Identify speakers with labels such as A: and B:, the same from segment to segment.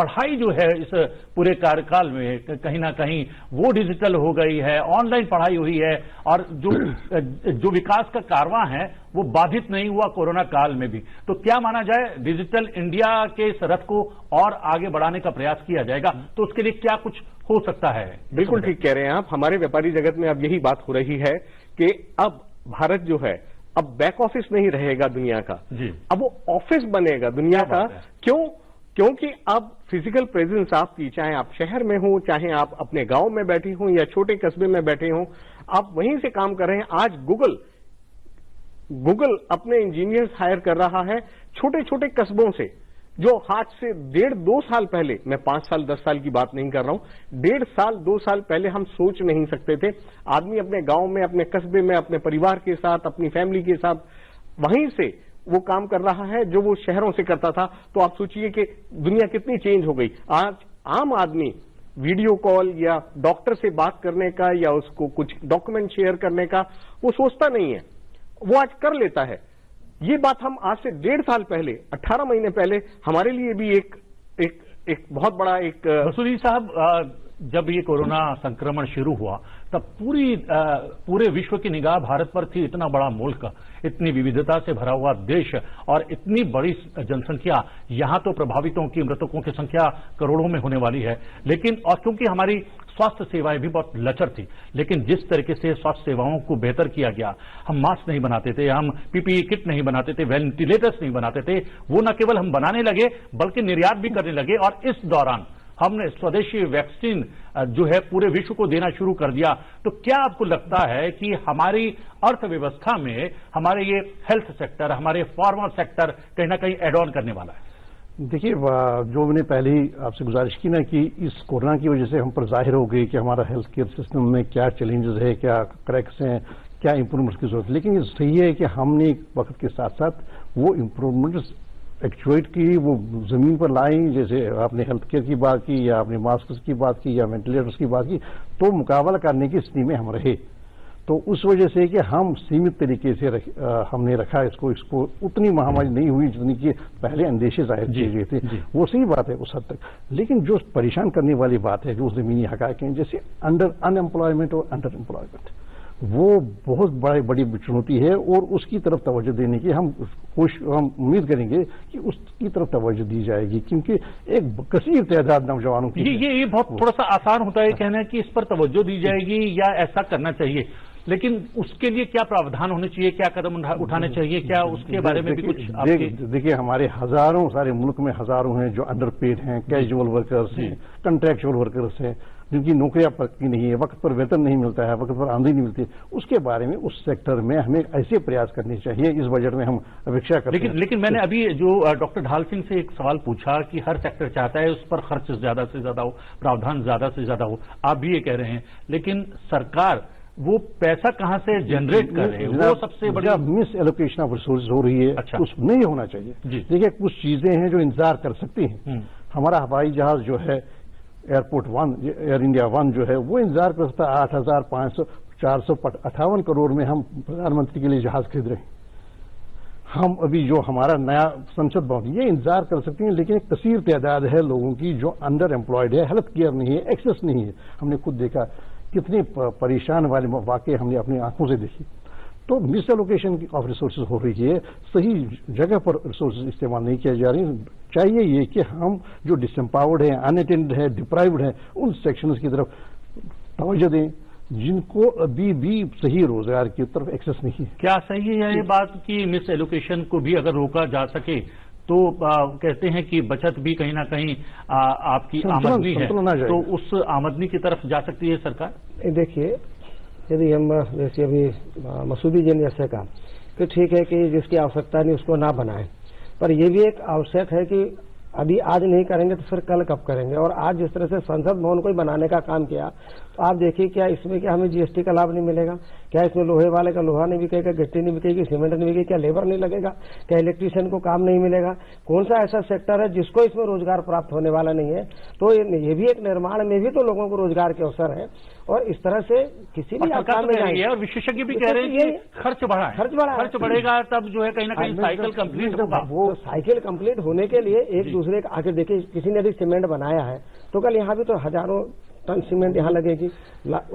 A: पढ़ाई जो है इस पूरे कार्यकाल में कहीं ना कहीं वो डिजिटल हो गई है, ऑनलाइन पढ़ाई हुई है, और जो विकास का कारवां है वो बाधित नहीं हुआ कोरोना काल में भी। तो क्या माना जाए, डिजिटल इंडिया के इस रथ को और आगे बढ़ाने का प्रयास किया जाएगा, तो उसके लिए क्या कुछ हो सकता है?
B: बिल्कुल ठीक कह रहे हैं आप। हमारे व्यापारी जगत में अब यही बात हो रही है कि अब भारत जो है अब बैक ऑफिस नहीं रहेगा दुनिया का जी। अब वो ऑफिस बनेगा दुनिया का। क्योंकि अब फिजिकल प्रेजेंस आपकी, चाहे आप शहर में हो, चाहे आप अपने गांव में बैठे हो या छोटे कस्बे में बैठे हो, आप वहीं से काम कर रहे हैं। आज गूगल अपने इंजीनियर्स हायर कर रहा है छोटे छोटे कस्बों से, जो आज से 1.5-2 साल पहले, मैं 5 साल 10 साल की बात नहीं कर रहा हूं, 1.5 साल 2 साल पहले हम सोच नहीं सकते थे। आदमी अपने गांव में, अपने कस्बे में, अपने परिवार के साथ, अपनी फैमिली के साथ वहीं से वो काम कर रहा है जो वो शहरों से करता था। तो आप सोचिए कि दुनिया कितनी चेंज हो गई। आज आम आदमी वीडियो कॉल या डॉक्टर से बात करने का या उसको कुछ डॉक्यूमेंट शेयर करने का वो सोचता नहीं है, वो आज कर लेता है। ये बात हम आज से 1.5 साल पहले, 18 महीने पहले हमारे लिए भी एक बहुत बड़ा एक
A: वसूली साहब, जब ये कोरोना संक्रमण शुरू हुआ तब पूरे विश्व की निगाह भारत पर थी। इतना बड़ा मुल्क, इतनी विविधता से भरा हुआ देश और इतनी बड़ी जनसंख्या, यहां तो प्रभावितों की, मृतकों की संख्या करोड़ों में होने वाली है। लेकिन और क्योंकि हमारी स्वास्थ्य सेवाएं भी बहुत लचर थी, लेकिन जिस तरीके से स्वास्थ्य सेवाओं को बेहतर किया गया, हम मास्क नहीं बनाते थे, हम पीपीई किट नहीं बनाते थे, वेंटिलेटर्स नहीं बनाते थे, वो न केवल हम बनाने लगे बल्कि निर्यात भी करने लगे। और इस दौरान हमने स्वदेशी वैक्सीन जो है पूरे विश्व को देना शुरू कर दिया। तो क्या आपको लगता है कि हमारी अर्थव्यवस्था में हमारे ये हेल्थ सेक्टर, हमारे फार्मा सेक्टर कहीं ना कहीं एड ऑन करने वाला है?
C: देखिए, जो मैंने पहले ही आपसे गुजारिश की ना कि इस कोरोना की वजह से हम पर जाहिर हो गई कि हमारा हेल्थ केयर सिस्टम में क्या चैलेंजेस है, क्या क्रैक्स हैं, क्या इंप्रूवमेंट्स की जरूरत है। लेकिन ये सही है कि हमने एक वक्त के साथ साथ वो इंप्रूवमेंट्स एक्चुएट की, वो जमीन पर लाई। जैसे आपने हेल्थ केयर की बात की या आपने मास्क की बात की या वेंटिलेटर्स की बात की, तो मुकाबला करने की स्थिति में हम रहे। तो उस वजह से कि हम सीमित तरीके से हमने रखा इसको उतनी महामारी नहीं हुई जितनी कि पहले अंदेशे जाहिर किए गए थे। वो सही बात है उस हद तक। लेकिन जो परेशान करने वाली बात है, जो जमीनी हकायक हैं, जैसे अनएम्प्लॉयमेंट और अंडर एम्प्लॉयमेंट, वो बहुत बड़ी चुनौती है और उसकी तरफ तवज्जो देने की हम उम्मीद करेंगे कि उसकी तरफ तवज्जो दी जाएगी, क्योंकि एक कसीर तादाद नौजवानों की
A: ये बहुत थोड़ा सा आसान होता है कहना कि इस पर तवज्जो दी जाएगी या ऐसा करना चाहिए, लेकिन उसके लिए क्या प्रावधान होने चाहिए, क्या कदम उठाने चाहिए, क्या उसके बारे में भी कुछ?
C: देखिए, हमारे हजारों, सारे मुल्क में हजारों हैं जो अंडरपेड हैं, कैजुअल वर्कर्स हैं, कंट्रैक्चुअल वर्कर्स हैं, जिनकी नौकरियां पक्की नहीं है, वक्त पर वेतन नहीं मिलता है, वक्त पर आमदनी नहीं मिलती। उसके बारे में उस सेक्टर में हमें ऐसे प्रयास करने चाहिए। इस बजट में हम अपेक्षा करते हैं।
A: लेकिन मैंने अभी जो डॉक्टर ढाल सिंह से एक सवाल पूछा कि हर सेक्टर चाहता है उस पर खर्च ज्यादा से ज्यादा हो, प्रावधान ज्यादा से ज्यादा हो, आप भी ये कह रहे हैं, लेकिन सरकार वो पैसा कहां से जनरेट कर रहे हैं? वो सबसे बड़ी
C: मिस एलोकेशन ऑफ रिसोर्सेज हो रही है।
A: अच्छा,
C: कुछ नहीं होना चाहिए। देखिए, कुछ चीजें हैं जो इंतजार कर सकती हैं। हमारा हवाई जहाज जो है एयरपोर्ट 1, एयर इंडिया 1 जो है, वो इंतजार कर सकता है। 458 करोड़ में हम प्रधानमंत्री के लिए जहाज खरीद रहे हैं। हम अभी जो हमारा नया संसद भवन, ये इंतजार कर सकते हैं। लेकिन एक कसीर तादाद है लोगों की जो अंडर एम्प्लॉयड है, हेल्थ केयर नहीं है, एक्सेस नहीं है। हमने खुद देखा कितने परेशान वाले वाकई हमने अपनी आंखों से देखी। तो मिस एलोकेशन ऑफ रिसोर्सेज हो रही है, सही जगह पर रिसोर्सेज इस्तेमाल नहीं किए जा रहे हैं। चाहिए ये कि हम जो डिसएम्पावर्ड है, अनअटेंडेड है, डिप्राइव्ड है, उन सेक्शंस की तरफ तवज्जो दें जिनको अभी भी सही रोजगार की तरफ एक्सेस नहीं है।
A: क्या सही है ये बात कि मिस एलोकेशन को भी अगर रोका जा सके तो कहते हैं कि बचत भी कहीं ना कहीं आपकी आमदनी है, तो उस आमदनी की तरफ जा सकती है सरकार?
D: देखिए, यदि हम जैसे अभी मसूदी जी ने जैसे कहा कि ठीक है कि जिसकी आवश्यकता नहीं उसको ना बनाएं, पर यह भी एक आवश्यक है कि अभी आज नहीं करेंगे तो फिर कल कब करेंगे। और आज जिस तरह से संसद भवन को ही बनाने का काम किया, तो आप देखिए क्या इसमें क्या हमें जीएसटी का लाभ नहीं मिलेगा? क्या इसमें लोहे वाले का लोहा नहीं बिकेगा, गिट्टी नहीं बिकेगी, सीमेंट नहीं बिकेगी, क्या लेबर नहीं लगेगा, क्या इलेक्ट्रीशियन को काम नहीं मिलेगा? कौन सा ऐसा सेक्टर है जिसको इसमें रोजगार प्राप्त होने वाला नहीं है? तो ये भी एक निर्माण में भी तो लोगों को रोजगार के अवसर है। और इस तरह से किसी भी काम में जाएंगे,
A: और विशेषज्ञ भी कह रहे हैं कि खर्च बढ़ेगा, तब जो है कहीं ना कहीं साइकिल कंप्लीट होगा।
D: वो साइकिल कंप्लीट होने के लिए एक दूसरे आखिर देखिए किसी ने भी सीमेंट बनाया है तो कल यहाँ भी तो हजारों टन सीमेंट यहाँ लगेगी,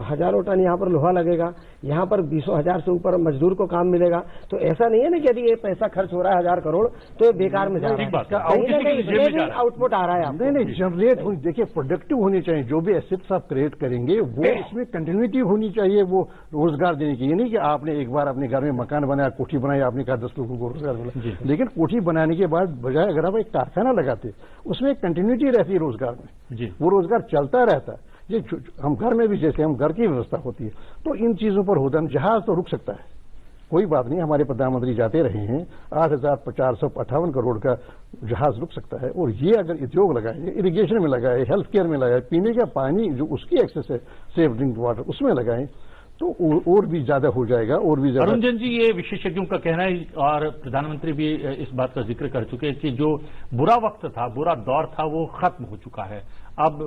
D: हजारों टन यहाँ पर लोहा लगेगा, यहाँ पर 20,000 से ऊपर मजदूर को काम मिलेगा। तो ऐसा नहीं है ना कि यदि ये पैसा खर्च हो रहा है 1000 करोड़ तो ये बेकार में जा रहा है, आउटपुट आ रहा है।
C: नहीं जनरेट होनी, देखिए प्रोडक्टिव होनी चाहिए, जो भी एसेट्स आप क्रिएट करेंगे वो इसमें कंटिन्यूटी होनी चाहिए, वो रोजगार देने की। ये नहीं कि आपने एक बार अपने घर में मकान बनाया, कोठी बनाई, आपने कहा 10 लोगों को रोजगार मिला, लेकिन कोठी बनाने के बाद बजाय अगर आप एक कारखाना लगाते उसमें कंटिन्यूटी रहती है रोजगार में, वो रोजगार चलता रहता है। ये हम घर में भी जैसे हम घर की व्यवस्था होती है तो इन चीजों पर होता है। जहाज तो रुक सकता है, कोई बात नहीं, हमारे प्रधानमंत्री जाते रहे हैं, 8,458 करोड़ का जहाज रुक सकता है। और ये अगर उद्योग लगाए, इरिगेशन में लगाए, हेल्थ केयर में लगाए, पीने का पानी जो उसकी एक्सेस है, सेफ ड्रिंक वाटर, उसमें लगाए तो और भी ज्यादा हो जाएगा। और भी ज्यादा
A: अरुण जी, ये विशेषज्ञों का कहना है और प्रधानमंत्री भी इस बात का जिक्र कर चुके हैं कि जो बुरा वक्त था, बुरा दौर था, वो खत्म हो चुका है। अब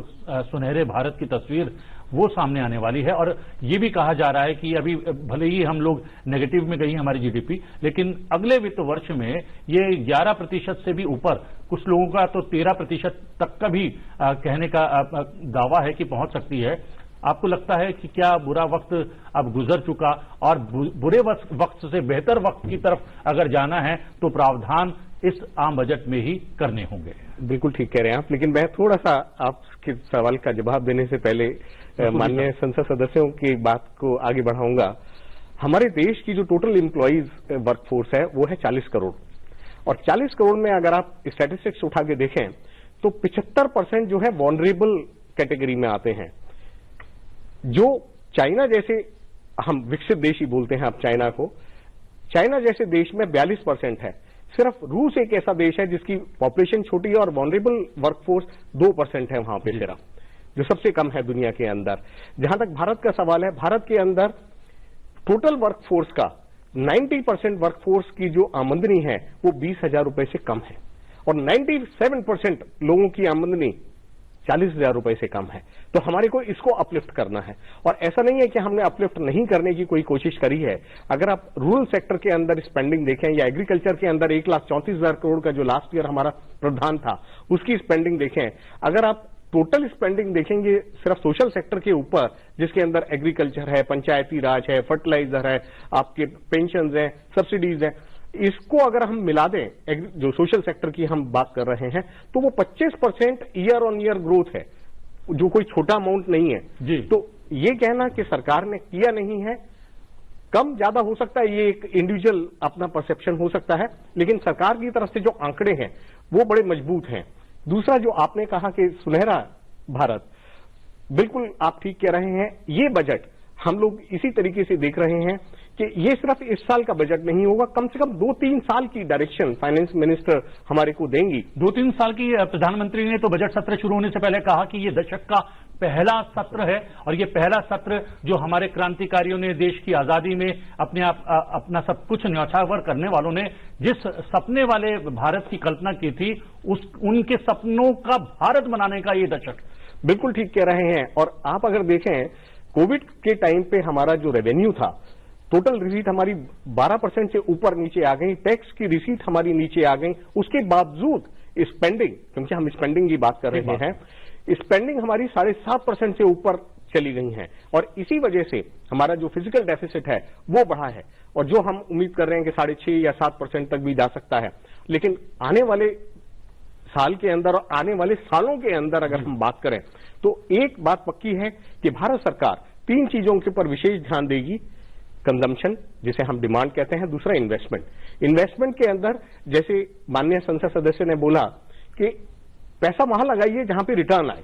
A: सुनहरे भारत की तस्वीर वो सामने आने वाली है। और ये भी कहा जा रहा है कि अभी भले ही हम लोग नेगेटिव में गई हमारी जीडीपी, लेकिन अगले वित्त वर्ष में ये 11% से भी ऊपर, कुछ लोगों का तो 13% तक का भी कहने का दावा है कि पहुंच सकती है। आपको लगता है कि क्या बुरा वक्त अब गुजर चुका और बुरे वक्त से बेहतर वक्त की तरफ अगर जाना है तो प्रावधान इस आम बजट में ही करने होंगे?
B: बिल्कुल ठीक कह रहे हैं आप, लेकिन मैं थोड़ा सा आपके सवाल का जवाब देने से पहले माननीय संसद सदस्यों की बात को आगे बढ़ाऊंगा। हमारे देश की जो टोटल एम्प्लॉइज वर्कफोर्स है वो है 40 करोड़, और 40 करोड़ में अगर आप स्टैटिस्टिक्स उठा के देखें तो 75% जो है वॉनरेबल कैटेगरी में आते हैं। जो चाइना जैसे, हम विकसित देश ही बोलते हैं आप चाइना को, चाइना जैसे देश में 42% है। सिर्फ रूस एक ऐसा देश है जिसकी पॉपुलेशन छोटी है और वॉनरेबल वर्कफोर्स 2% है वहां पे सिर्फ, जो सबसे कम है दुनिया के अंदर। जहां तक भारत का सवाल है, भारत के अंदर टोटल वर्कफोर्स का 90% वर्कफोर्स की जो आमदनी है वो 20,000 रुपए से कम है, और 97% लोगों की आमदनी 40,000 रुपए से कम है। तो हमारे को इसको अपलिफ्ट करना है, और ऐसा नहीं है कि हमने अपलिफ्ट नहीं करने की कोई कोशिश करी है। अगर आप रूरल सेक्टर के अंदर स्पेंडिंग देखें या एग्रीकल्चर के अंदर 1,34,000 करोड़ का जो लास्ट ईयर हमारा प्रावधान था उसकी स्पेंडिंग देखें, अगर आप टोटल स्पेंडिंग देखेंगे सिर्फ सोशल सेक्टर के ऊपर, जिसके अंदर एग्रीकल्चर है, पंचायती राज है, फर्टिलाइजर है, आपके पेंशन है, सब्सिडीज है, इसको अगर हम मिला दें, जो सोशल सेक्टर की हम बात कर रहे हैं, तो वो 25% ईयर ऑन ईयर ग्रोथ है, जो कोई छोटा अमाउंट नहीं है
A: जी।
B: तो ये कहना कि सरकार ने किया नहीं है, कम ज्यादा हो सकता है, ये एक इंडिविजुअल अपना परसेप्शन हो सकता है, लेकिन सरकार की तरफ से जो आंकड़े हैं वो बड़े मजबूत हैं। दूसरा जो आपने कहा कि सुनहरा भारत, बिल्कुल आप ठीक कह रहे हैं। ये बजट हम लोग इसी तरीके से देख रहे हैं कि ये सिर्फ इस साल का बजट नहीं होगा, कम से कम 2-3 साल की डायरेक्शन फाइनेंस मिनिस्टर हमारे को देंगी।
A: 2-3 साल की प्रधानमंत्री ने तो बजट सत्र शुरू होने से पहले कहा कि ये दशक का पहला सत्र है, और ये पहला सत्र जो हमारे क्रांतिकारियों ने देश की आजादी में अपना सब कुछ न्यौछावर करने वालों ने जिस सपने वाले भारत की कल्पना की थी, उनके सपनों का भारत बनाने का ये दशक।
B: बिल्कुल ठीक कह रहे हैं। और आप अगर देखें, कोविड के टाइम पे हमारा जो रेवेन्यू था, टोटल रिसीट हमारी 12% से ऊपर नीचे आ गई, टैक्स की रिसीट हमारी नीचे आ गई, उसके बावजूद स्पेंडिंग, क्योंकि हम स्पेंडिंग की बात कर रहे हैं, स्पेंडिंग हमारी 7.5% से ऊपर चली गई है, और इसी वजह से हमारा जो फिजिकल डेफिसिट है वो बढ़ा है, और जो हम उम्मीद कर रहे हैं कि 6.5 या 7% तक भी जा सकता है। लेकिन आने वाले साल के अंदर और आने वाले सालों के अंदर अगर हम बात करें तो एक बात पक्की है कि भारत सरकार 3 चीजों के ऊपर विशेष ध्यान देगी। कंजम्पशन, जिसे हम डिमांड कहते हैं, दूसरा इन्वेस्टमेंट। इन्वेस्टमेंट के अंदर जैसे माननीय संसद सदस्य ने बोला कि पैसा वहां लगाइए जहां पे रिटर्न आए,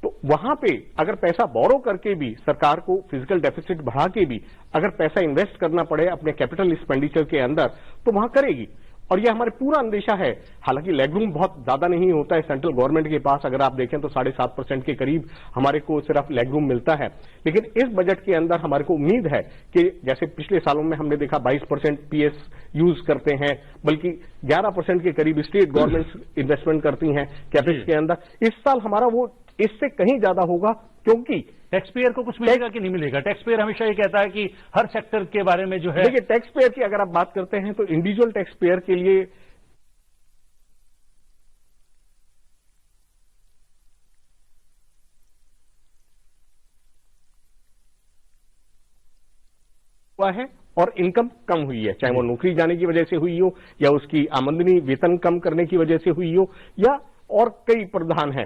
B: तो वहां पे अगर पैसा बोरो करके भी सरकार को फिजिकल डेफिसिट बढ़ा के भी अगर पैसा इन्वेस्ट करना पड़े अपने कैपिटल एक्सपेंडिचर के अंदर, तो वहां करेगी। और यह हमारे पूरा अंदेशा है। हालांकि लेगरूम बहुत ज्यादा नहीं होता है सेंट्रल गवर्नमेंट के पास, अगर आप देखें तो 7.5% के करीब हमारे को सिर्फ लेगरूम मिलता है, लेकिन इस बजट के अंदर हमारे को उम्मीद है कि जैसे पिछले सालों में हमने देखा 22% पीएस यूज करते हैं, बल्कि 11% के करीब स्टेट गवर्नमेंट इन्वेस्टमेंट करती हैं कैपेक्स के अंदर। इस साल हमारा वो इससे कहीं ज्यादा होगा, क्योंकि
A: टैक्स पेयर को कुछ मिलेगा कि नहीं मिलेगा? टैक्स पेयर हमेशा ये कहता है कि हर सेक्टर के बारे में जो है,
B: देखिए टैक्स पेयर की अगर आप बात करते हैं तो इंडिविजुअल टैक्स पेयर के लिए हुआ है और इनकम कम हुई है, चाहे वो नौकरी जाने की वजह से हुई हो या उसकी आमदनी वेतन कम करने की वजह से हुई हो या और कई प्रावधान हैं।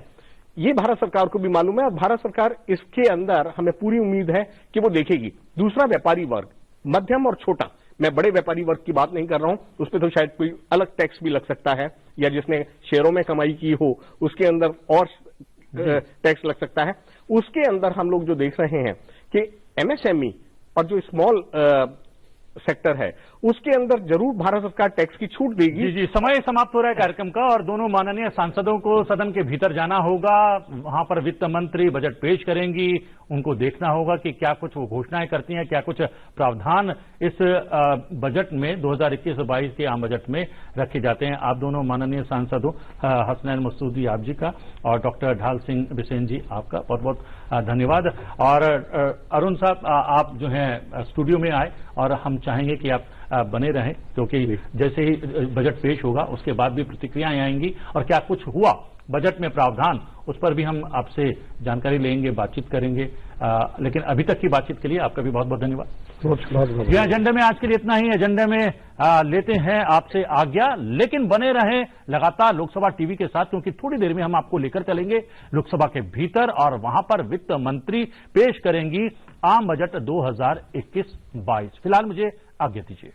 B: ये भारत सरकार को भी मालूम है और भारत सरकार इसके अंदर हमें पूरी उम्मीद है कि वो देखेगी। दूसरा, व्यापारी वर्ग, मध्यम और छोटा, मैं बड़े व्यापारी वर्ग की बात नहीं कर रहा हूं, उस पर तो शायद कोई अलग टैक्स भी लग सकता है, या जिसने शेयरों में कमाई की हो उसके अंदर और टैक्स लग सकता है। उसके अंदर हम लोग जो देख रहे हैं कि एमएसएमई और जो स्मॉल सेक्टर है उसके अंदर जरूर भारत सरकार टैक्स की छूट देगी।
A: जी, समय समाप्त हो रहा है कार्यक्रम का और दोनों माननीय सांसदों को सदन के भीतर जाना होगा। वहां पर वित्त मंत्री बजट पेश करेंगी, उनको देखना होगा कि क्या कुछ वो घोषणाएं करती हैं, क्या कुछ प्रावधान इस बजट में 2021-22 के आम बजट में रखे जाते हैं। आप दोनों माननीय सांसदों हसनैन मसूदी आप जी का और डॉक्टर ढाल सिंह बिसेन जी आपका बहुत बहुत धन्यवाद। और अरुण साहब, आप जो हैं स्टूडियो में आए और हम चाहेंगे कि आप बने रहें, क्योंकि जैसे ही बजट पेश होगा उसके बाद भी प्रतिक्रियाएं आएंगी और क्या कुछ हुआ बजट में प्रावधान, उस पर भी हम आपसे जानकारी लेंगे, बातचीत करेंगे। लेकिन अभी तक की बातचीत के लिए आपका भी बहुत बहुत धन्यवाद। यह एजेंडे में आज के लिए इतना ही। एजेंडे में लेते हैं आपसे आज्ञा, लेकिन बने रहें लगातार लोकसभा टीवी के साथ, क्योंकि थोड़ी देर में हम आपको लेकर चलेंगे लोकसभा के भीतर और वहां पर वित्त मंत्री पेश करेंगी आम बजट 2021-22। फिलहाल मुझे आज्ञा दीजिए।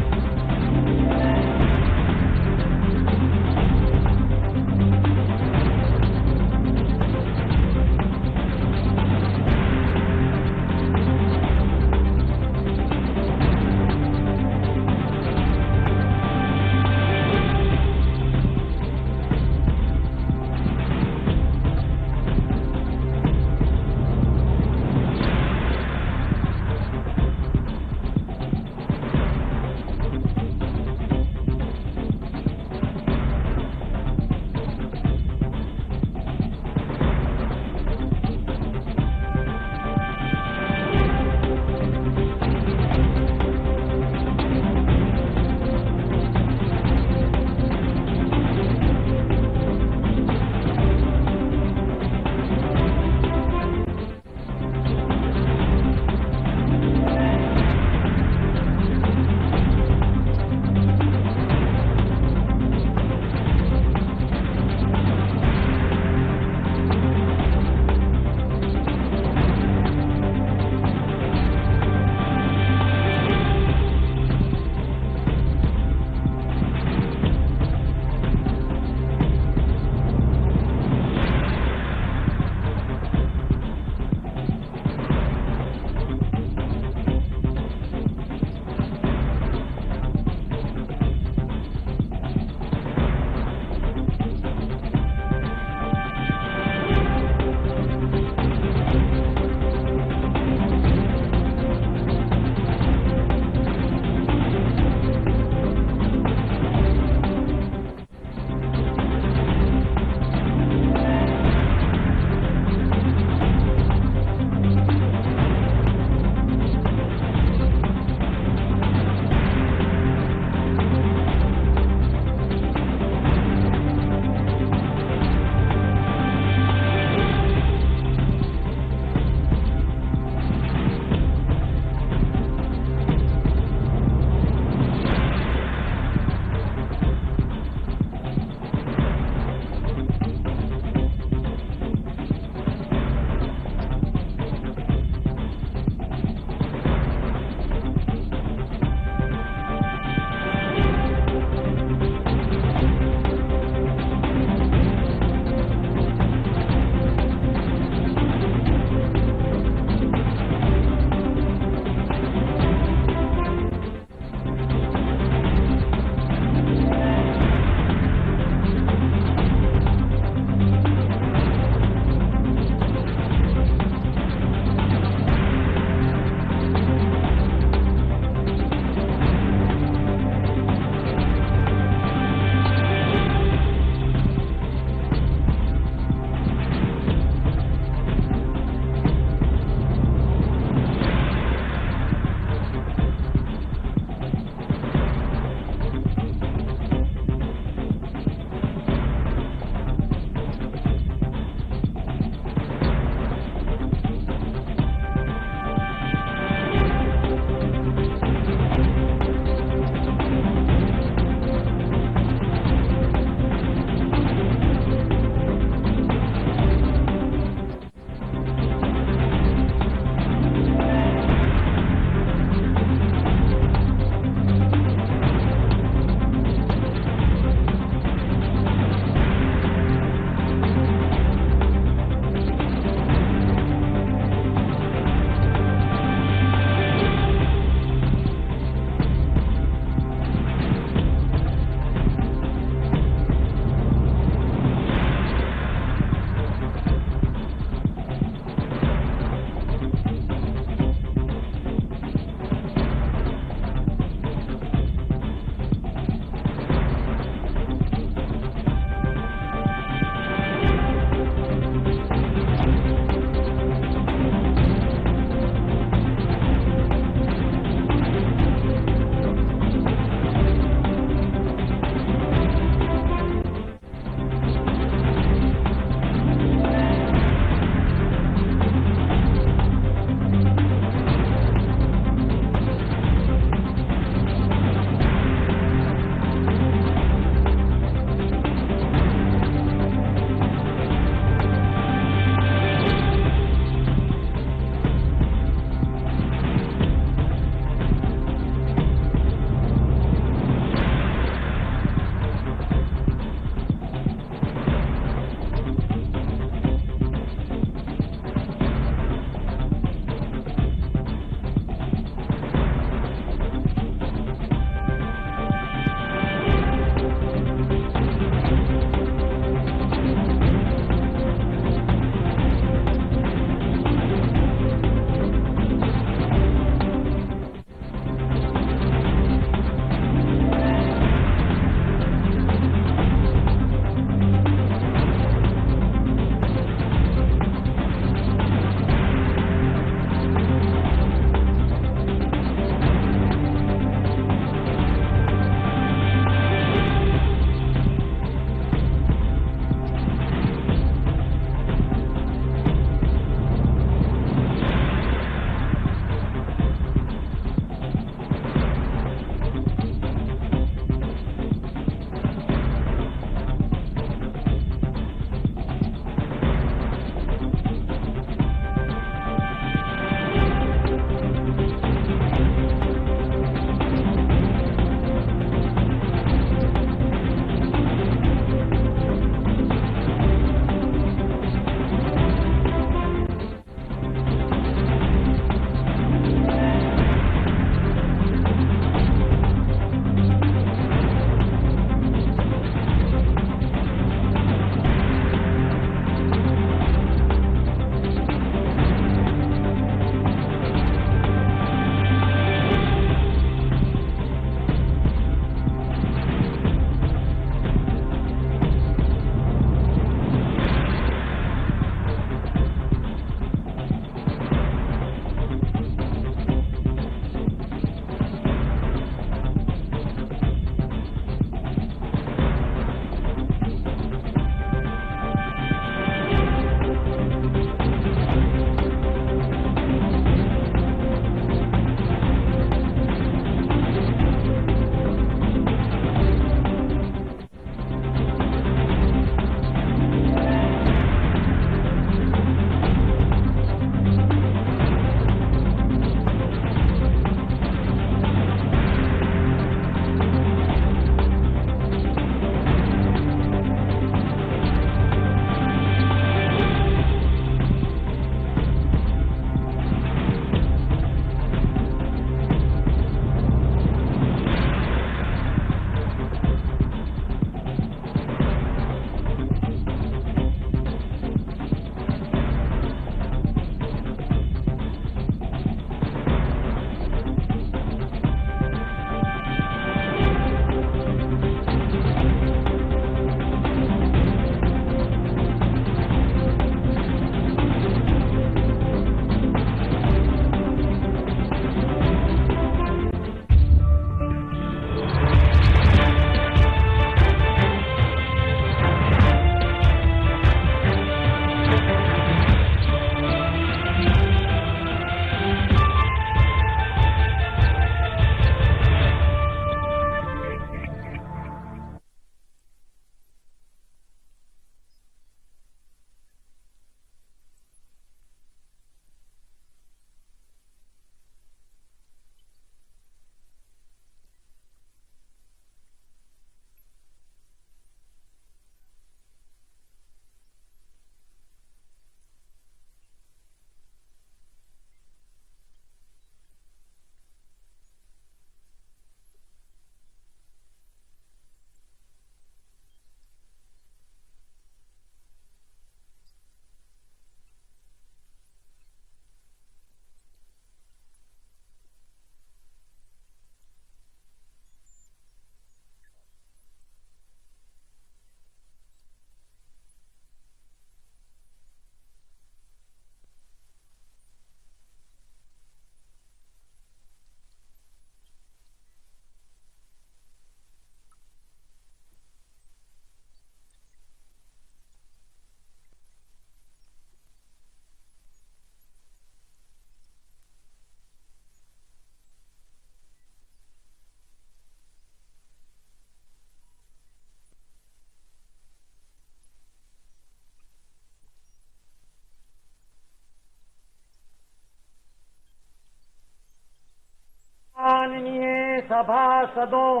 E: सभासदों,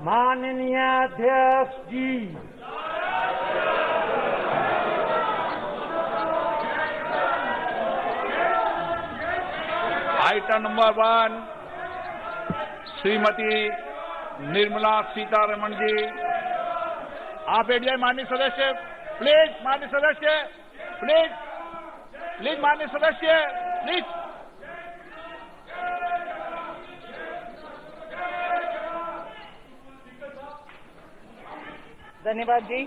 E: माननीय अध्यक्ष जी,
F: आइटम नंबर 1 श्रीमती निर्मला सीतारमण जी, आप बैठ जाए माननीय सदस्य, प्लीज माननीय सदस्य, प्लीज माननीय सदस्य, प्लीज।
G: धन्यवाद जी।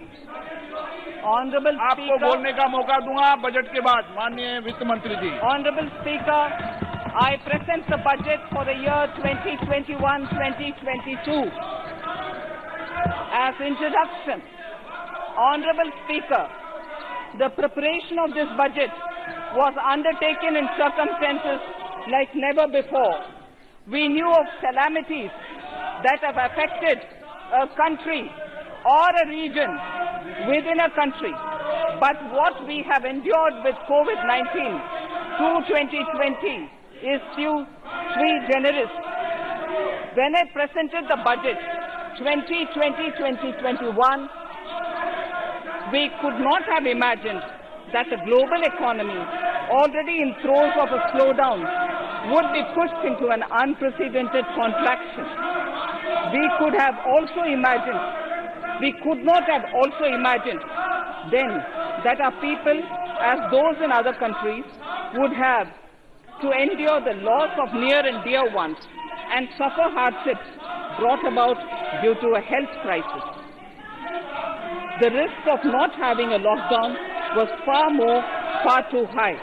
G: ऑनरेबल
F: आपको बोलने का मौका दूंगा बजट के बाद, माननीय वित्त मंत्री जी।
G: Honourable speaker, I present the budget for the year 2021-2022. As introduction, Honorable Speaker, the preparation of this budget was undertaken in circumstances like never before. We knew of calamities that have affected a country or a region within a country. But what we have endured with COVID-19 through 2020 is sui generis. When I presented the budget 2020-2021, we could not have imagined that the global economy, already in throes of a slowdown, would be pushed into an unprecedented contraction. We could not have also imagined then that our people, as those in other countries, would have to endure the loss of near and dear ones and suffer hardships brought about due to a health crisis. The risk of not having a lockdown was far too high.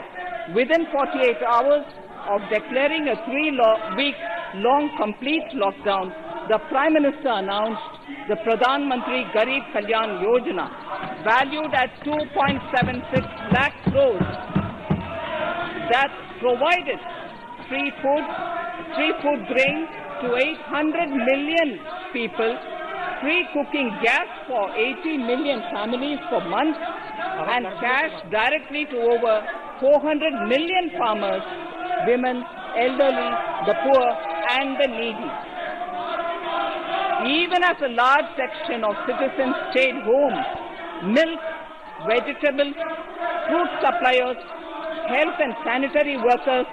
G: Within 48 hours of declaring a 3-week-long complete lockdown, the Prime Minister announced the Pradhan Mantri Garib Kalyan Yojana, valued at 2.76 lakh crores, that provided free food grain to 800 million people, free cooking gas for 80 million families for months, and cash directly to over 400 million farmers, women, elderly, the poor and the needy. Even as a large section of citizens stayed home, milk, vegetables, fruit suppliers, health and sanitary workers,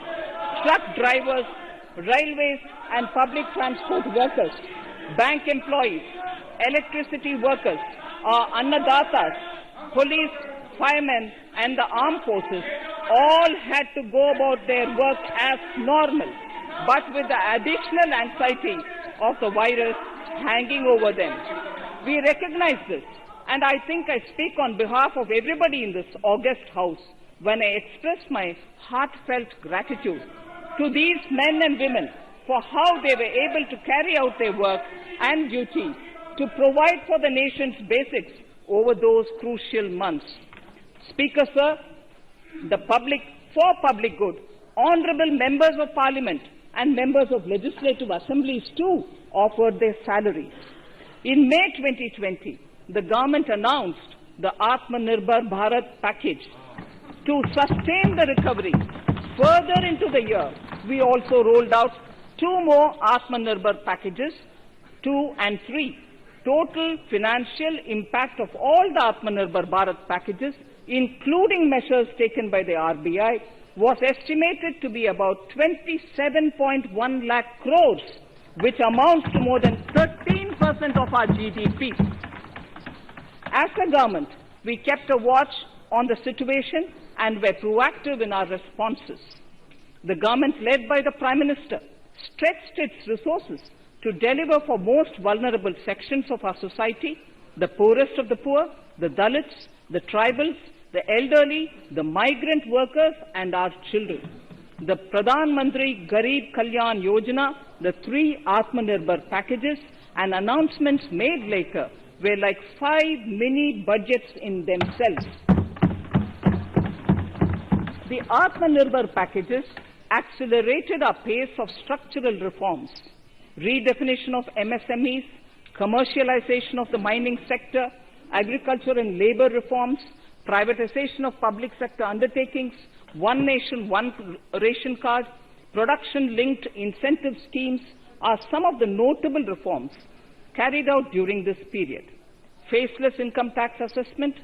G: truck drivers, railways and public transport workers, bank employees, electricity workers, our annadatas, police, firemen and the armed forces all had to go about their work as normal, but with the additional anxiety of the virus hanging over them. We recognize this, and I think I speak on behalf of everybody in this august house when I express my heartfelt gratitude to these men and women for how they were able to carry out their work and duty to provide for the nation's basics over those crucial months. Speaker, sir, for public good, honorable members of parliament and members of legislative assemblies too offered their salaries. In May 2020, the government announced the Atmanirbhar Bharat package. To sustain the recovery further into the year, we also rolled out 2 more Atmanirbhar packages, 2 and 3. Total financial impact of all the Atmanirbhar Bharat packages, including measures taken by the RBI, was estimated to be about 27.1 lakh crores, which amounts to more than 13% of our GDP. As a government, we kept a watch on the situation and were proactive in our responses. The government, led by the Prime Minister, stretched its resources to deliver for most vulnerable sections of our society, the poorest of the poor, the Dalits, the tribals, the elderly, the migrant workers and our children. The Pradhan Mantri Garib Kalyan Yojana, the 3 Atmanirbhar packages and announcements made later were like 5 mini budgets in themselves. The Atmanirbhar packages accelerated our pace of structural reforms, redefinition of MSMEs, commercialization of the mining sector, agriculture and labor reforms, privatization of public sector undertakings, one nation, one ration card, production-linked incentive schemes, are some of the notable reforms carried out during this period. Faceless income tax assessment,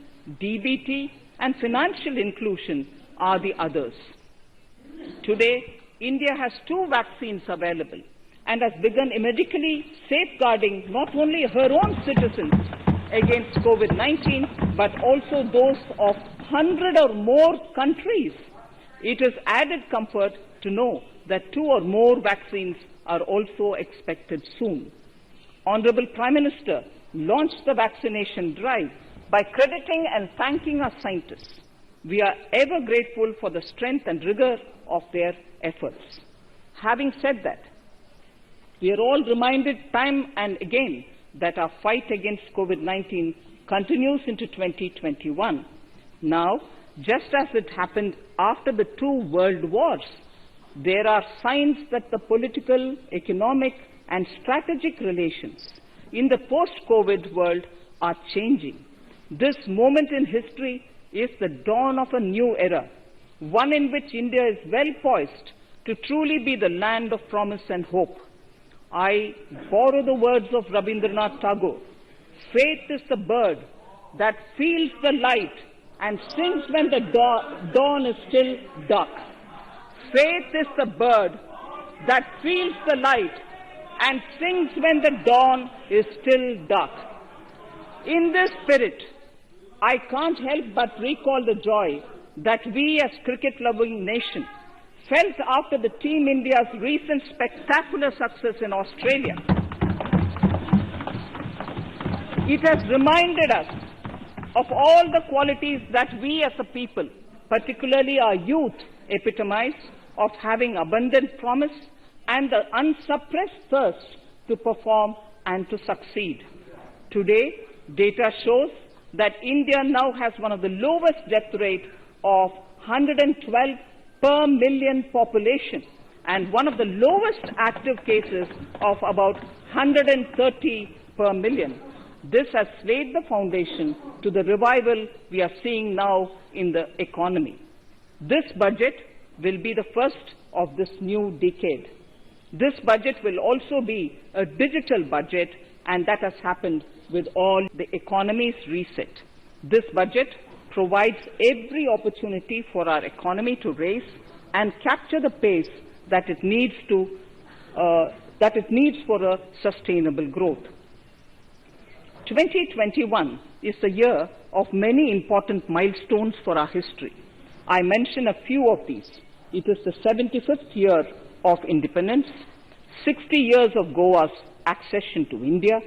G: DBT, and financial inclusion are the others. Today, India has 2 vaccines available and has begun medically safeguarding not only her own citizens against COVID-19, but also those of 100 or more countries. It is added comfort to know that 2 or more vaccines are also expected soon. Honorable Prime Minister launched the vaccination drive by crediting and thanking our scientists. We are ever grateful for the strength and rigor of their efforts. Having said that, we are all reminded time and again that our fight against COVID-19 continues into 2021. Now, just as it happened after the 2 world wars, there are signs that the political, economic, and strategic relations in the post-COVID world are changing. This moment in history is the dawn of a new era, one in which India is well poised to truly be the land of promise and hope. I borrow the words of Rabindranath Tagore. Faith is the bird that feels the light and sings when the dawn is still dark. Faith is the bird that feels the light and sings when the dawn is still dark. In this spirit, I can't help but recall the joy that we as cricket-loving nation felt after the Team India's recent spectacular success in Australia. It has reminded us of all the qualities that we as a people, particularly our youth, epitomize of having abundant promise and the unsuppressed thirst to perform and to succeed. Today, data shows that India now has one of the lowest death rate of 112 per million population and one of the lowest active cases of about 130 per million. This has laid the foundation to the revival we are seeing now in the economy. This budget will be the first of this new decade. This budget will also be a digital budget, and that has happened with all the economy's reset. This budget provides every opportunity for our economy to raise and capture the pace that it needs for a sustainable growth. 2021 is the year of many important milestones for our history. I mention a few of these. It is the 75th year of independence, 60 years of Goa's accession to India,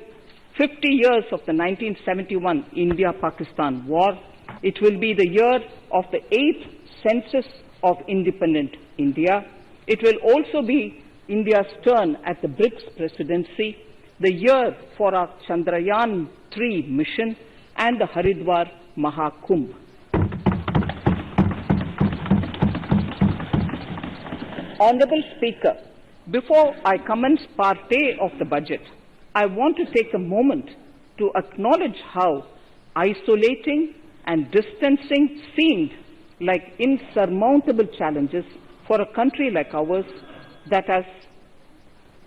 G: 50 years of the 1971 India-Pakistan War. It will be the year of the 8th census of independent India. It will also be India's turn at the BRICS presidency, the year for our Chandrayaan-3 mission, and the Haridwar Mahakumbh. Honorable Speaker, before I commence Part A of the budget, I want to take a moment to acknowledge how isolating and distancing seemed like insurmountable challenges for a country like ours that has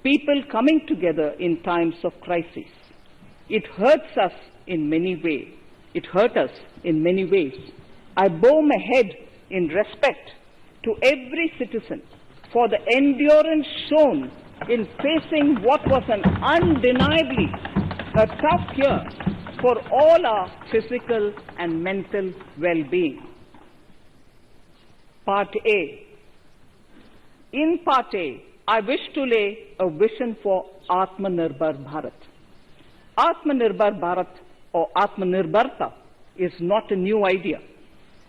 G: people coming together in times of crisis. It hurts us in many ways. It hurt us in many ways. I bow my head in respect to every citizen for the endurance shown in facing what was an undeniably a tough year for all our physical and mental well-being. Part A. In Part A, I wish to lay a vision for Atmanirbhar Bharat. Atmanirbhar Bharat or Atmanirbharta is not a new idea.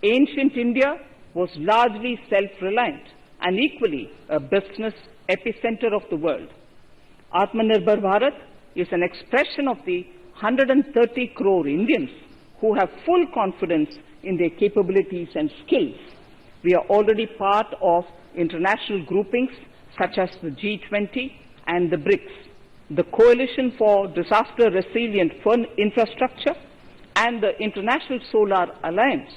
G: Ancient India was largely self-reliant and equally a business epicenter of the world. Atmanirbhar Bharat is an expression of the 130 crore Indians who have full confidence in their capabilities and skills. We are already part of international groupings such as the G20 and the BRICS, the Coalition for Disaster Resilient Infrastructure, and the International Solar Alliance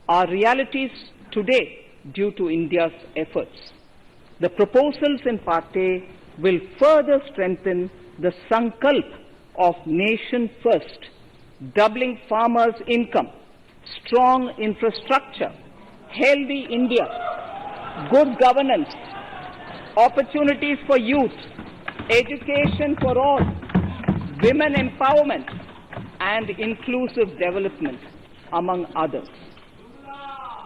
G: are realities today due to India's efforts. The proposals in Part A will further strengthen the sankalp of nation first, doubling farmers' income, strong infrastructure, healthy India, good governance, opportunities for youth, education for all, women empowerment, and inclusive development, among others.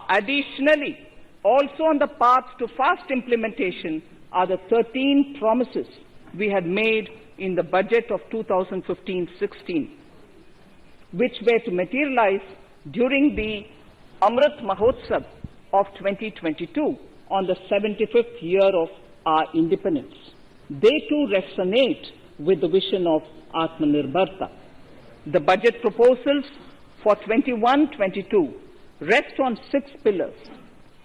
G: Additionally, also on the path to fast implementation are the 13 promises we had made in the budget of 2015-16, which were to materialize during the Amrit Mahotsav of 2022 on the 75th year of our independence. They too resonate with the vision of Atmanirbharta. The budget proposals for 21-22 rest on 6 pillars: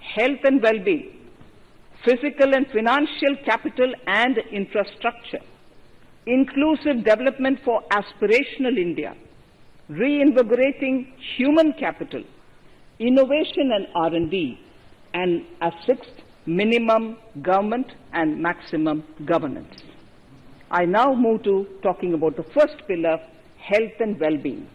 G: health and well-being, physical and financial capital and infrastructure, inclusive development for aspirational India, reinvigorating human capital, innovation and R&D, and a 6th, minimum government and maximum governance. I now move to talking about the first pillar, health and well-being.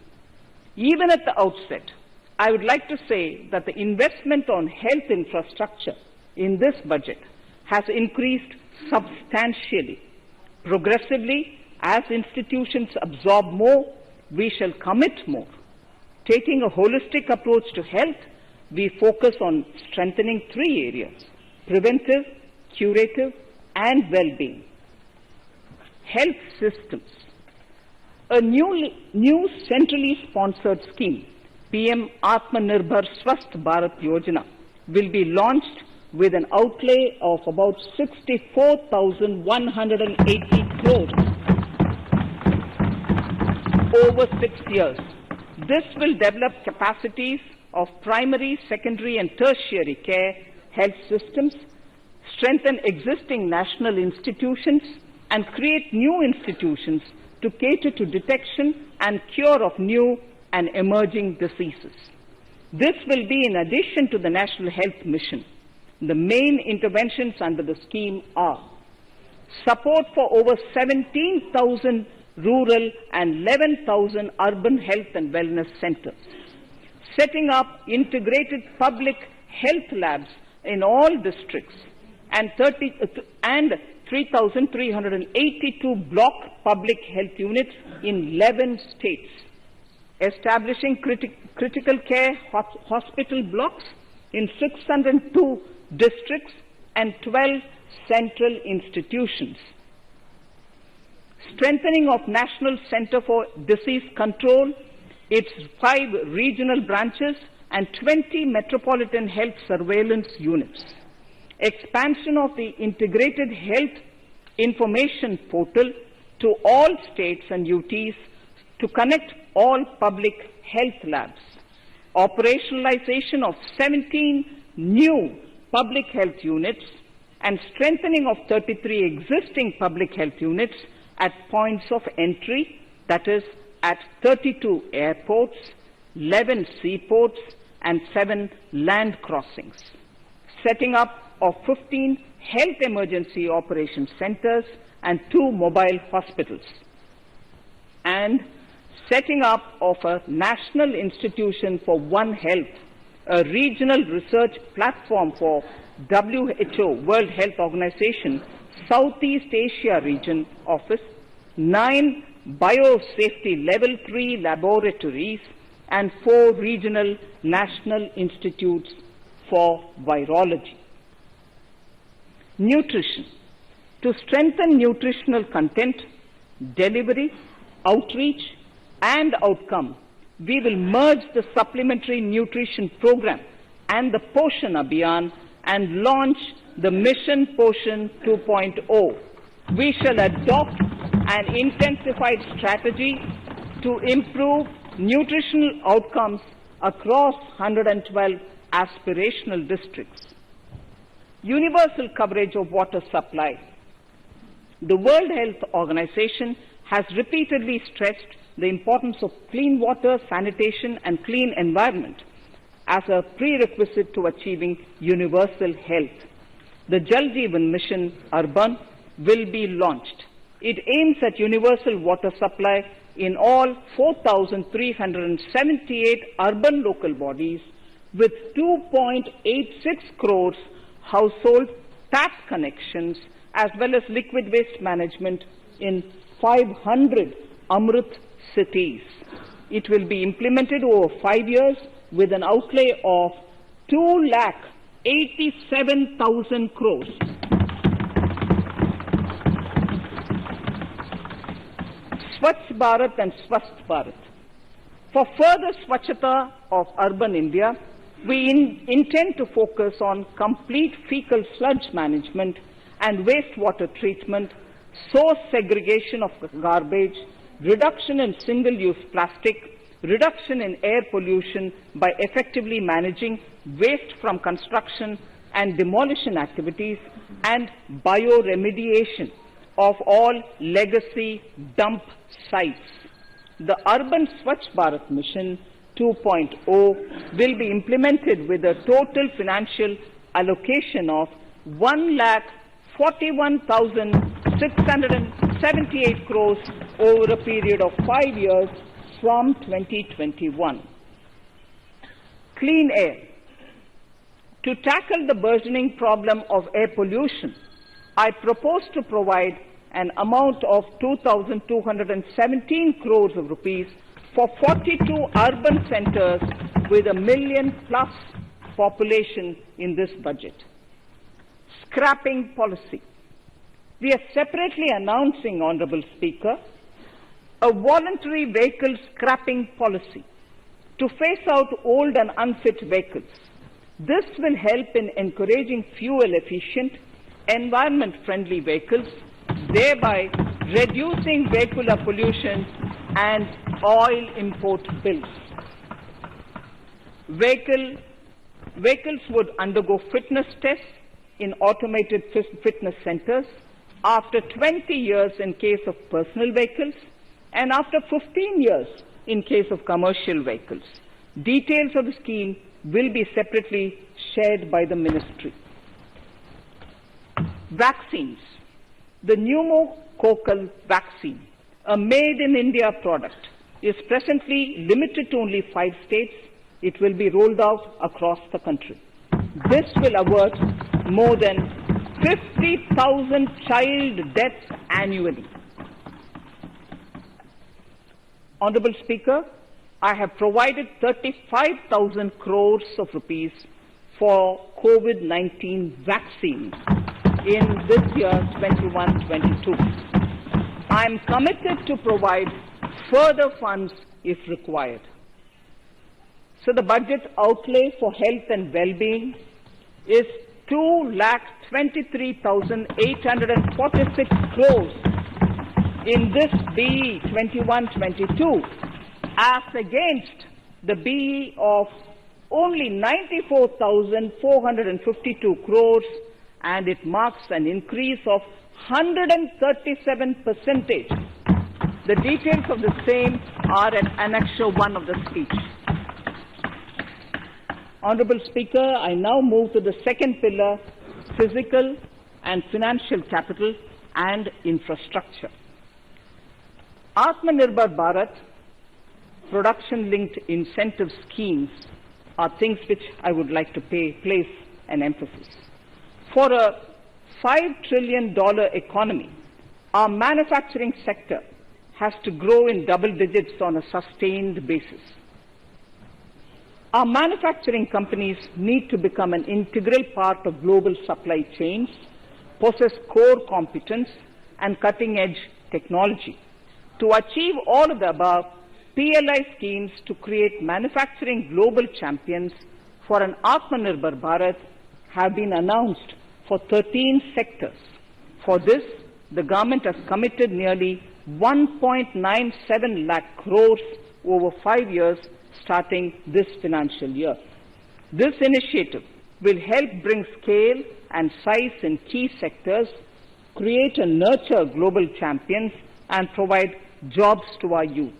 G: Even at the outset, I would like to say that the investment on health infrastructure in this budget has increased substantially. Progressively, as institutions absorb more, we shall commit more. Taking a holistic approach to health, we focus on strengthening 3 areas: preventive, curative, and well-being. Health systems. A new centrally sponsored scheme, PM Atmanirbhar Swasth Bharat Yojana, will be launched with an outlay of about 64,180 crores over 6 years. This will develop capacities of primary, secondary, and tertiary care health systems, strengthen existing national institutions, and create new institutions to cater to detection and cure of new and emerging diseases. This will be in addition to the National Health Mission. The main interventions under the scheme are support for over 17,000 rural and 11,000 urban health and wellness centers, setting up integrated public health labs in all districts, and 3,382 block public health units in 11 states, establishing critical care hospital blocks in 602 districts and 12 central institutions, strengthening of National Center for Disease Control, its 5 regional branches and 20 metropolitan health surveillance units, expansion of the integrated health information portal to all states and UTs to connect all public health labs, operationalization of 17 new public health units, and strengthening of 33 existing public health units at points of entry, that is, at 32 airports, 11 seaports, and 7 land crossings, setting up of 15 health emergency operation centers and 2 mobile hospitals, and setting up of a National Institution for One Health, a regional research platform for WHO, World Health Organization, Southeast Asia Region Office, 9 biosafety level 3 laboratories, and 4 regional national institutes for virology. Nutrition. To strengthen nutritional content, delivery, outreach, and outcome, we will merge the supplementary nutrition program and the Poshan Abhiyan and launch the Mission Poshan 2.0. We shall adopt an intensified strategy to improve nutritional outcomes across 112 aspirational districts. Universal coverage of water supply. The World Health Organization has repeatedly stressed the importance of clean water, sanitation, and clean environment as a prerequisite to achieving universal health. The Jal Jeevan Mission Urban will be launched. It aims at universal water supply in all 4,378 urban local bodies with 2.86 crores household tap connections, as well as liquid waste management in 500 Amrit cities. It will be implemented over 5 years with an outlay of 2,87,000 crores. Swachh Bharat and Swasth Bharat. For further Swachhata of urban India, we intend to focus on complete fecal sludge management and wastewater treatment, source segregation of garbage, reduction in single-use plastic, reduction in air pollution by effectively managing waste from construction and demolition activities, and bioremediation of all legacy dump sites. The Urban Swachh Bharat Mission 2.0 will be implemented with a total financial allocation of 1,41,678 crores over a period of 5 years from 2021. Clean air. To tackle the burgeoning problem of air pollution, I propose to provide an amount of 2,217 crores of rupees for 42 urban centers with a million-plus population in this budget. Scrapping policy. We are separately announcing, Honorable Speaker, a voluntary vehicle scrapping policy to phase out old and unfit vehicles. This will help in encouraging fuel-efficient, environment-friendly vehicles, thereby reducing vehicular pollution and oil import bills. Vehicles would undergo fitness tests in automated fitness centers after 20 years in case of personal vehicles and after 15 years in case of commercial vehicles. Details of the scheme will be separately shared by the ministry. Vaccines. The pneumococcal vaccine, a made-in-India product, is presently limited to only 5 states. It will be rolled out across the country. This will avert more than 50,000 child deaths annually. Honorable Speaker, I have provided 35,000 crores of rupees for COVID-19 vaccines in this year 21-22. I am committed to provide further funds if required. So the budget outlay for health and well-being is 2,23,846 crores in this BE 21-22 as against the BE of only 94,452 crores, and it marks an increase of 137%. The details of the same are at Annexure 1 of the speech. Honorable Speaker, I now move to the second pillar, physical and financial capital and infrastructure. Atmanirbhar Bharat, production-linked incentive schemes are things which I would like to place an emphasis. For a $5 trillion economy, our manufacturing sector has to grow in double digits on a sustained basis. Our manufacturing companies need to become an integral part of global supply chains, possess core competence and cutting-edge technology. To achieve all of the above, PLI schemes to create manufacturing global champions for an Atmanirbhar Bharat have been announced for 13 sectors. For this, the government has committed nearly 1.97 lakh crores over 5 years starting this financial year. This initiative will help bring scale and size in key sectors, create and nurture global champions, and provide jobs to our youth.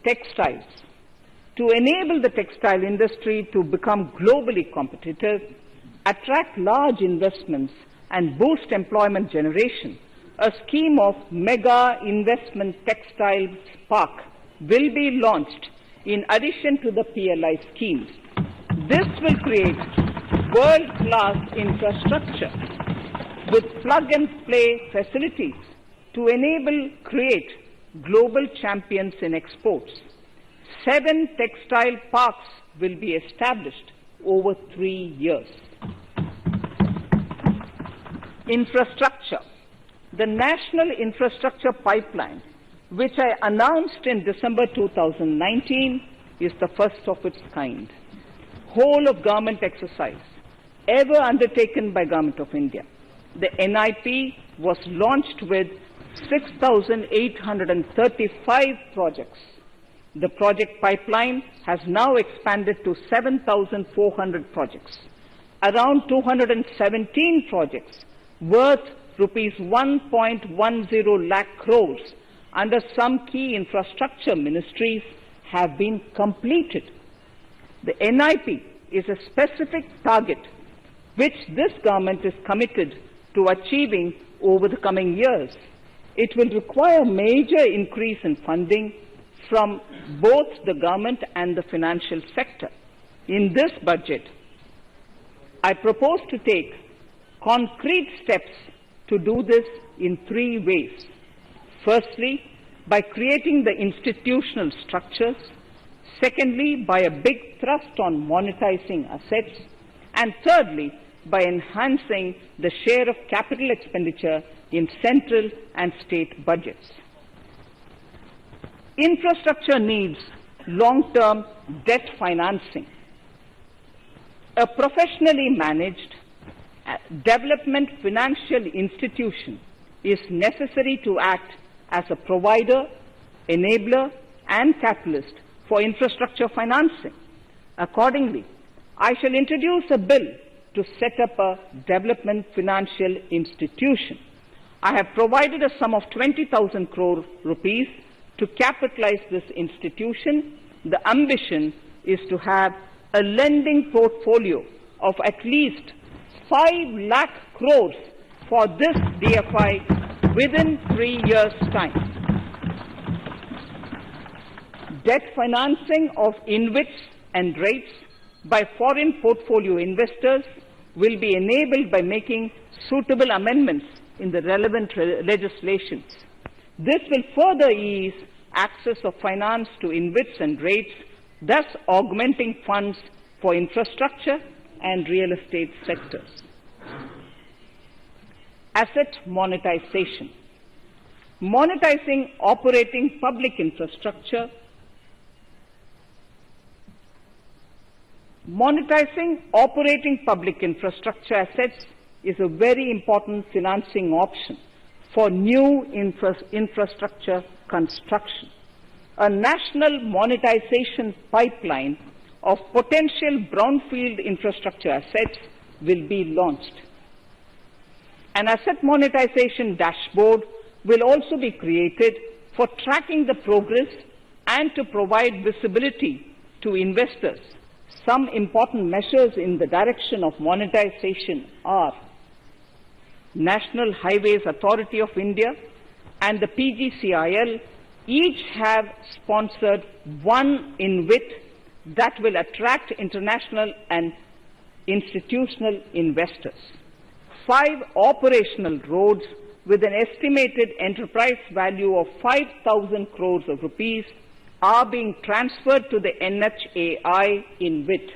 G: Textiles. To enable the textile industry to become globally competitive, attract large investments, and boost employment generation, a scheme of mega investment textiles park will be launched in addition to the PLI schemes. This will create world-class infrastructure with plug-and-play facilities to create global champions in exports. 7 textile parks will be established over 3 years. Infrastructure. The National Infrastructure Pipeline, which I announced in December 2019, is the first of its kind. Whole of government exercise ever undertaken by Government of India. The NIP was launched with 6,835 projects. The project pipeline has now expanded to 7,400 projects. Around 217 projects worth rupees 1.10 lakh crores under some key infrastructure ministries have been completed. The NIP is a specific target which this government is committed to achieving over the coming years. It will require major increase in funding from both the government and the financial sector. In this budget, I propose to take concrete steps to do this in 3 ways. Firstly, by creating the institutional structures. Secondly, by a big thrust on monetizing assets. And thirdly, by enhancing the share of capital expenditure in central and state budgets. Infrastructure needs long-term debt financing. A professionally managed development financial institution is necessary to act as a provider, enabler, and catalyst for infrastructure financing. Accordingly, I shall introduce a bill to set up a development financial institution. I have provided a sum of 20,000 crore rupees to capitalize this institution. The ambition is to have a lending portfolio of at least 5 lakh crores for this DFI within 3 years' time. Debt financing of InvITs and rates by foreign portfolio investors will be enabled by making suitable amendments in the relevant legislations. This will further ease access of finance to InvITs and rates, thus augmenting funds for infrastructure and real estate sectors. Asset monetization. Monetizing operating public infrastructure. Monetizing operating public infrastructure assets is a very important financing option for new infrastructure construction. A national monetization pipeline of potential brownfield infrastructure assets will be launched. An asset monetization dashboard will also be created for tracking the progress and to provide visibility to investors. Some important measures in the direction of monetization are National Highways Authority of India and the PGCIL each have sponsored one InvIT that will attract international and institutional investors. 5 operational roads with an estimated enterprise value of 5,000 crores of rupees are being transferred to the NHAI InvIT.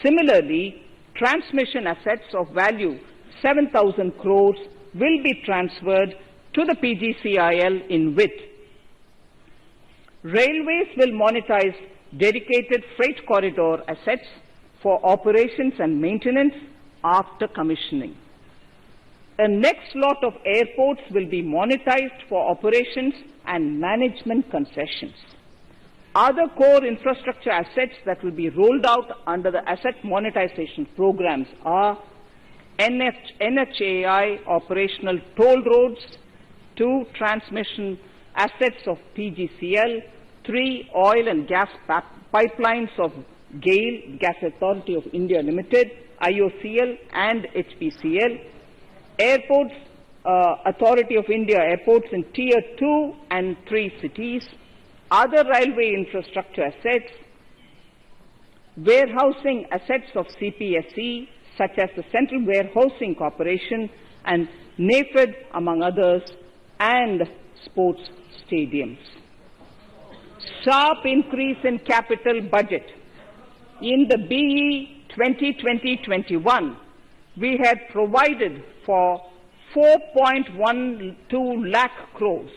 G: Similarly, transmission assets of value 7,000 crores will be transferred to the PGCIL InvIT. Railways will monetize dedicated freight corridor assets for operations and maintenance after commissioning. A next lot of airports will be monetized for operations and management concessions. Other core infrastructure assets that will be rolled out under the asset monetization programs are NHAI operational toll roads, 2 transmission assets of PGCL, 3 oil and gas pipelines of GAIL, Gas Authority of India Limited, IOCL and HPCL, Airports Authority of India airports in Tier 2 and 3 cities, other railway infrastructure assets, warehousing assets of CPSE, such as the Central Warehousing Corporation and NAFED, among others, and sports stadiums. Sharp increase in capital budget. In the BE 2020-21, we had provided for 4.12 lakh crores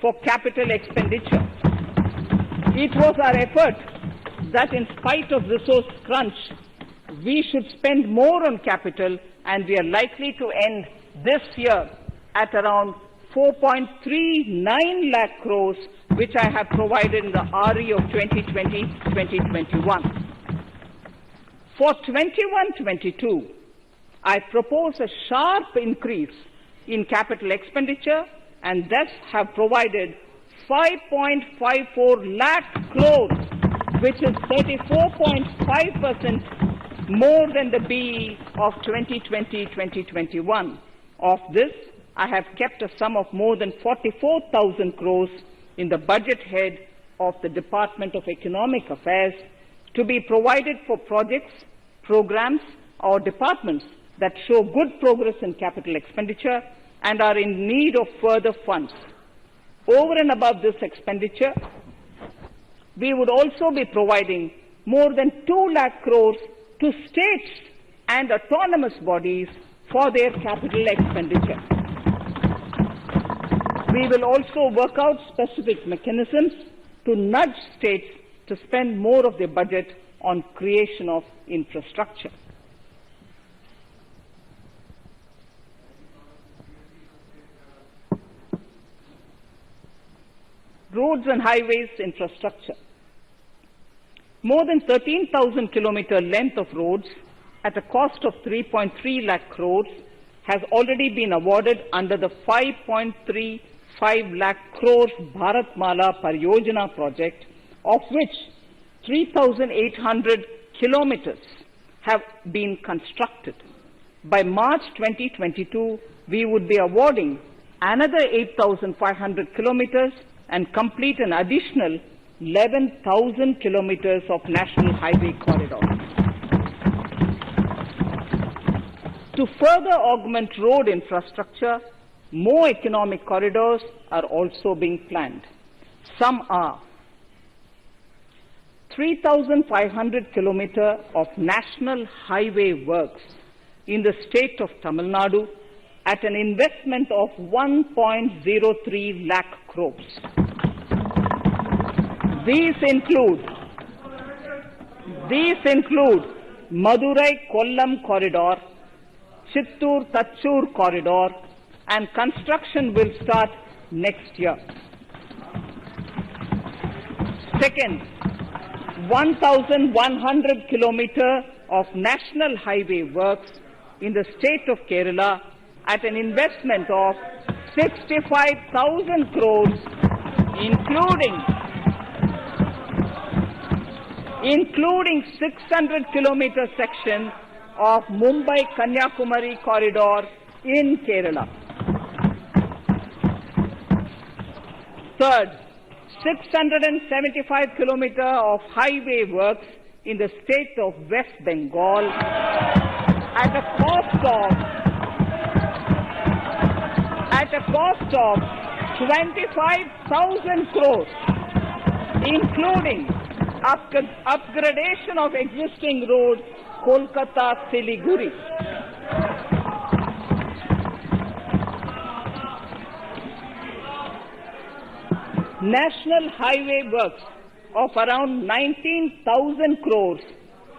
G: for capital expenditure. It was our effort that in spite of resource crunch, we should spend more on capital, and we are likely to end this year at around 4.39 lakh crores, which I have provided in the RE of 2020-2021. For 21-22, I propose a sharp increase in capital expenditure and thus have provided 5.54 lakh crores, which is 34.5% more than the BE of 2020-2021. Of this, I have kept a sum of more than 44,000 crores in the budget head of the Department of Economic Affairs to be provided for projects, programs, or departments that show good progress in capital expenditure and are in need of further funds. Over and above this expenditure, we would also be providing more than 2 lakh crores to states and autonomous bodies for their capital expenditure. We will also work out specific mechanisms to nudge states to spend more of their budget on creation of infrastructure. Roads and highways infrastructure. More than 13,000 kilometer length of roads at a cost of 3.3 lakh crores has already been awarded under the 5.35 lakh crores Bharatmala Pariyojana project, of which 3,800 kilometers have been constructed. By March 2022, we would be awarding another 8,500 kilometers and complete an additional 11,000 kilometers of national highway corridors. To further augment road infrastructure, more economic corridors are also being planned. Some are 3,500 kilometers of national highway works in the state of Tamil Nadu at an investment of 1.03 lakh crores. These include Madurai-Kollam corridor, Chittoor-Tachur corridor, and construction will start next year. Second, 1,100 kilometers of national highway works in the state of Kerala at an investment of 65,000 crores, including 600 kilometer section of Mumbai-Kanyakumari corridor in Kerala. Third, 675 kilometers of highway works in the state of West Bengal at a cost of 25,000 crores, including upgradation of existing road Kolkata-Siliguri. National highway works of around 19,000 crores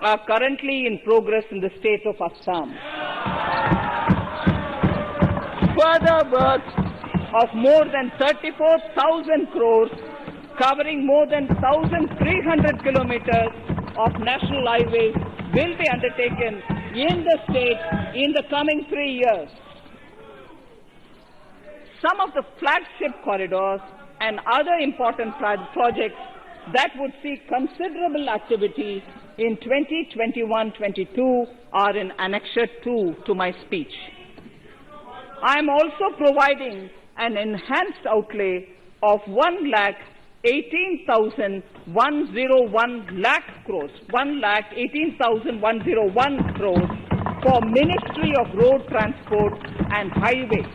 G: are currently in progress in the state of Assam. Further works of more than 34,000 crores covering more than 1,300 kilometers of national highways will be undertaken in the state in the coming 3 years. Some of the flagship corridors and other important projects that would see considerable activity in 2021-22 are in Annexure 2 to my speech. I am also providing an enhanced outlay of 1,18,101 crores, 1,18,101 crores for Ministry of Road Transport and Highways,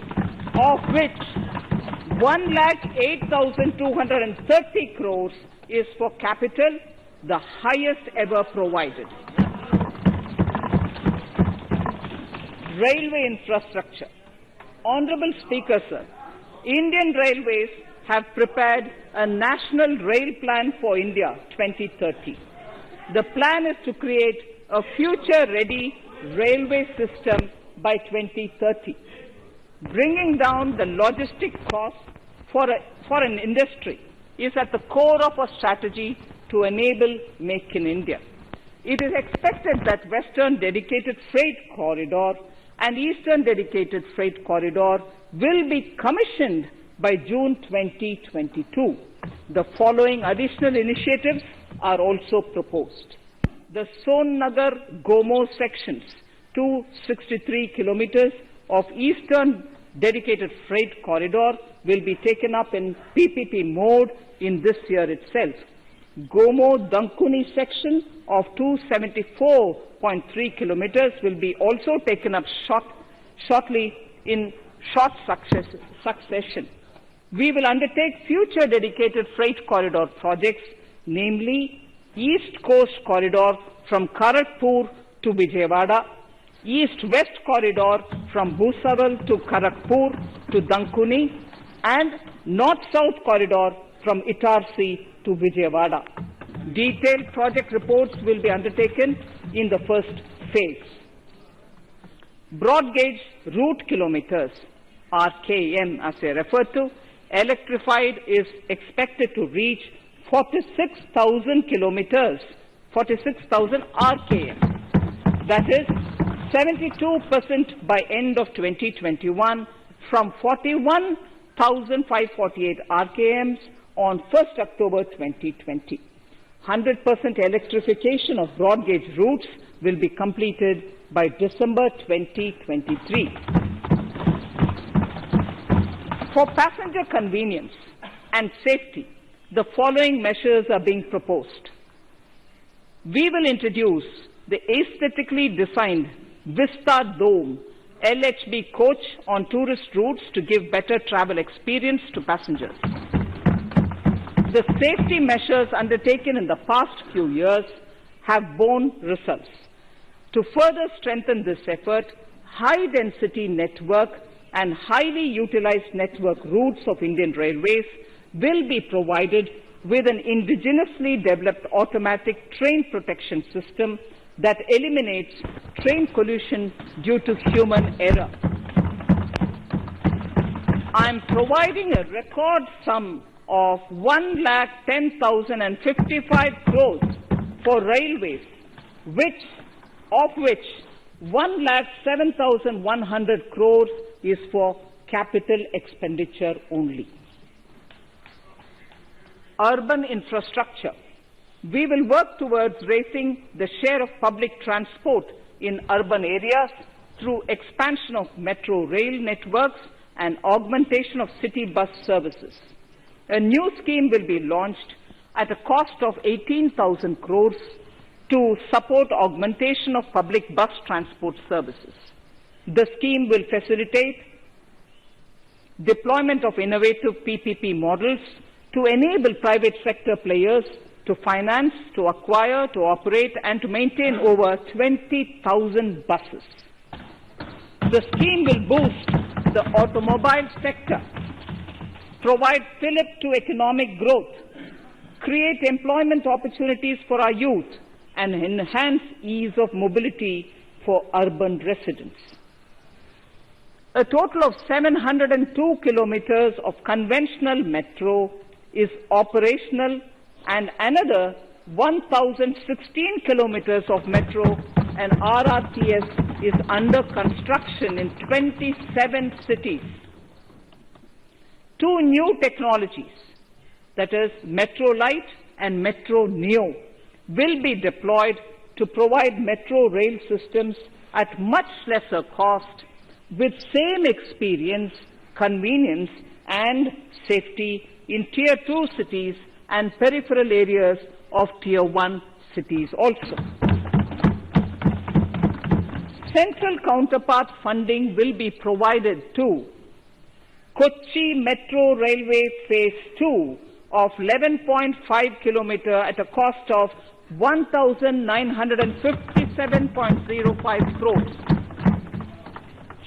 G: of which 1,08,230 crores is for capital, the highest ever provided. Railway infrastructure. Honorable Speaker, sir, Indian Railways have prepared a National Rail Plan for India 2030. The plan is to create a future-ready railway system by 2030, bringing down the logistic costs for an industry is at the core of our strategy to enable Make in India. It is expected that Western Dedicated Freight Corridor and Eastern Dedicated Freight Corridor will be commissioned by June 2022. The following additional initiatives are also proposed. The Sonnagar-Gomo sections, 263 kilometers of Eastern Dedicated Freight Corridor, will be taken up in PPP mode in this year itself. Gomo-Dankuni section of 274.3 kilometers will be also taken up shortly in short succession. We will undertake future dedicated freight corridor projects, namely East Coast Corridor from Kharagpur to Vijayawada, East-West Corridor from Bhusaval to Kharagpur to Dankuni, and North-South Corridor from Itarsi to Vijayawada. Detailed project reports will be undertaken in the first phase. Broad gauge route kilometers, RKM as I referred to, electrified is expected to reach 46,000 kilometers, 46,000 RKM. That is 72% by end of 2021 from 41,548 RKMs on 1st October 2020. 100% electrification of broad gauge routes will be completed by December 2023. For passenger convenience and safety, the following measures are being proposed. We will introduce the aesthetically designed Vista Dome LHB coach on tourist routes to give better travel experience to passengers. The safety measures undertaken in the past few years have borne results. To further strengthen this effort, high-density network and highly utilized network routes of Indian Railways will be provided with an indigenously developed automatic train protection system that eliminates train collision due to human error. I am providing a record sum of 1,10,055 crores for railways, of which 1,07,100 crores is for capital expenditure only. Urban infrastructure. We will work towards raising the share of public transport in urban areas through expansion of metro rail networks and augmentation of city bus services. A new scheme will be launched at a cost of 18,000 crores to support augmentation of public bus transport services. The scheme will facilitate deployment of innovative PPP models to enable private sector players to finance, to acquire, to operate, and to maintain over 20,000 buses. The scheme will boost the automobile sector, provide fillip to economic growth, create employment opportunities for our youth, and enhance ease of mobility for urban residents. A total of 702 kilometers of conventional metro is operational, and another 1,016 kilometers of metro and RRTS is under construction in 27 cities. Two new technologies, that is Metro Light and Metro Neo, will be deployed to provide metro rail systems at much lesser cost with same experience, convenience and safety in Tier 2 cities and peripheral areas of Tier 1 cities also. Central counterpart funding will be provided to Kochi Metro Railway Phase 2 of 11.5 km at a cost of 1,957.05 crores.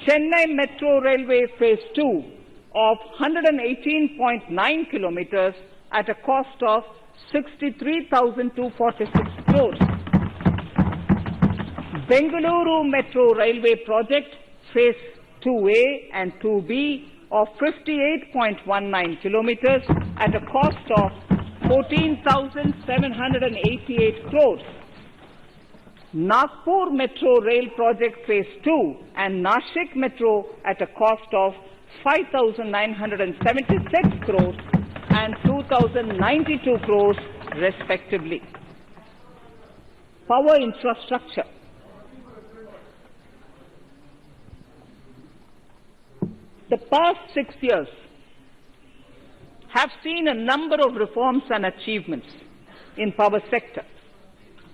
G: Chennai Metro Railway Phase 2 of 118.9 kilometers at a cost of 63,246 crores. Bengaluru Metro Railway Project Phase 2A and 2B of 58.19 kilometers at a cost of 14,788 crores. Nagpur Metro Rail Project Phase 2 and Nashik Metro at a cost of 5,976 crores and 2,092 crores respectively. Power infrastructure. The past 6 years have seen a number of reforms and achievements in power sector.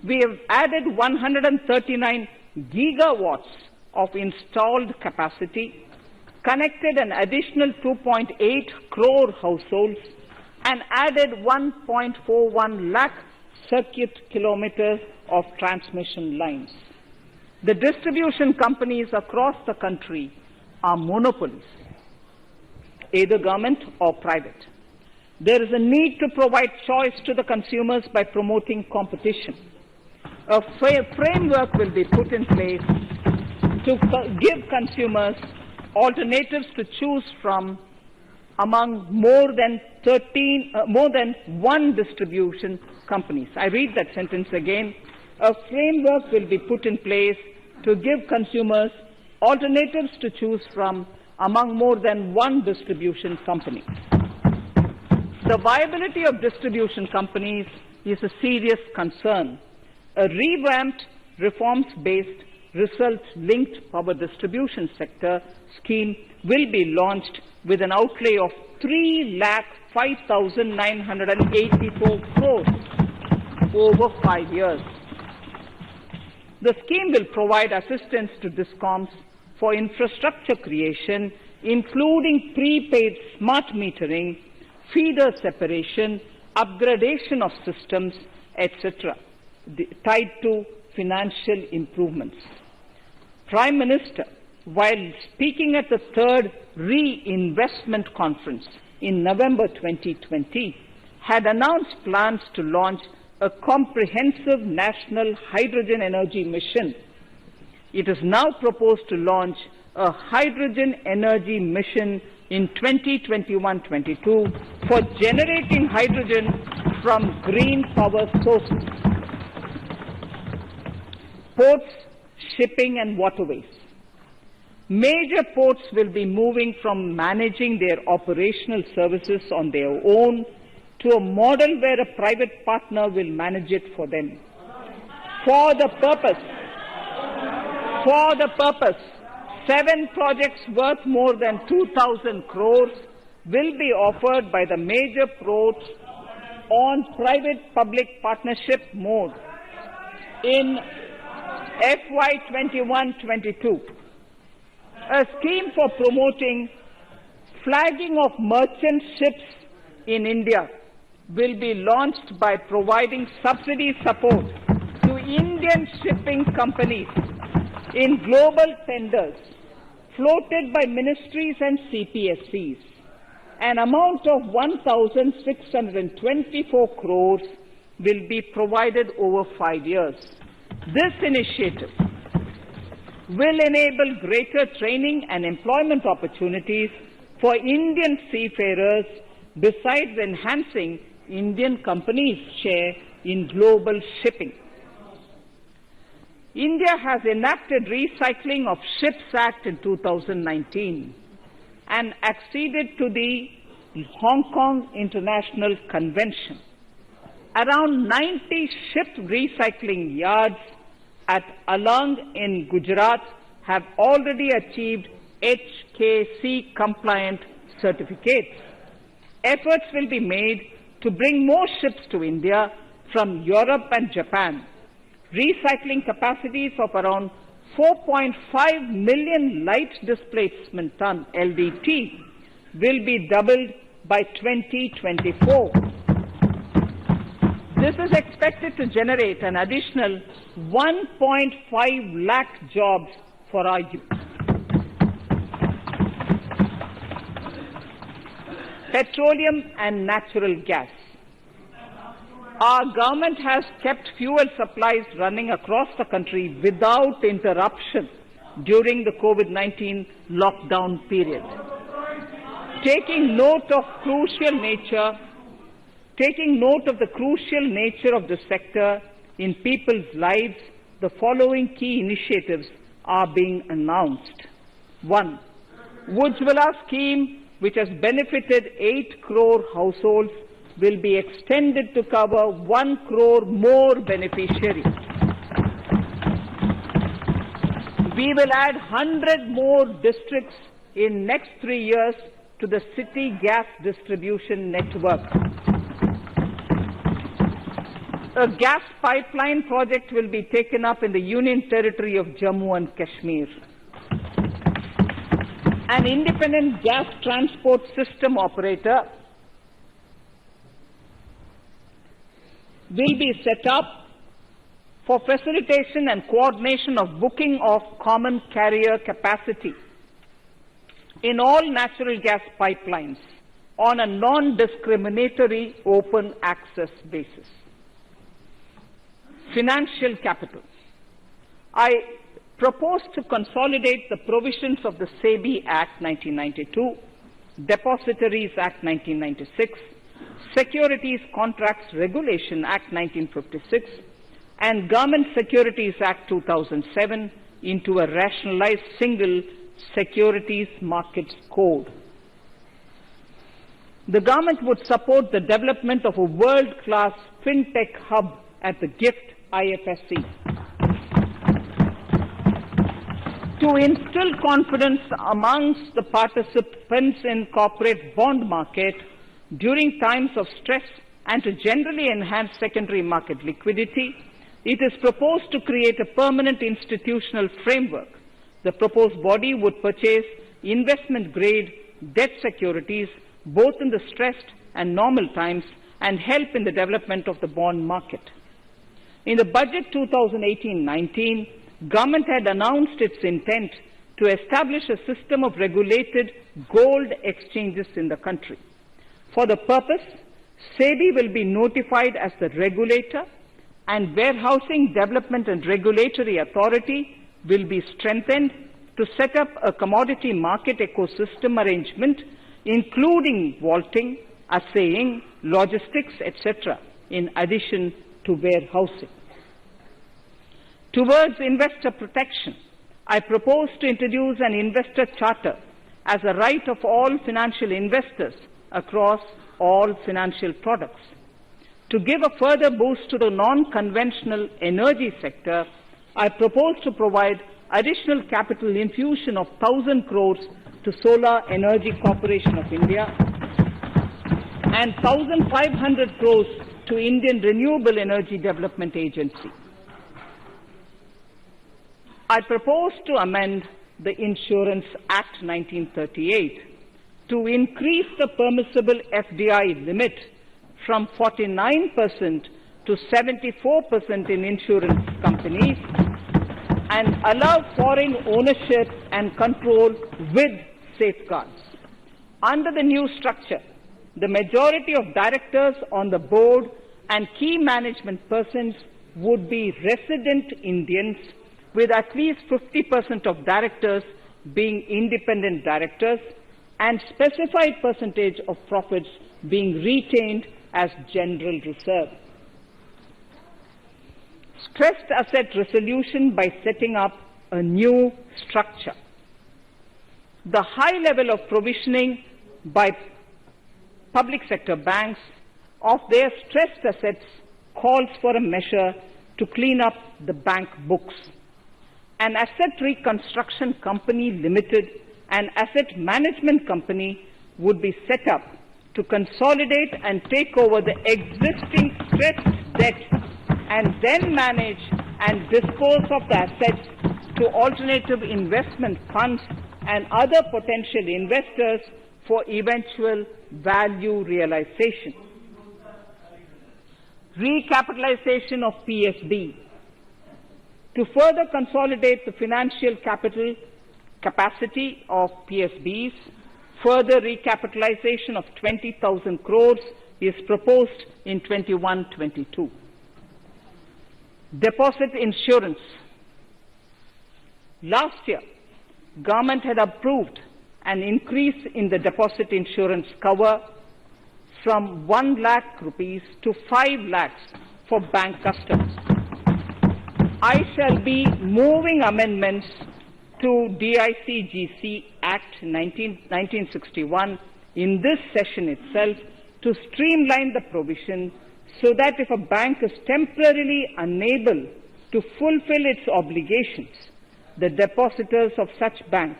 G: We have added 139 gigawatts of installed capacity, connected an additional 2.8 crore households, and added 1.41 lakh circuit kilometers of transmission lines. The distribution companies across the country are monopolies, either government or private. There is a need to provide choice to the consumers by promoting competition. A framework will be put in place to give consumers alternatives to choose from among more than one distribution companies. I read that sentence again. A framework will be put in place to give consumers alternatives to choose from among more than one distribution company. The viability of distribution companies is a serious concern. A revamped, reforms-based, result-linked power distribution sector scheme will be launched with an outlay of 3,05,984 crores over 5 years. The scheme will provide assistance to DISCOMs for infrastructure creation, including prepaid smart metering, feeder separation, upgradation of systems, etc., tied to financial improvements. Prime Minister, while speaking at the third Reinvestment Conference in November 2020, had announced plans to launch a comprehensive national hydrogen energy mission. It is now proposed to launch a hydrogen energy mission in 2021-22 for generating hydrogen from green power sources. Ports, shipping and waterways. Major ports will be moving from managing their operational services on their own to a model where a private partner will manage it for them. For the purpose, 7 projects worth more than 2,000 crores will be offered by the major ports on private-public partnership mode in FY 21-22. A scheme for promoting flagging of merchant ships in India will be launched by providing subsidy support to Indian shipping companies in global tenders floated by ministries and CPSCs. An amount of 1,624 crores will be provided over 5 years. This initiative will enable greater training and employment opportunities for Indian seafarers, besides enhancing Indian companies' share in global shipping. India has enacted Recycling of Ships Act in 2019 and acceded to the Hong Kong International Convention. Around 90 ship recycling yards at Alang in Gujarat have already achieved HKC compliant certificates. Efforts will be made to bring more ships to India from Europe and Japan. Recycling capacities of around 4.5 million light displacement ton LDT will be doubled by 2024. This is expected to generate an additional 1.5 lakh jobs for our youth. Petroleum and natural gas. Our government has kept fuel supplies running across the country without interruption during the COVID-19 lockdown period. Taking note of the crucial nature of the sector in people's lives, the following key initiatives are being announced. 1. Ujjwala scheme, which has benefited 8 crore households, will be extended to cover 1 crore more beneficiaries. We will add 100 more districts in next 3 years to the city gas distribution network. A gas pipeline project will be taken up in the Union Territory of Jammu and Kashmir. An independent gas transport system operator will be set up for facilitation and coordination of booking of common carrier capacity in all natural gas pipelines on a non-discriminatory open access basis. Financial capital. I propose to consolidate the provisions of the Psb Act 1992, Depositories Act 1996, Securities Contracts Regulation Act 1956, and Government Securities Act 2007 into a rationalized single securities markets code. The government would support the development of a world-class fintech hub at the GIFT IFSC. To instill confidence amongst the participants in corporate bond market during times of stress and to generally enhance secondary market liquidity, it is proposed to create a permanent institutional framework. The proposed body would purchase investment-grade debt securities both in the stressed and normal times and help in the development of the bond market. In the budget 2018-19, government had announced its intent to establish a system of regulated gold exchanges in the country. For the purpose, Psb will be notified as the regulator, and Warehousing Development and Regulatory Authority will be strengthened to set up a commodity market ecosystem arrangement, including vaulting, assaying, logistics, etc., in addition to warehousing. Towards investor protection, I propose to introduce an investor charter as a right of all financial investors across all financial products. To give a further boost to the non-conventional energy sector, I propose to provide additional capital infusion of 1,000 crores to Solar Energy Corporation of India and 1,500 crores to Indian Renewable Energy Development Agency. I propose to amend the Insurance Act 1938 to increase the permissible FDI limit from 49% to 74% in insurance companies and allow foreign ownership and control with safeguards. Under the new structure, the majority of directors on the board and key management persons would be resident Indians, with at least 50% of directors being independent directors and specified percentage of profits being retained as general reserve. Stressed asset resolution by setting up a new structure. The high level of provisioning by public sector banks of their stressed assets calls for a measure to clean up the bank books. An asset reconstruction company limited an asset management company would be set up to consolidate and take over the existing stressed debt and then manage and dispose of the assets to alternative investment funds and other potential investors for eventual value realization. Recapitalization of Psb. To further consolidate the financial capital capacity of PSBs, further recapitalization of 20,000 crores is proposed in 21-22. Deposit insurance. Last year, government had approved an increase in the deposit insurance cover from 1 lakh rupees to 5 lakhs for bank customers. I shall be moving amendments to DICGC Act 1961 in this session itself to streamline the provision so that if a bank is temporarily unable to fulfill its obligations, the depositors of such bank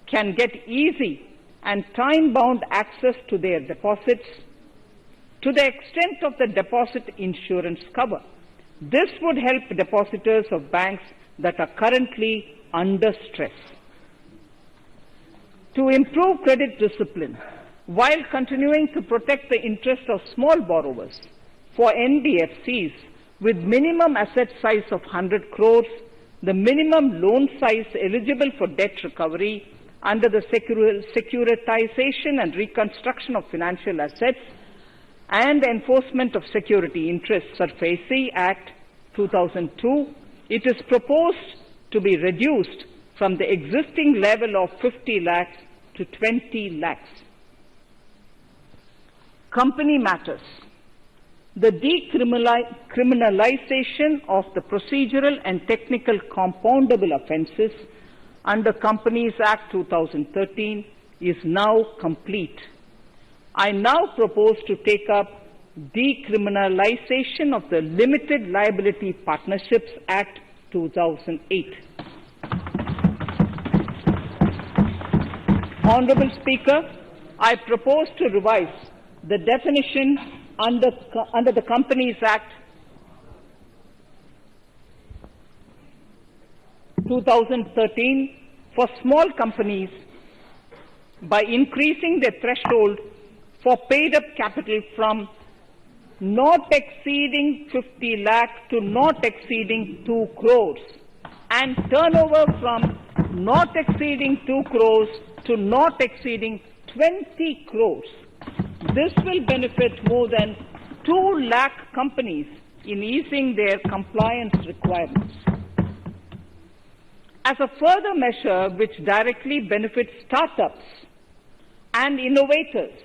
G: can get easy and time-bound access to their deposits to the extent of the deposit insurance cover. This would help depositors of banks that are currently under stress. To improve credit discipline while continuing to protect the interests of small borrowers, for NBFCs with minimum asset size of 100 crores, the minimum loan size eligible for debt recovery under the Securitization and Reconstruction of Financial Assets and Enforcement of Security Interests SARFAESI Act 2002, it is proposed to be reduced from the existing level of 50 lakhs to 20 lakhs. Company matters. The decriminalization of the procedural and technical compoundable offences under Companies Act 2013 is now complete. I now propose to take up decriminalization of the Limited Liability Partnerships Act 2008. Honourable Speaker, I propose to revise the definition under the Companies Act 2013 for small companies by increasing the threshold for paid-up capital from not exceeding 50 lakh to not exceeding 2 crores and turnover from not exceeding 2 crores to not exceeding 20 crores. This will benefit more than 2 lakh companies in easing their compliance requirements. As a further measure which directly benefits startups and innovators,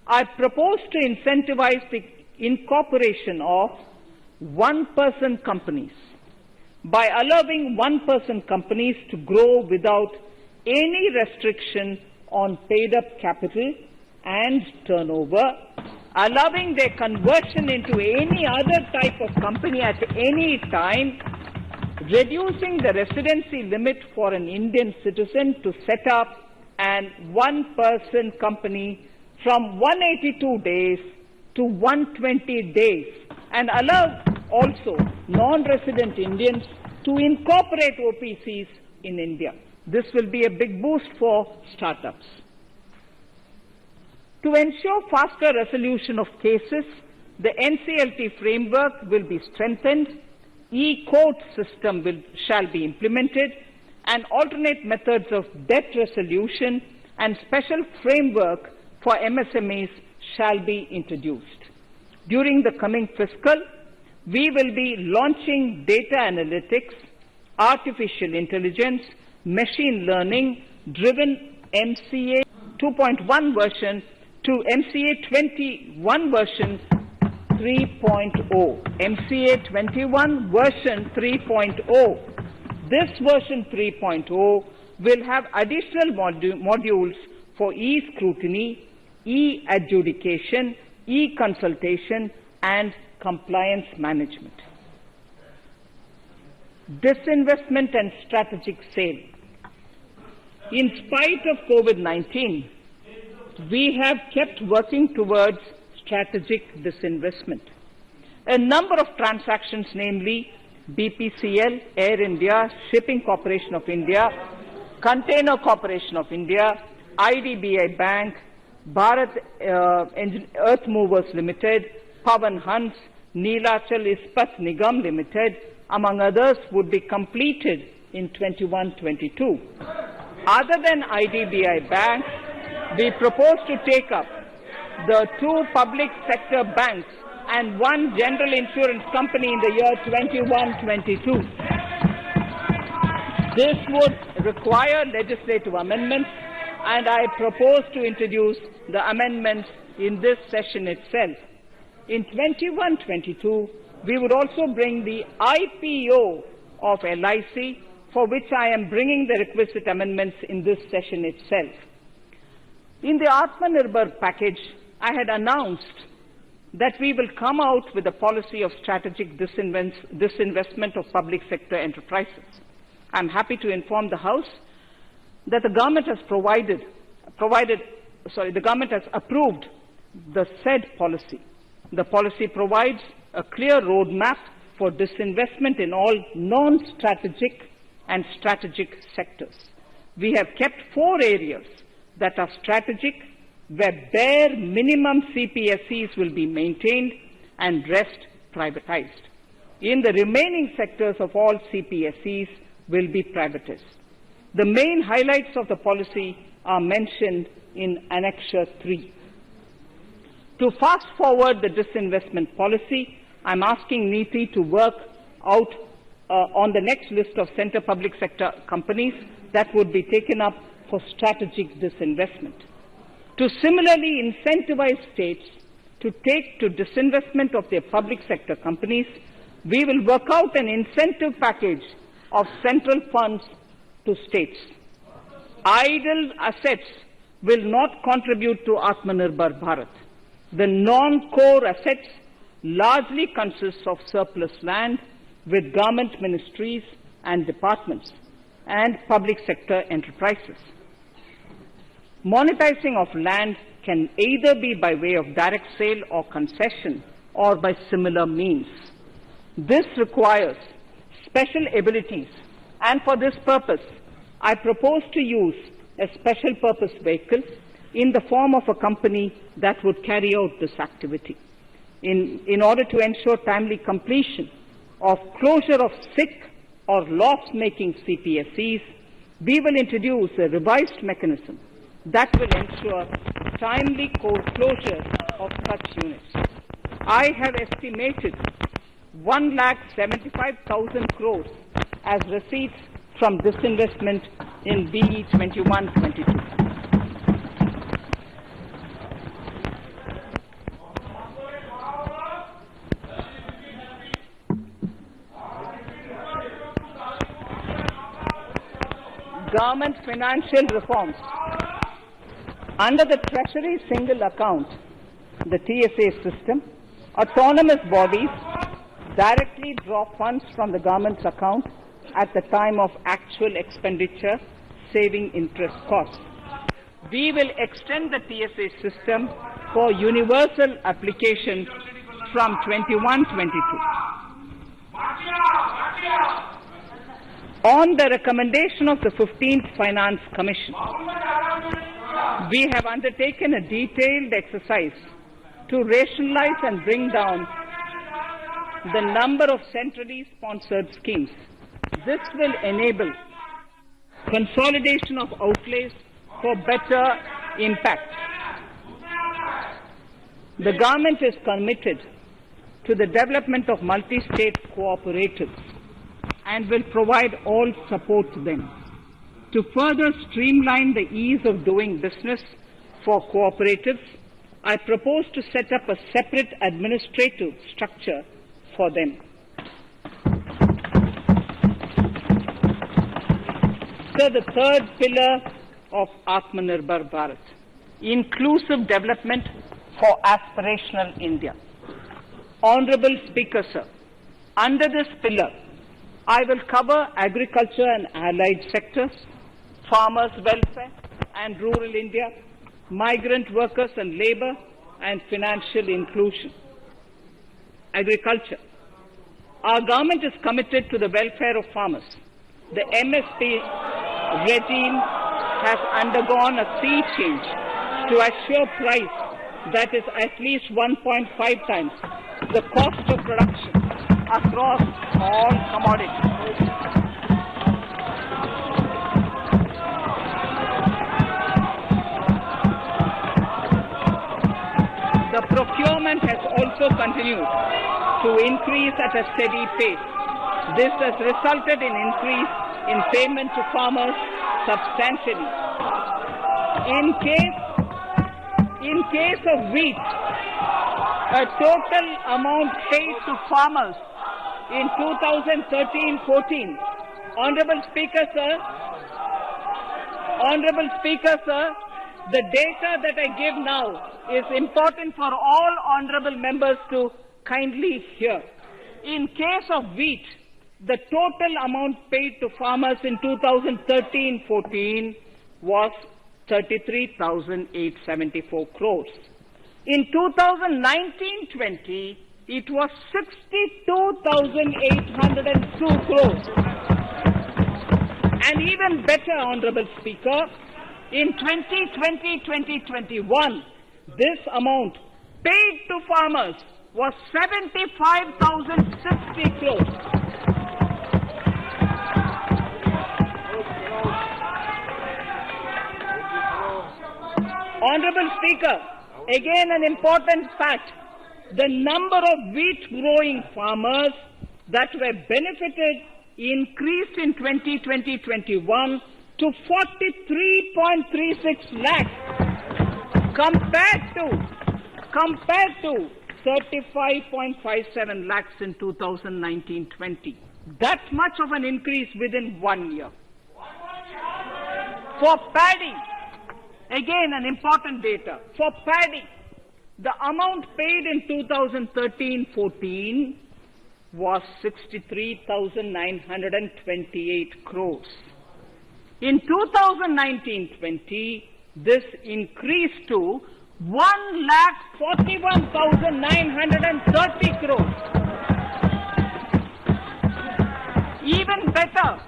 G: I propose to incentivize the incorporation of one-person companies by allowing one-person companies to grow without any restriction on paid-up capital and turnover, allowing their conversion into any other type of company at any time, reducing the residency limit for an Indian citizen to set up an one-person company from 182 days to 120 days, and allow also non-resident Indians to incorporate OPCs in India. This will be a big boost for startups. To ensure faster resolution of cases, the NCLT framework will be strengthened, e-court system shall be implemented, and alternate methods of debt resolution and special framework for MSMEs shall be introduced. During the coming fiscal, we will be launching data analytics, artificial intelligence, machine learning driven MCA 2.1 version to MCA 21 version 3.0. MCA 21 version 3.0. This version 3.0 will have additional modules for e-scrutiny, e-adjudication, e-consultation, and compliance management. Disinvestment and strategic sale. In spite of COVID-19, we have kept working towards strategic disinvestment. A number of transactions, namely BPCL, Air India, Shipping Corporation of India, Container Corporation of India, IDBI Bank, Bharat Earth Movers Limited, Pavan Hans, Neelachal Ispat Nigam Limited, among others, would be completed in 21-22. Other than IDBI Bank, we propose to take up the 2 public sector banks and 1 general insurance company in the year 21-22. This would require legislative amendments, and I propose to introduce the amendments in this session itself. In 21-22, we would also bring the IPO of LIC, for which I am bringing the requisite amendments in this session itself. In the Atmanirbhar package, I had announced that we will come out with a policy of strategic disinvestment of public sector enterprises. I am happy to inform the House that the government has the government has approved the said policy. The policy provides a clear roadmap for disinvestment in all non-strategic and strategic sectors. We have kept 4 areas that are strategic, where bare minimum CPSEs will be maintained and rest privatized. In the remaining sectors of all CPSEs will be privatized. The main highlights of the policy are mentioned in Annexure 3. To fast forward the disinvestment policy, I am asking NITI to work out on the next list of centre public sector companies that would be taken up for strategic disinvestment. To similarly incentivize states to take to disinvestment of their public sector companies, we will work out an incentive package of central funds to states. Idle assets will not contribute to Atmanirbhar Bharat. The non-core assets largely consist of surplus land with government ministries and departments and public sector enterprises. Monetizing of land can either be by way of direct sale or concession or by similar means. This requires special abilities, and for this purpose, I propose to use a special purpose vehicle in the form of a company that would carry out this activity. In order to ensure timely completion of closure of sick or loss-making CPSEs, we will introduce a revised mechanism that will ensure timely closure of such units. I have estimated 1,75,000 crores as receipts from disinvestment in BE 21-22. Government financial reforms. Under the Treasury Single Account, the TSA system, autonomous bodies directly draw funds from the government's account at the time of actual expenditure, saving interest costs. We will extend the TSA system for universal application from 21-22. On the recommendation of the 15th Finance Commission, we have undertaken a detailed exercise to rationalize and bring down the number of centrally sponsored schemes. This will enable consolidation of outlays for better impact. The government is committed to the development of multi-state cooperatives and will provide all support to them. To further streamline the ease of doing business for cooperatives, I propose to set up a separate administrative structure for them. So the third pillar of Atmanirbhar Bharat, inclusive development for aspirational India. Honorable Speaker, sir, under this pillar, I will cover agriculture and allied sectors, farmers' welfare and rural India, migrant workers and labor, and financial inclusion. Agriculture. Our government is committed to the welfare of farmers. The MSP regime has undergone a sea change to assure price that is at least 1.5 times the cost of production across all commodities. The procurement has also continued to increase at a steady pace. This has resulted in increase in payment to farmers substantially. In case of wheat, a total amount paid to farmers in 2013-14, Honorable Speaker, sir, the data that I give now is important for all honorable members to kindly hear. In case of wheat, the total amount paid to farmers in 2013-14 was 33,874 crores. In 2019-20, it was 62,802 crores. And even better, Honorable Speaker, in 2020-2021, this amount paid to farmers was 75,060 crores. Honorable Speaker, again an important fact, the number of wheat growing farmers that were benefited increased in 2020-21 to 43.36 lakhs compared to 35.57 lakhs in 2019-20. That much of an increase within 1 year. For paddy, again an important data. For paddy, the amount paid in 2013-14 was 63,928 crores. In 2019-20, this increased to 1,41,930 crores. Even better,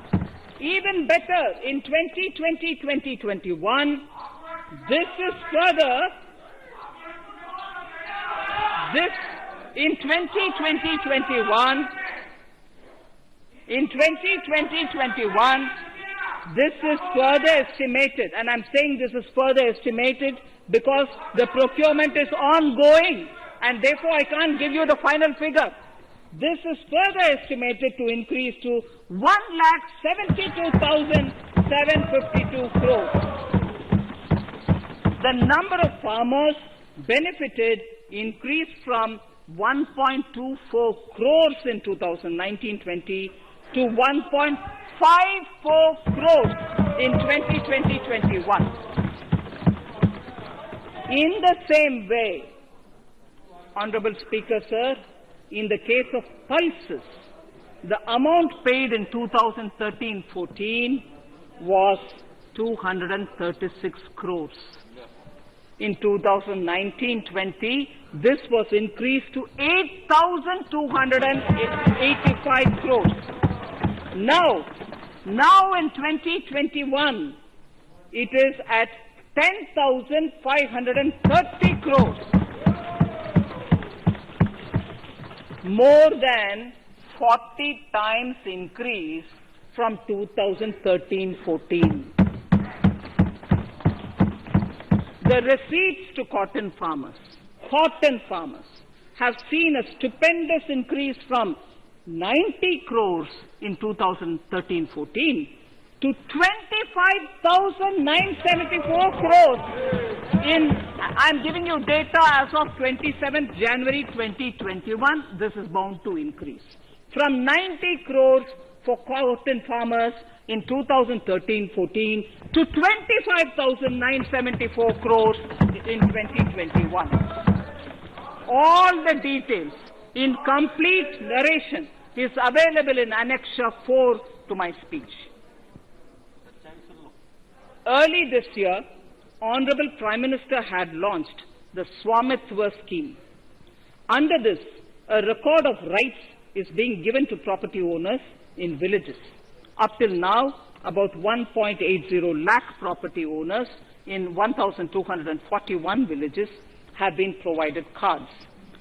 G: in 2020-2021, in 2020-21, this is further estimated, and I'm saying this is further estimated because the procurement is ongoing, and therefore I can't give you the final figure. This is further estimated to increase to 1,72,752 crores. The number of farmers benefited increased from 1.24 crores in 2019-20 to 1.54 crores in 2020-21. In the same way, Honorable Speaker, sir, in the case of pulses, the amount paid in 2013-14 was 236 crores. In 2019-20, this was increased to 8,285 crores. Now in 2021, it is at 10,530 crores. More than 40 times increase from 2013-14. The receipts to cotton farmers have seen a stupendous increase from 90 crores in 2013-14 to 25,974 crores I'm giving you data as of 27th January 2021. This is bound to increase. From 90 crores for cotton farmers in 2013-14 to 25,974 crores in 2021. All the details in complete narration is available in Annexure 4 to my speech. Early this year, Honorable Prime Minister had launched the Swamitva scheme. Under this, a record of rights is being given to property owners in villages. Up till now, about 1.80 lakh property owners in 1,241 villages have been provided cards.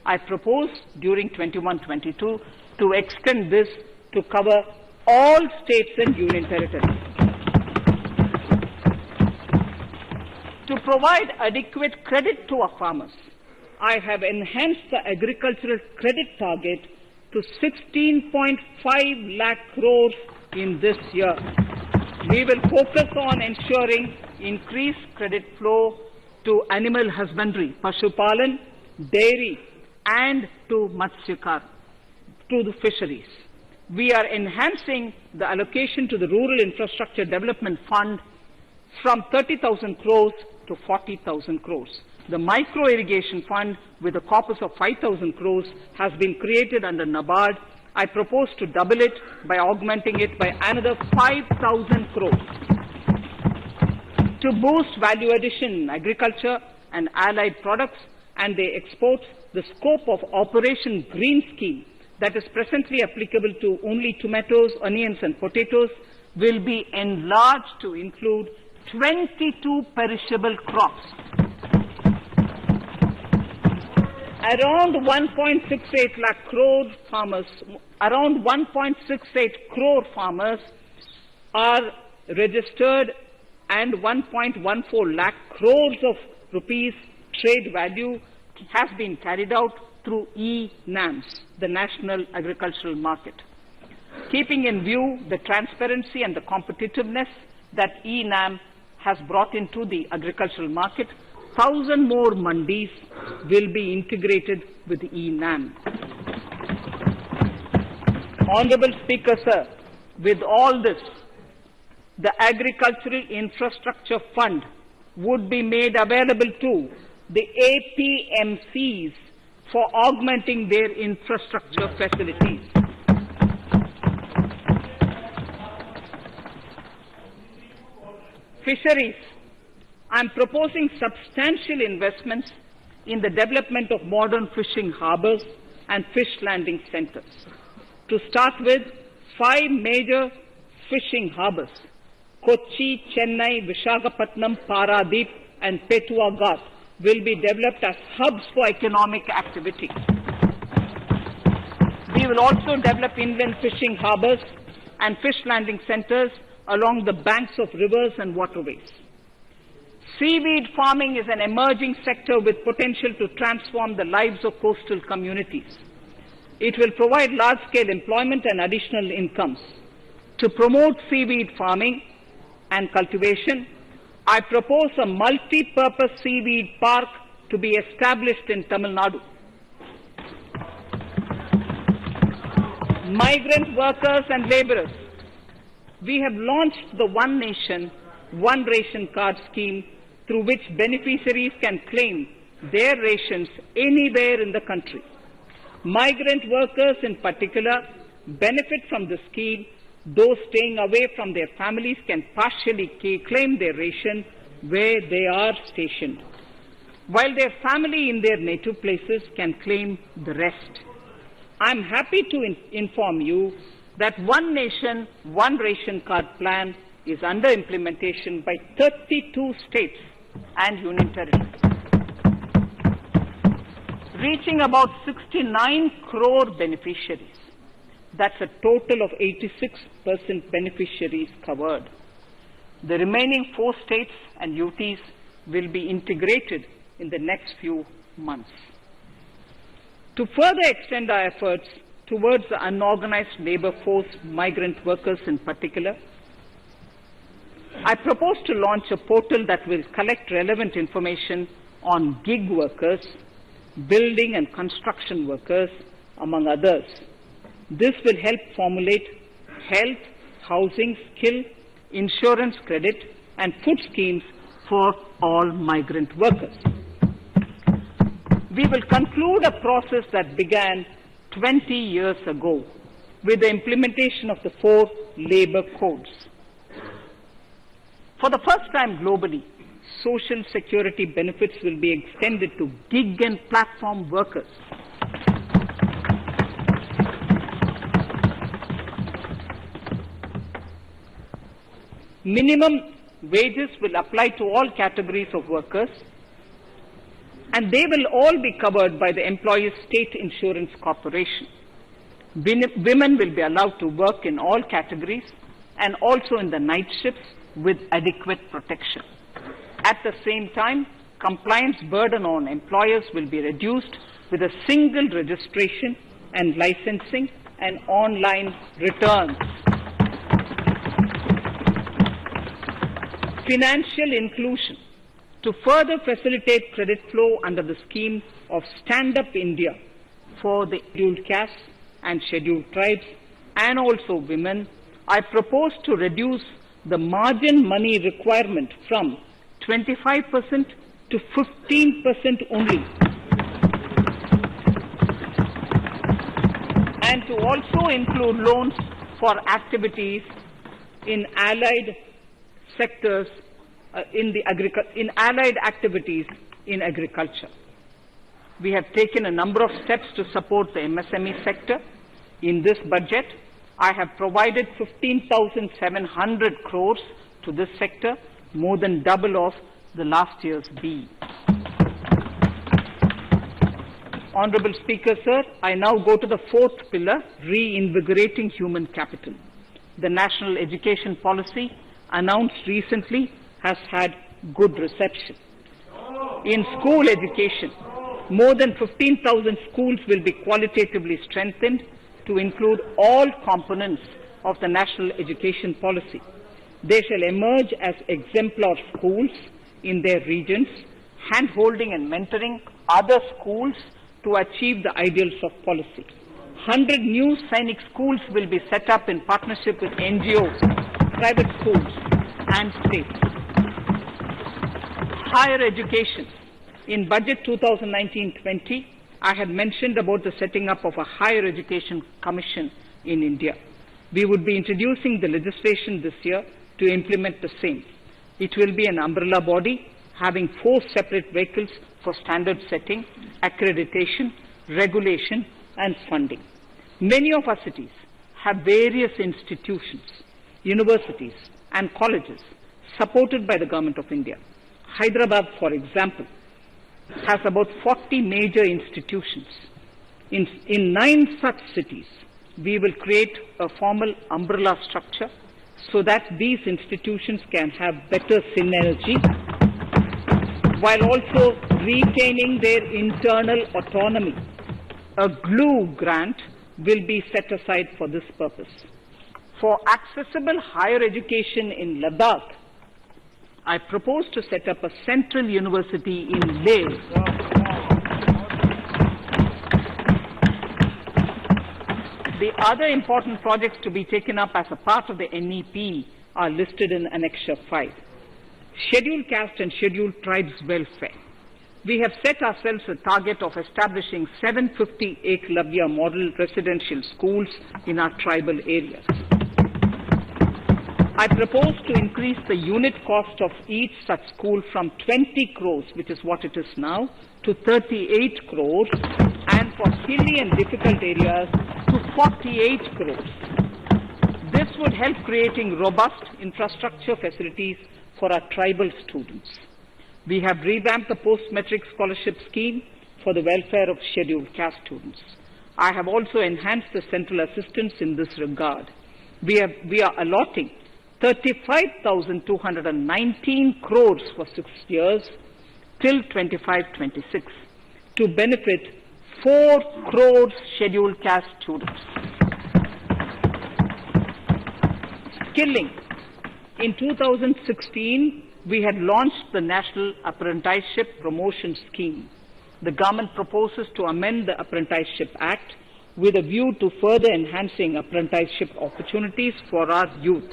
G: I propose during 21-22 to extend this to cover all states and union territories. To provide adequate credit to our farmers, I have enhanced the agricultural credit target to 16.5 lakh crores in this year. We will focus on ensuring increased credit flow to animal husbandry, Pashupalan, dairy, and to Matsyakar, to the fisheries. We are enhancing the allocation to the Rural Infrastructure Development Fund from 30,000 crores to 40,000 crores. The Micro Irrigation Fund, with a corpus of 5,000 crores, has been created under NABARD. I propose to double it by augmenting it by another 5,000 crores. To boost value addition in agriculture and allied products and their exports, the scope of Operation Green Scheme, that is presently applicable to only tomatoes, onions, and potatoes, will be enlarged to include 22 perishable crops. Around 1.68 lakh crore farmers, around 1.68 crore farmers are registered, and 1.14 lakh crores of rupees trade value has been carried out through e-NAMs, the National Agricultural Market. Keeping in view the transparency and the competitiveness that e-NAM has brought into the agricultural market, 1,000 more mandis will be integrated with e-NAM. Honorable Speaker, sir, with all this, the Agricultural Infrastructure Fund would be made available to the APMCs for augmenting their infrastructure facilities. Fisheries. I am proposing substantial investments in the development of modern fishing harbors and fish landing centers. To start with, 5 major fishing harbors, Kochi, Chennai, Visakhapatnam, Paradip, and Petua Ghat, will be developed as hubs for economic activity. We will also develop inland fishing harbors and fish landing centers along the banks of rivers and waterways. Seaweed farming is an emerging sector with potential to transform the lives of coastal communities. It will provide large-scale employment and additional incomes. To promote seaweed farming and cultivation, I propose a multi-purpose seaweed park to be established in Tamil Nadu. Migrant workers and laborers. We have launched the One Nation, One Ration Card scheme, through which beneficiaries can claim their rations anywhere in the country. Migrant workers in particular benefit from the scheme. Those staying away from their families can partially claim their ration where they are stationed, while their family in their native places can claim the rest. I am happy to inform you that One Nation, One Ration Card plan is under implementation by 32 states and union territories, reaching about 69 crore beneficiaries. That's a total of 86% beneficiaries covered. The remaining 4 states and UTs will be integrated in the next few months. To further extend our efforts towards the unorganized labor force, migrant workers in particular, I propose to launch a portal that will collect relevant information on gig workers, building and construction workers, among others. This will help formulate health, housing, skill, insurance credit, and food schemes for all migrant workers. We will conclude a process that began 20 years ago with the implementation of the 4 labor codes. For the first time globally, social security benefits will be extended to gig and platform workers. Minimum wages will apply to all categories of workers, and they will all be covered by the Employees State Insurance Corporation. Women will be allowed to work in all categories and also in the night shifts with adequate protection. At the same time, compliance burden on employers will be reduced with a single registration and licensing and online returns. Financial inclusion. To further facilitate credit flow under the scheme of Stand Up India for the scheduled castes and scheduled tribes and also women, I propose to reduce the margin money requirement from 25% to 15% only, and to also include loans for activities in allied sectors in allied activities in agriculture. We have taken a number of steps to support the MSME sector. In this budget, I have provided 15,700 crores to this sector, more than double of the last year's B. Honorable Speaker, sir, I now go to the fourth pillar, reinvigorating human capital. The national education policy announced recently has had good reception. In school education, more than 15,000 schools will be qualitatively strengthened to include all components of the national education policy. They shall emerge as exemplar schools in their regions, hand-holding and mentoring other schools to achieve the ideals of policy. 100 new Sainik schools will be set up in partnership with NGOs, private schools and states. Higher education. In Budget 2019-20, I had mentioned about the setting up of a higher education commission in India. We would be introducing the legislation this year to implement the same. It will be an umbrella body having 4 separate vehicles for standard setting, accreditation, regulation, and funding. Many of our cities have various institutions, universities, and colleges supported by the Government of India. Hyderabad, for example, has about 40 major institutions. In 9 such cities, we will create a formal umbrella structure so that these institutions can have better synergy while also retaining their internal autonomy. A glue grant will be set aside for this purpose. For accessible higher education in Ladakh, I propose to set up a central university in Leh. The other important projects to be taken up as a part of the NEP are listed in Annexure 5. Scheduled caste and scheduled tribes welfare. We have set ourselves a target of establishing 750 Eklavya model residential schools in our tribal areas. I propose to increase the unit cost of each such school from 20 crores, which is what it is now, to 38 crores, and for hilly and difficult areas to 48 crores. This would help creating robust infrastructure facilities for our tribal students. We have revamped the post-metric scholarship scheme for the welfare of scheduled caste students. I have also enhanced the central assistance in this regard. We are allotting 35,219 crores for 6 years till 25-26 to benefit 4 crores scheduled caste students. Skilling. In 2016, we had launched the National Apprenticeship Promotion Scheme. The government proposes to amend the Apprenticeship Act with a view to further enhancing apprenticeship opportunities for our youth.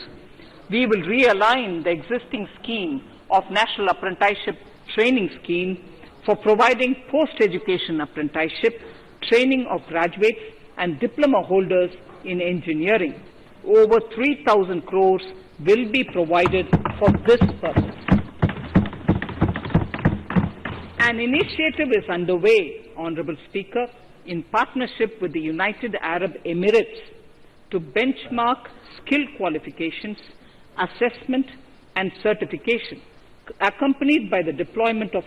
G: We will realign the existing scheme of National Apprenticeship Training Scheme for providing post-education apprenticeship training of graduates and diploma holders in engineering over 3,000 crores will be provided for this purpose. An initiative is underway, Honorable Speaker, in partnership with the United Arab Emirates to benchmark skill qualifications, assessment and certification, accompanied by the deployment of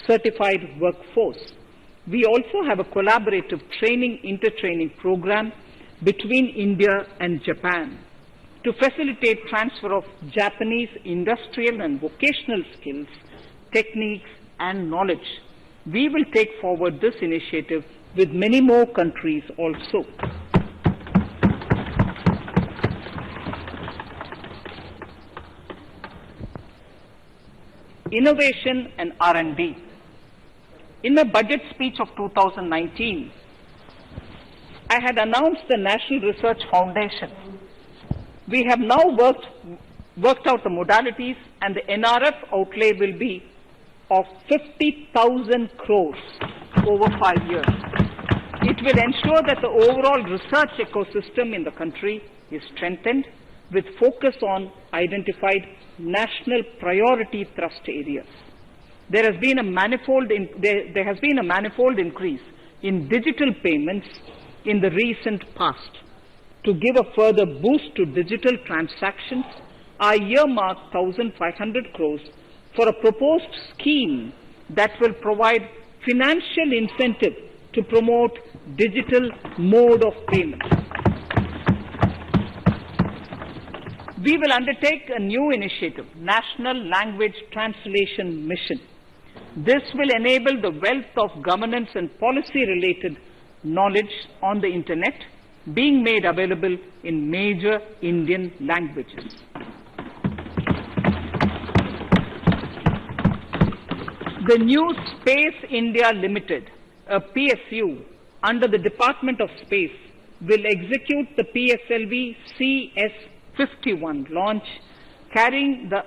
G: certified workforce. We also have a collaborative intertraining program between India and Japan to facilitate transfer of Japanese industrial and vocational skills, techniques and knowledge. We will take forward this initiative with many more countries also. Innovation and R&D. In my budget speech of 2019, I had announced the National Research Foundation. We have now worked out the modalities, and the NRF outlay will be of 50,000 crores over 5 years. It will ensure that the overall research ecosystem in the country is strengthened with focus on identified national priority thrust areas. There has been a manifold increase in digital payments in the recent past. To give a further boost to digital transactions, I earmarked 1,500 crores for a proposed scheme that will provide financial incentive to promote digital mode of payment. We will undertake a new initiative, National Language Translation Mission. This will enable the wealth of governance and policy-related knowledge on the Internet being made available in major Indian languages. The new Space India Limited, a PSU, under the Department of Space, will execute the PSLV CS-51 launch, carrying the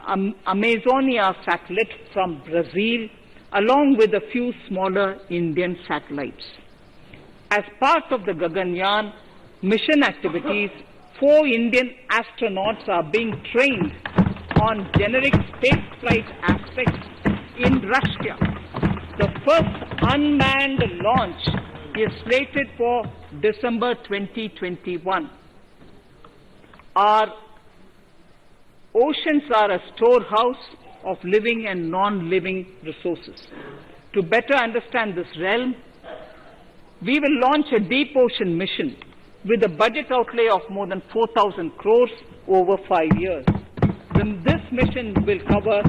G: Amazonia satellite from Brazil, along with a few smaller Indian satellites. As part of the Gaganyaan mission activities, 4 Indian astronauts are being trained on generic spaceflight aspects in Russia. The first unmanned launch is slated for December 2021. Our oceans are a storehouse of living and non-living resources. To better understand this realm, we will launch a deep ocean mission with a budget outlay of more than 4,000 crores over 5 years. This mission will cover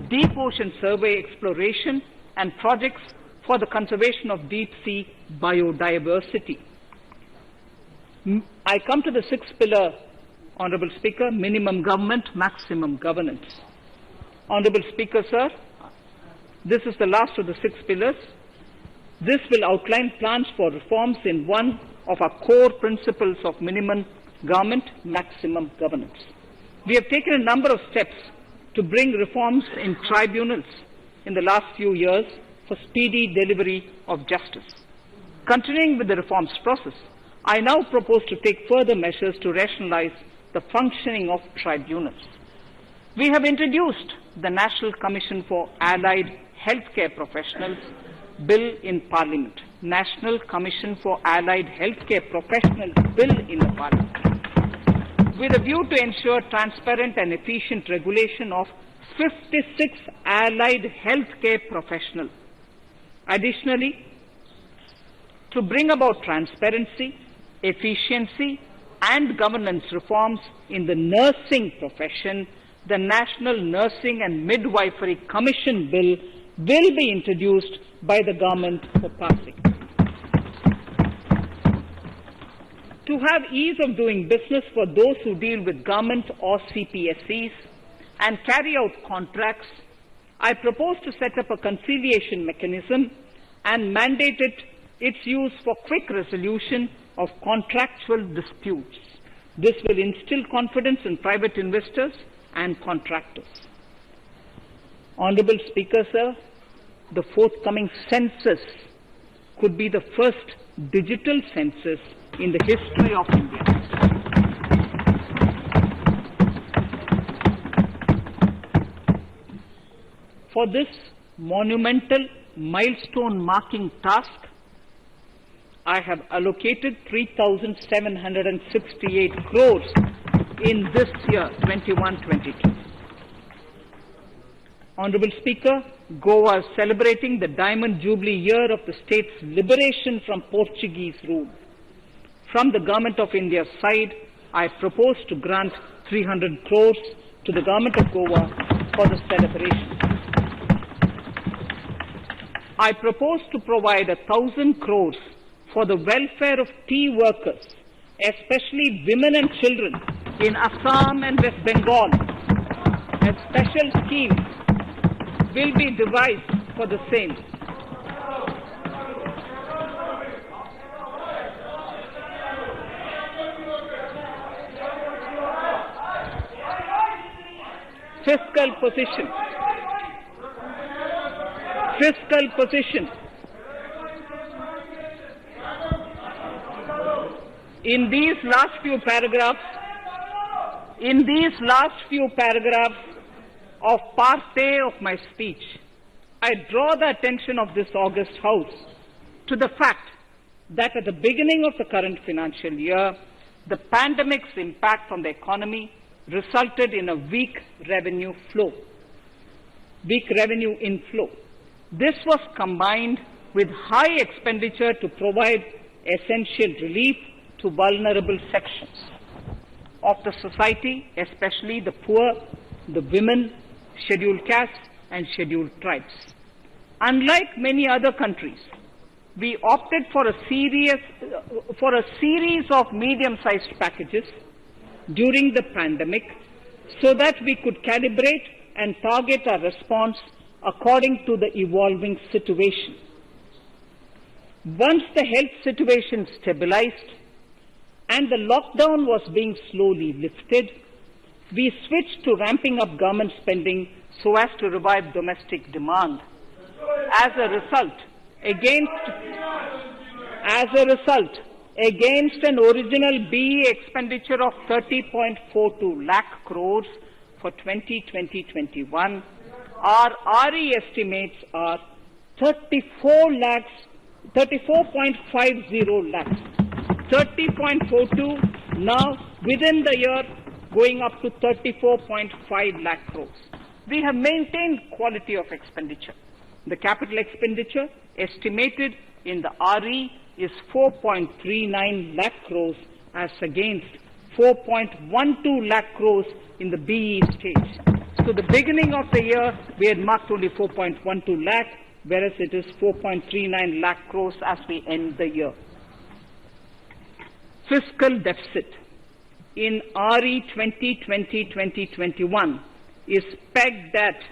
G: deep ocean survey exploration and projects for the conservation of deep sea biodiversity. I come to the 6th pillar, Honorable Speaker, minimum government, maximum governance. Honorable Speaker, sir, this is the last of the 6 pillars. This will outline plans for reforms in one of our core principles of minimum government, maximum governance. We have taken a number of steps to bring reforms in tribunals in the last few years for speedy delivery of justice. Continuing with the reforms process, I now propose to take further measures to rationalize the functioning of tribunals. We have introduced the National Commission for Allied Healthcare Professionals Bill in Parliament. National Commission for Allied Healthcare Professionals Bill in the Parliament, with a view to ensure transparent and efficient regulation of 56 allied healthcare professionals. Additionally, to bring about transparency, efficiency, and governance reforms in the nursing profession, the National Nursing and Midwifery Commission Bill will be introduced by the government for passing. To have ease of doing business for those who deal with government or CPSEs and carry out contracts, I propose to set up a conciliation mechanism and mandate its use for quick resolution of contractual disputes. This will instill confidence in private investors and contractors. Honorable Speaker, sir, the forthcoming census could be the first digital census in the history of India. For this monumental milestone marking task, I have allocated 3,768 crores in this year, 21-22. Honorable Speaker, Goa is celebrating the Diamond Jubilee year of the state's liberation from Portuguese rule. From the Government of India's side, I propose to grant 300 crores to the Government of Goa for the celebration. I propose to provide 1,000 crores for the welfare of tea workers, especially women and children in Assam and West Bengal. A special scheme will be devised for the same. Fiscal position. Fiscal position. In these last few paragraphs of part A of my speech, I draw the attention of this august House to the fact that at the beginning of the current financial year, the pandemic's impact on the economy resulted in a weak revenue inflow. This was combined with high expenditure to provide essential relief to vulnerable sections of the society, especially the poor, the women, scheduled castes, and scheduled tribes. Unlike many other countries, we opted for a series of medium-sized packages during the pandemic so that we could calibrate and target our response according to the evolving situation. Once the health situation stabilized and the lockdown was being slowly lifted, we switched to ramping up government spending so as to revive domestic demand. As a result, against an original BE expenditure of 30.42 lakh crores for 2020-21, our RE estimates are 34.50 lakhs. 30.42 now within the year going up to 34.5 lakh crores. We have maintained quality of expenditure. The capital expenditure estimated in the RE is 4.39 lakh crores as against 4.12 lakh crores in the BE stage. So the beginning of the year we had marked only 4.12 lakh, whereas it is 4.39 lakh crores as we end the year. Fiscal deficit in RE 2020-2021 is pegged at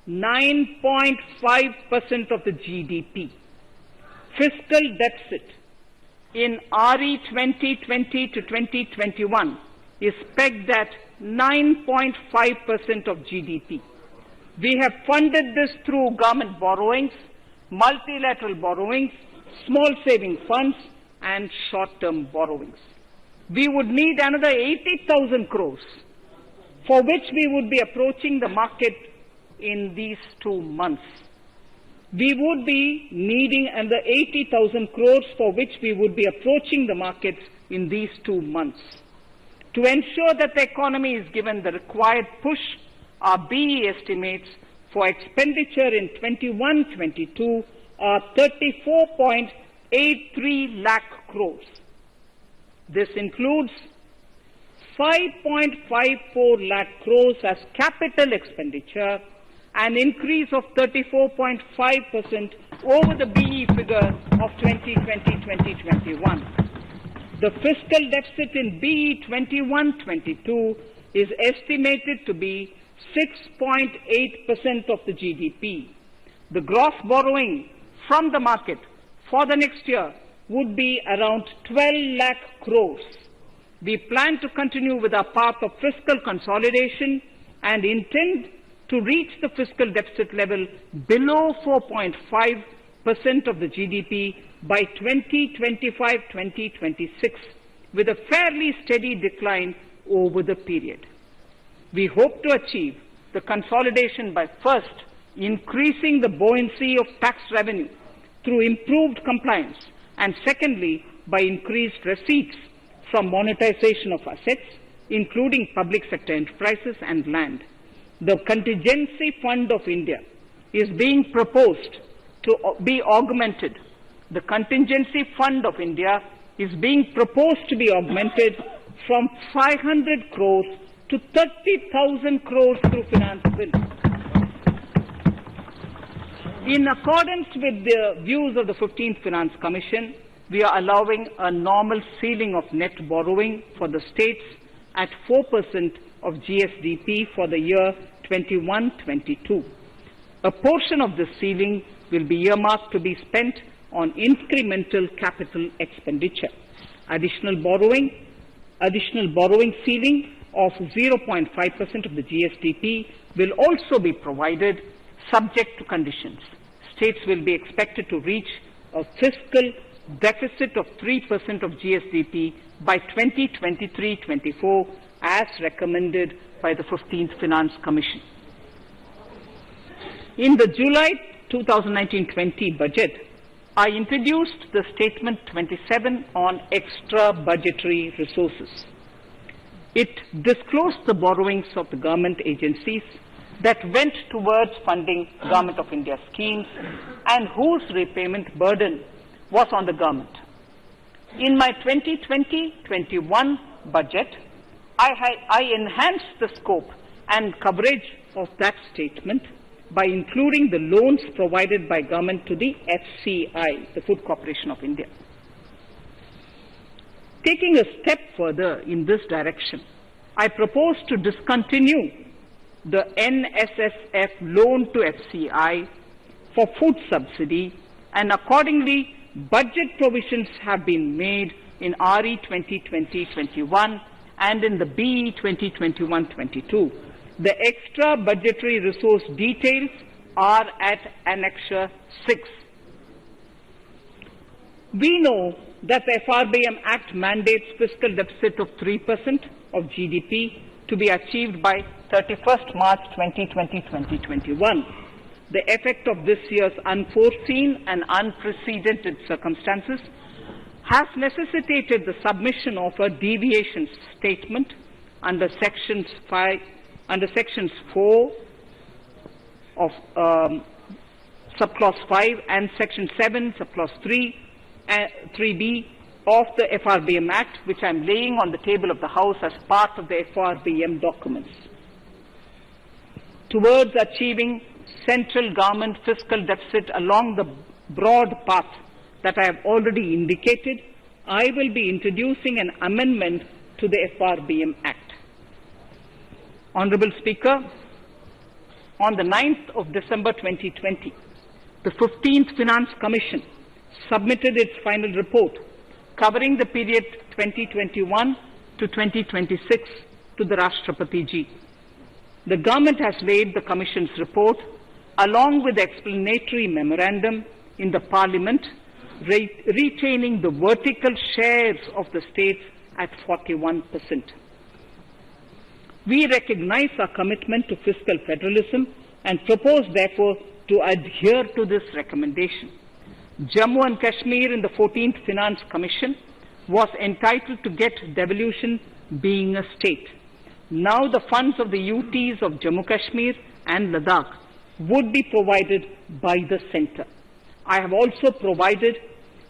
G: 9.5% of the GDP. Fiscal deficit in RE 2020-2021 is pegged at 9.5% of GDP. We have funded this through government borrowings, multilateral borrowings, small saving funds, and short-term borrowings. We would need another 80,000 crores, for which we would be approaching the market in these 2 months. We would be needing another 80,000 crores, for which we would be approaching the markets in these 2 months. To ensure that the economy is given the required push, our BE estimates for expenditure in 21-22 are 34.83 lakh crores. This includes 5.54 lakh crores as capital expenditure, an increase of 34.5% over the BE figure of 2020-2021. The fiscal deficit in BE 21-22 is estimated to be 6.8% of the GDP. The gross borrowing from the market for the next year would be around 12 lakh crores. We plan to continue with our path of fiscal consolidation and intend to reach the fiscal deficit level below 4.5% of the GDP by 2025-2026, with a fairly steady decline over the period. We hope to achieve the consolidation by first increasing the buoyancy of tax revenue through improved compliance, and secondly, by increased receipts from monetization of assets, including public sector enterprises and land. The contingency fund of India is being proposed to be augmented. The contingency fund of India is being proposed to be augmented from 500 crores to 30,000 crores through finance bill. In accordance with the views of the 15th Finance Commission, we are allowing a normal ceiling of net borrowing for the states at 4% of GSDP for the year 21-22. A portion of this ceiling will be earmarked to be spent on incremental capital expenditure. Additional borrowing ceiling of 0.5% of the GSDP will also be provided subject to conditions. States will be expected to reach a fiscal deficit of 3% of GSDP by 2023-24 as recommended by the 15th Finance Commission. In the July 2019-20 budget, I introduced the Statement 27 on extra budgetary resources. It disclosed the borrowings of the government agencies that went towards funding Government of India schemes and whose repayment burden was on the government. In my 2020-21 budget, I enhanced the scope and coverage of that statement by including the loans provided by government to the FCI, the Food Corporation of India. Taking a step further in this direction, I propose to discontinue the NSSF loan to FCI for food subsidy, and accordingly, budget provisions have been made in RE 2020-21 and in the BE 2021-22. The extra budgetary resource details are at Annexure 6. We know that the FRBM Act mandates fiscal deficit of 3% of GDP to be achieved by 31st March 2020-2021. The effect of this year's unforeseen and unprecedented circumstances has necessitated the submission of a deviation statement under Sections 4 of Subclause 5 and Section 7, Subclause 3b of the FRBM Act, which I am laying on the table of the House as part of the FRBM documents. Towards achieving central government fiscal deficit along the broad path that I have already indicated, I will be introducing an amendment to the FRBM Act. Honorable Speaker, on the 9th of December 2020, the 15th Finance Commission submitted its final report covering the period 2021 to 2026 to the Rashtrapati Ji. The government has laid the Commission's report along with the explanatory memorandum in the Parliament, retaining the vertical shares of the states at 41%. We recognize our commitment to fiscal federalism and propose, therefore, to adhere to this recommendation. Jammu and Kashmir in the 14th Finance Commission was entitled to get devolution being a state. Now the funds of the UTs of Jammu Kashmir and Ladakh would be provided by the centre. I have also provided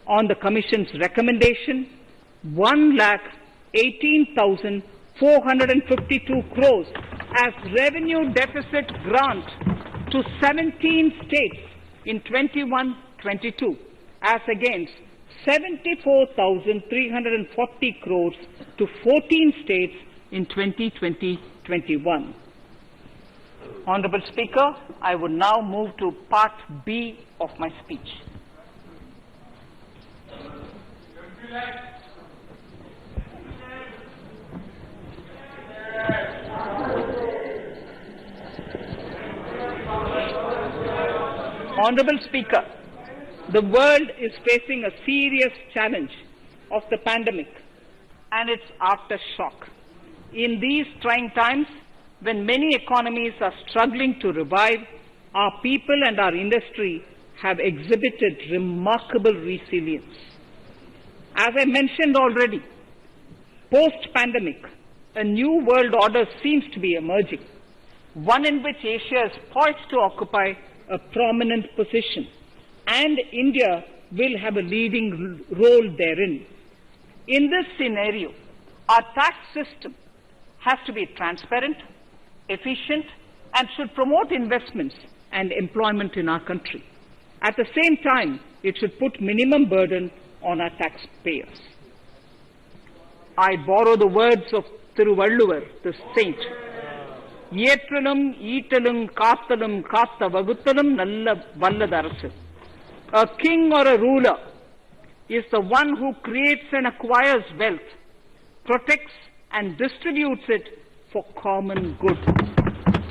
G: on the Commission's recommendation 1,18,452 crores as revenue deficit grant to 17 states in 21-22 as against 74,340 crores to 14 states in 2020-21. Honorable Speaker, I would now move to Part B of my speech. Honorable Speaker, the world is facing a serious challenge of the pandemic and its aftershock. In these trying times, when many economies are struggling to revive, our people and our industry have exhibited remarkable resilience. As I mentioned already, post-pandemic, a new world order seems to be emerging, one in which Asia is poised to occupy a prominent position, and India will have a leading role therein. In this scenario, our tax system has to be transparent, efficient, and should promote investments and employment in our country. At the same time, it should put minimum burden on our taxpayers. I borrow the words of Thiruvalluvar, the saint. Yetralum, eatalum, kathalum, katha vaguthalum, nalla valladarasu. A king or a ruler is the one who creates and acquires wealth, protects and distributes it for common good.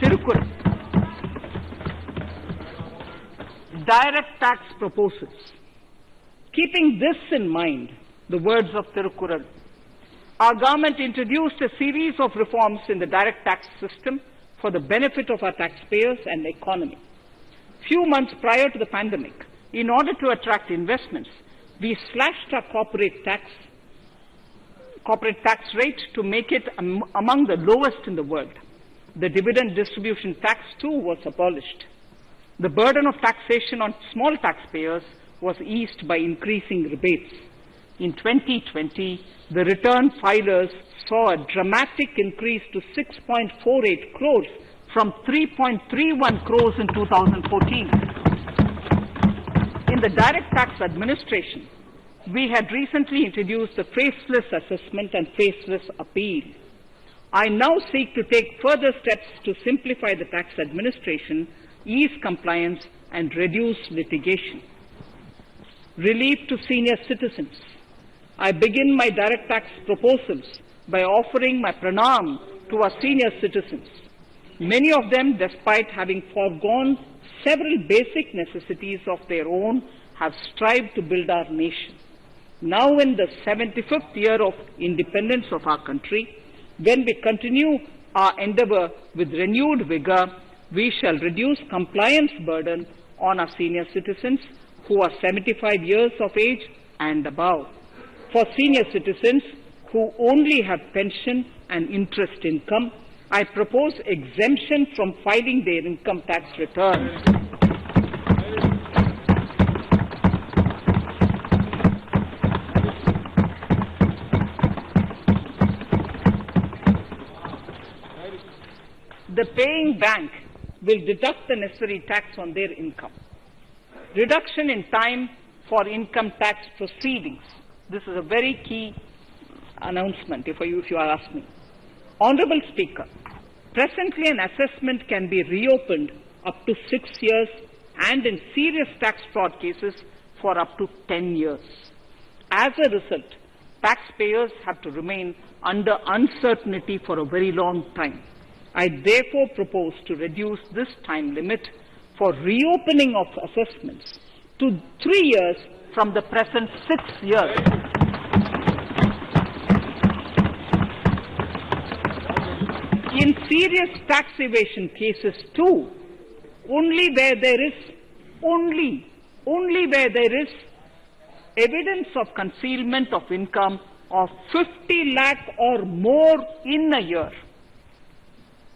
G: Tirukkural. Direct tax proposals. Keeping this in mind, the words of Tirukkural, our government introduced a series of reforms in the direct tax system for the benefit of our taxpayers and the economy. Few months prior to the pandemic, in order to attract investments, we slashed our corporate tax rate to make it among the lowest in the world. The dividend distribution tax too was abolished. The burden of taxation on small taxpayers was eased by increasing rebates. In 2020, the return filers saw a dramatic increase to 6.48 crores from 3.31 crores in 2014. In the direct tax administration, we had recently introduced the faceless assessment and faceless appeal. I now seek to take further steps to simplify the tax administration, ease compliance, and reduce litigation. Relief to senior citizens. I begin my direct tax proposals by offering my pranam to our senior citizens. Many of them, despite having foregone several basic necessities of their own, have strived to build our nation. Now in the 75th year of independence of our country, when we continue our endeavor with renewed vigor, we shall reduce compliance burden on our senior citizens who are 75 years of age and above. For senior citizens who only have pension and interest income, I propose exemption from filing their income tax returns. The paying bank will deduct the necessary tax on their income. Reduction in time for income tax proceedings. This is a very key announcement if you ask me. Honourable Speaker, presently an assessment can be reopened up to 6 years and in serious tax fraud cases for up to 10 years. As a result, taxpayers have to remain under uncertainty for a very long time. I therefore propose to reduce this time limit for reopening of assessments to 3 years from the present 6 years. In serious tax evasion cases too, only where there is evidence of concealment of income of 50 lakh or more in a year.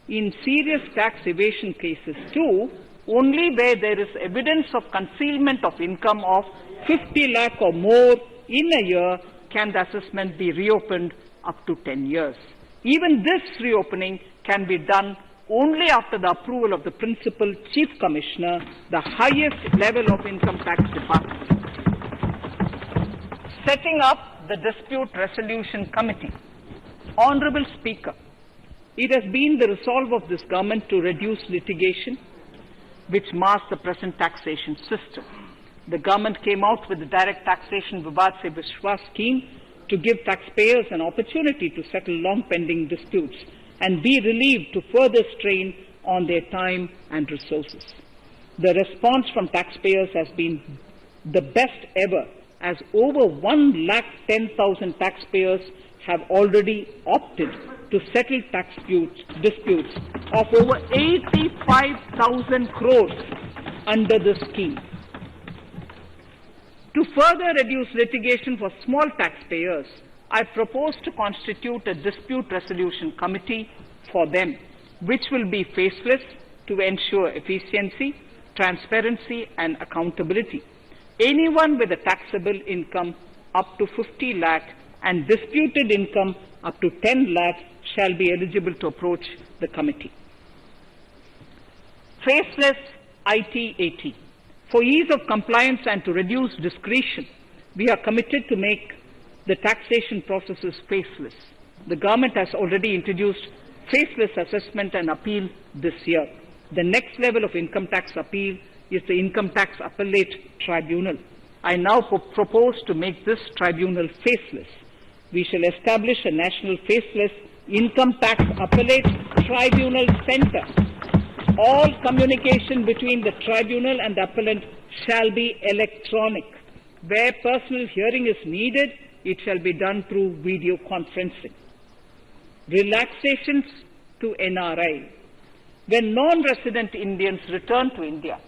G: In serious tax evasion cases too, only where there is evidence of concealment of income of 50 lakh or more in a year can the assessment be reopened up to 10 years. Even this reopening can be done only after the approval of the Principal Chief Commissioner, the highest level of Income Tax Department. Setting up the Dispute Resolution Committee. Honourable Speaker, it has been the resolve of this government to reduce litigation which mars the present taxation system. The government came out with the Direct Taxation Vivad Se Vishwas scheme to give taxpayers an opportunity to settle long-pending disputes and be relieved to further strain on their time and resources. The response from taxpayers has been the best ever as over 110,000 taxpayers have already opted to settle tax disputes of over 85,000 crores under the scheme. To further reduce litigation for small taxpayers, I propose to constitute a dispute resolution committee for them, which will be faceless to ensure efficiency, transparency and accountability. Anyone with a taxable income up to 50 lakh and disputed income up to 10 lakh shall be eligible to approach the committee. Faceless IT-AT. For ease of compliance and to reduce discretion, we are committed to make the taxation processes faceless. The government has already introduced faceless assessment and appeal this year. The next level of income tax appeal is the Income Tax Appellate Tribunal. I now propose to make this tribunal faceless. We shall establish a national faceless Income Tax Appellate Tribunal Center. All communication between the tribunal and the appellant shall be electronic. Where personal hearing is needed, it shall be done through video conferencing. Relaxations to NRI. When non-resident Indians return to India,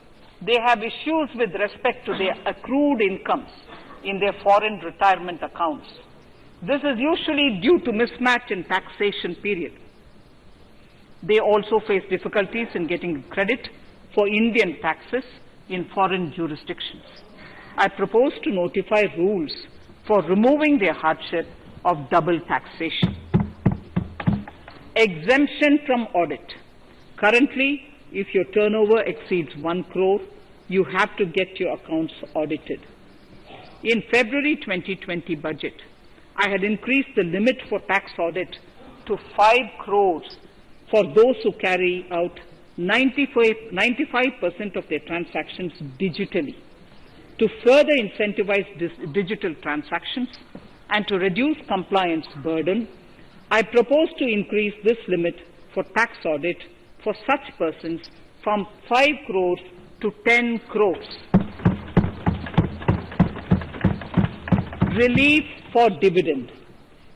G: they have issues with respect to their accrued incomes in their foreign retirement accounts. This is usually due to mismatch in taxation period. They also face difficulties in getting credit for Indian taxes in foreign jurisdictions. I propose to notify rules for removing their hardship of double taxation. Exemption from audit. Currently, if your turnover exceeds 1 crore, you have to get your accounts audited. In February 2020 budget, I had increased the limit for tax audit to 5 crores for those who carry out 95% of their transactions digitally. To further incentivize digital transactions and to reduce compliance burden, I propose to increase this limit for tax audit for such persons from 5 crores to 10 crores. Relief for dividend.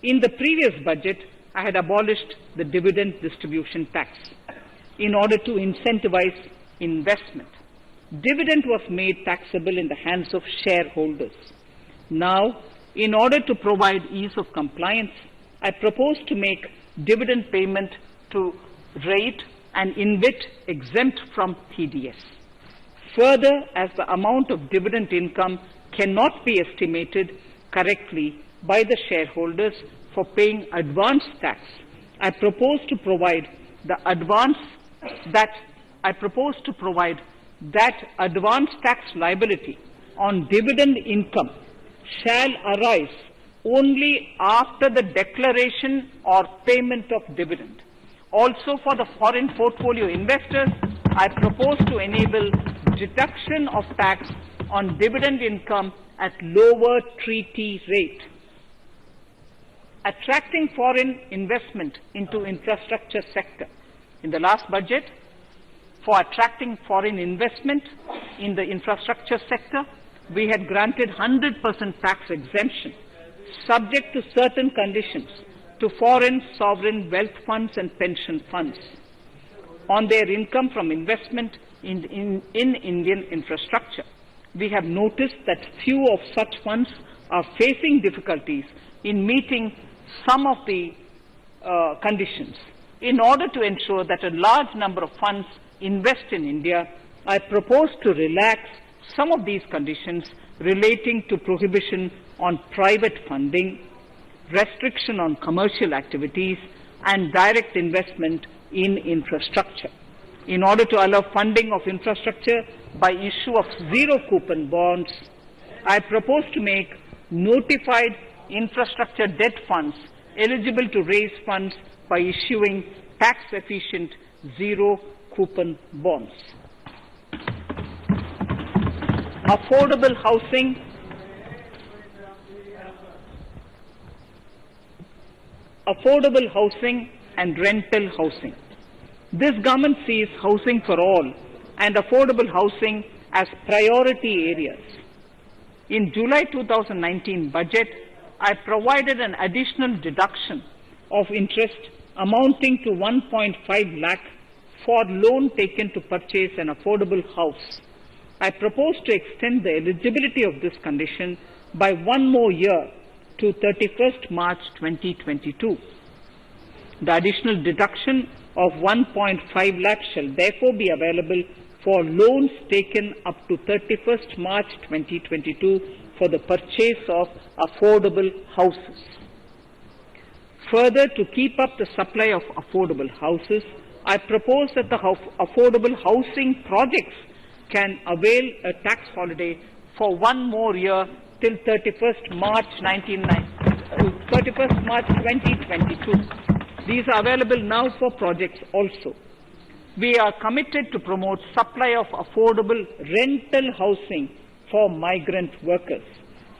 G: In the previous budget, I had abolished the dividend distribution tax in order to incentivize investment. Dividend was made taxable in the hands of shareholders. Now, in order to provide ease of compliance, I propose to make dividend payment to rate and InvIT exempt from TDS. Further, as the amount of dividend income cannot be estimated correctly by the shareholders for paying advance tax, I propose to provide that advance tax liability on dividend income shall arise only after the declaration or payment of dividend. Also, for the foreign portfolio investors, I propose to enable deduction of tax on dividend income at lower treaty rate. Attracting foreign investment into infrastructure sector. In the last budget, for attracting foreign investment in the infrastructure sector, we had granted 100% tax exemption, subject to certain conditions, to foreign sovereign wealth funds and pension funds on their income from investment in Indian infrastructure. We have noticed that few of such funds are facing difficulties in meeting some of the conditions. In order to ensure that a large number of funds invest in India, I propose to relax some of these conditions relating to prohibition on private funding, restriction on commercial activities, and direct investment in infrastructure. In order to allow funding of infrastructure by issue of zero-coupon bonds, I propose to make notified infrastructure debt funds eligible to raise funds by issuing tax-efficient zero-coupon bonds. Affordable housing. Affordable housing and rental housing. This government sees housing for all and affordable housing as priority areas. In July 2019 budget, I provided an additional deduction of interest amounting to 1.5 lakh for loan taken to purchase an affordable house. I propose to extend the eligibility of this condition by 1 more year to 31st March 2022. The additional deduction of 1.5 lakh shall therefore be available for loans taken up to 31st March 2022 for the purchase of affordable houses. Further, to keep up the supply of affordable houses, I propose that the affordable housing projects can avail a tax holiday for 1 more year till 31st March 2022. These are available now for projects also. We are committed to promote supply of affordable rental housing for migrant workers.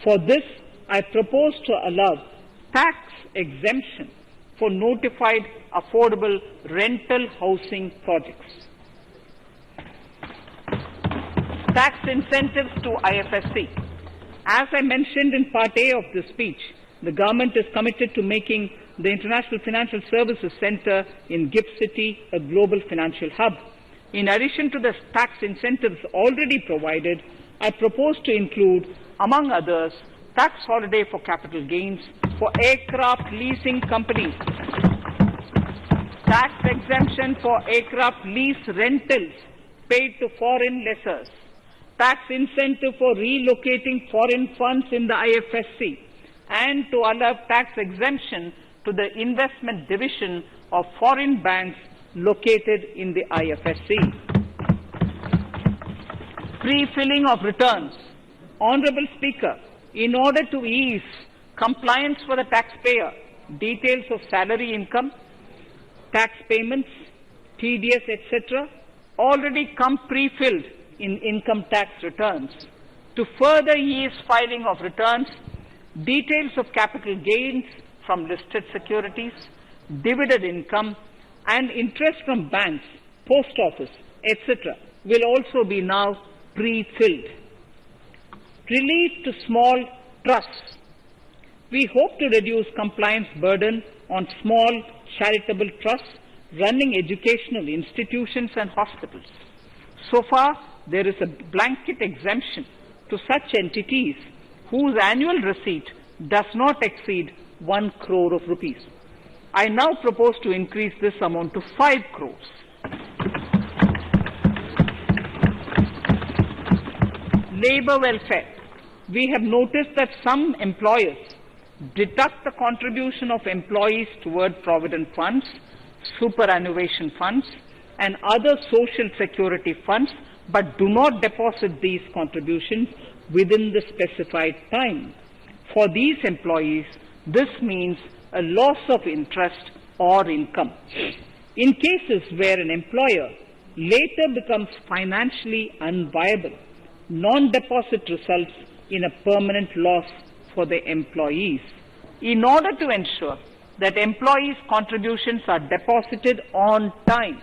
G: For this, I propose to allow tax exemption for notified affordable rental housing projects. Tax incentives to IFSC. As I mentioned in Part A of this speech, the government is committed to making the International Financial Services Center in GIFT City a global financial hub. In addition to the tax incentives already provided, I propose to include, among others, tax holiday for capital gains for aircraft leasing companies, tax exemption for aircraft lease rentals paid to foreign lessors, tax incentive for relocating foreign funds in the IFSC, and to allow tax exemption to the investment division of foreign banks located in the IFSC. Pre-filling of returns. Honorable Speaker, in order to ease compliance for the taxpayer, details of salary income, tax payments, TDS, etc., already come pre-filled in income tax returns. To further ease filing of returns, details of capital gains from listed securities, dividend income, and interest from banks, post office, etc., will also be now pre-filled. Relief to small trusts. We hope to reduce compliance burden on small charitable trusts running educational institutions and hospitals. So far, there is a blanket exemption to such entities whose annual receipt does not exceed 1 crore of rupees. I now propose to increase this amount to 5 crores. Labor welfare. We have noticed that some employers deduct the contribution of employees toward provident funds, superannuation funds, and other social security funds, but do not deposit these contributions within the specified time. For these employees, this means a loss of interest or income. In cases where an employer later becomes financially unviable, non-deposit results in a permanent loss for the employees. In order to ensure that employees' contributions are deposited on time,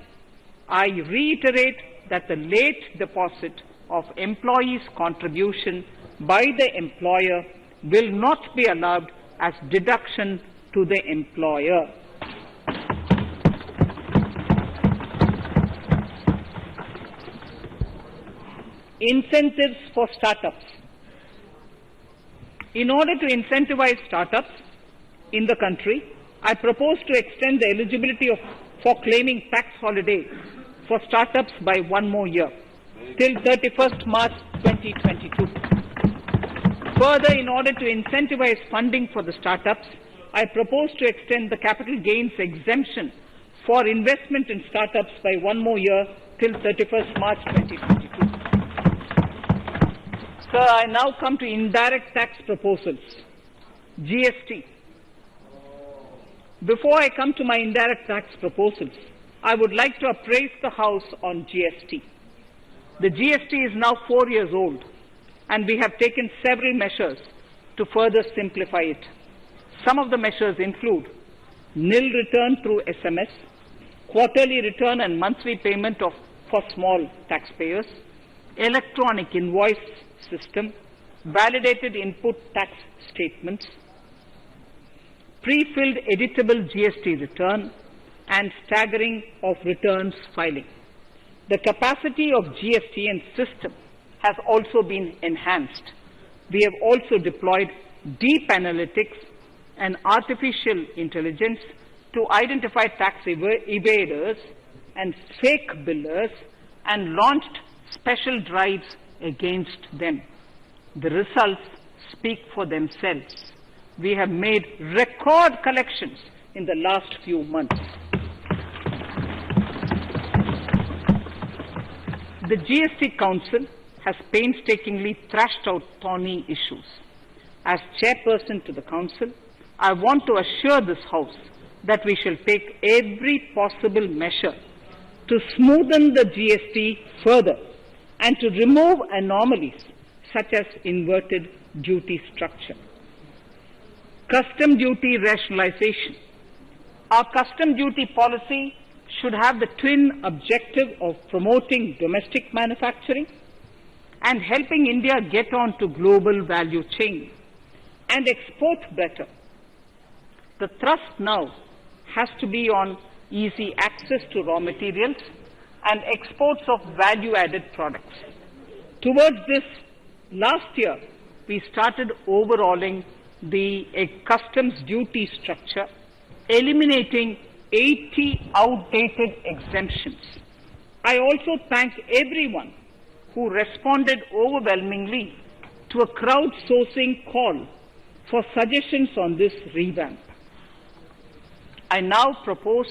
G: I reiterate that the late deposit of employees' contribution by the employer will not be allowed as deduction to the employer. Incentives for startups. In order to incentivize startups in the country, I propose to extend the eligibility for claiming tax holiday for startups by 1 more year, till 31st March 2022. Further, in order to incentivize funding for the startups, I propose to extend the capital gains exemption for investment in startups by 1 more year till 31st March 2022. Sir, I now come to indirect tax proposals, GST. Before I come to my indirect tax proposals, I would like to appraise the House on GST. The GST is now 4 years old, and we have taken several measures to further simplify it. Some of the measures include nil return through SMS, quarterly return and monthly payment for small taxpayers, electronic invoice system, validated input tax statements, pre-filled editable GST return, and staggering of returns filing. The capacity of GST and system has also been enhanced. We have also deployed deep analytics and artificial intelligence to identify tax evaders and fake billers and launched special drives against them. The results speak for themselves. We have made record collections in the last few months. The GST Council has painstakingly thrashed out thorny issues. As chairperson to the Council, I want to assure this House that we shall take every possible measure to smoothen the GST further and to remove anomalies such as inverted duty structure. Custom duty rationalization. Our custom duty policy should have the twin objective of promoting domestic manufacturing and helping India get on to global value chain and export better. The thrust now has to be on easy access to raw materials and exports of value-added products. Towards this, last year, we started overhauling the customs duty structure, eliminating 80 outdated exemptions. I also thank everyone who responded overwhelmingly to a crowdsourcing call for suggestions on this revamp. I now propose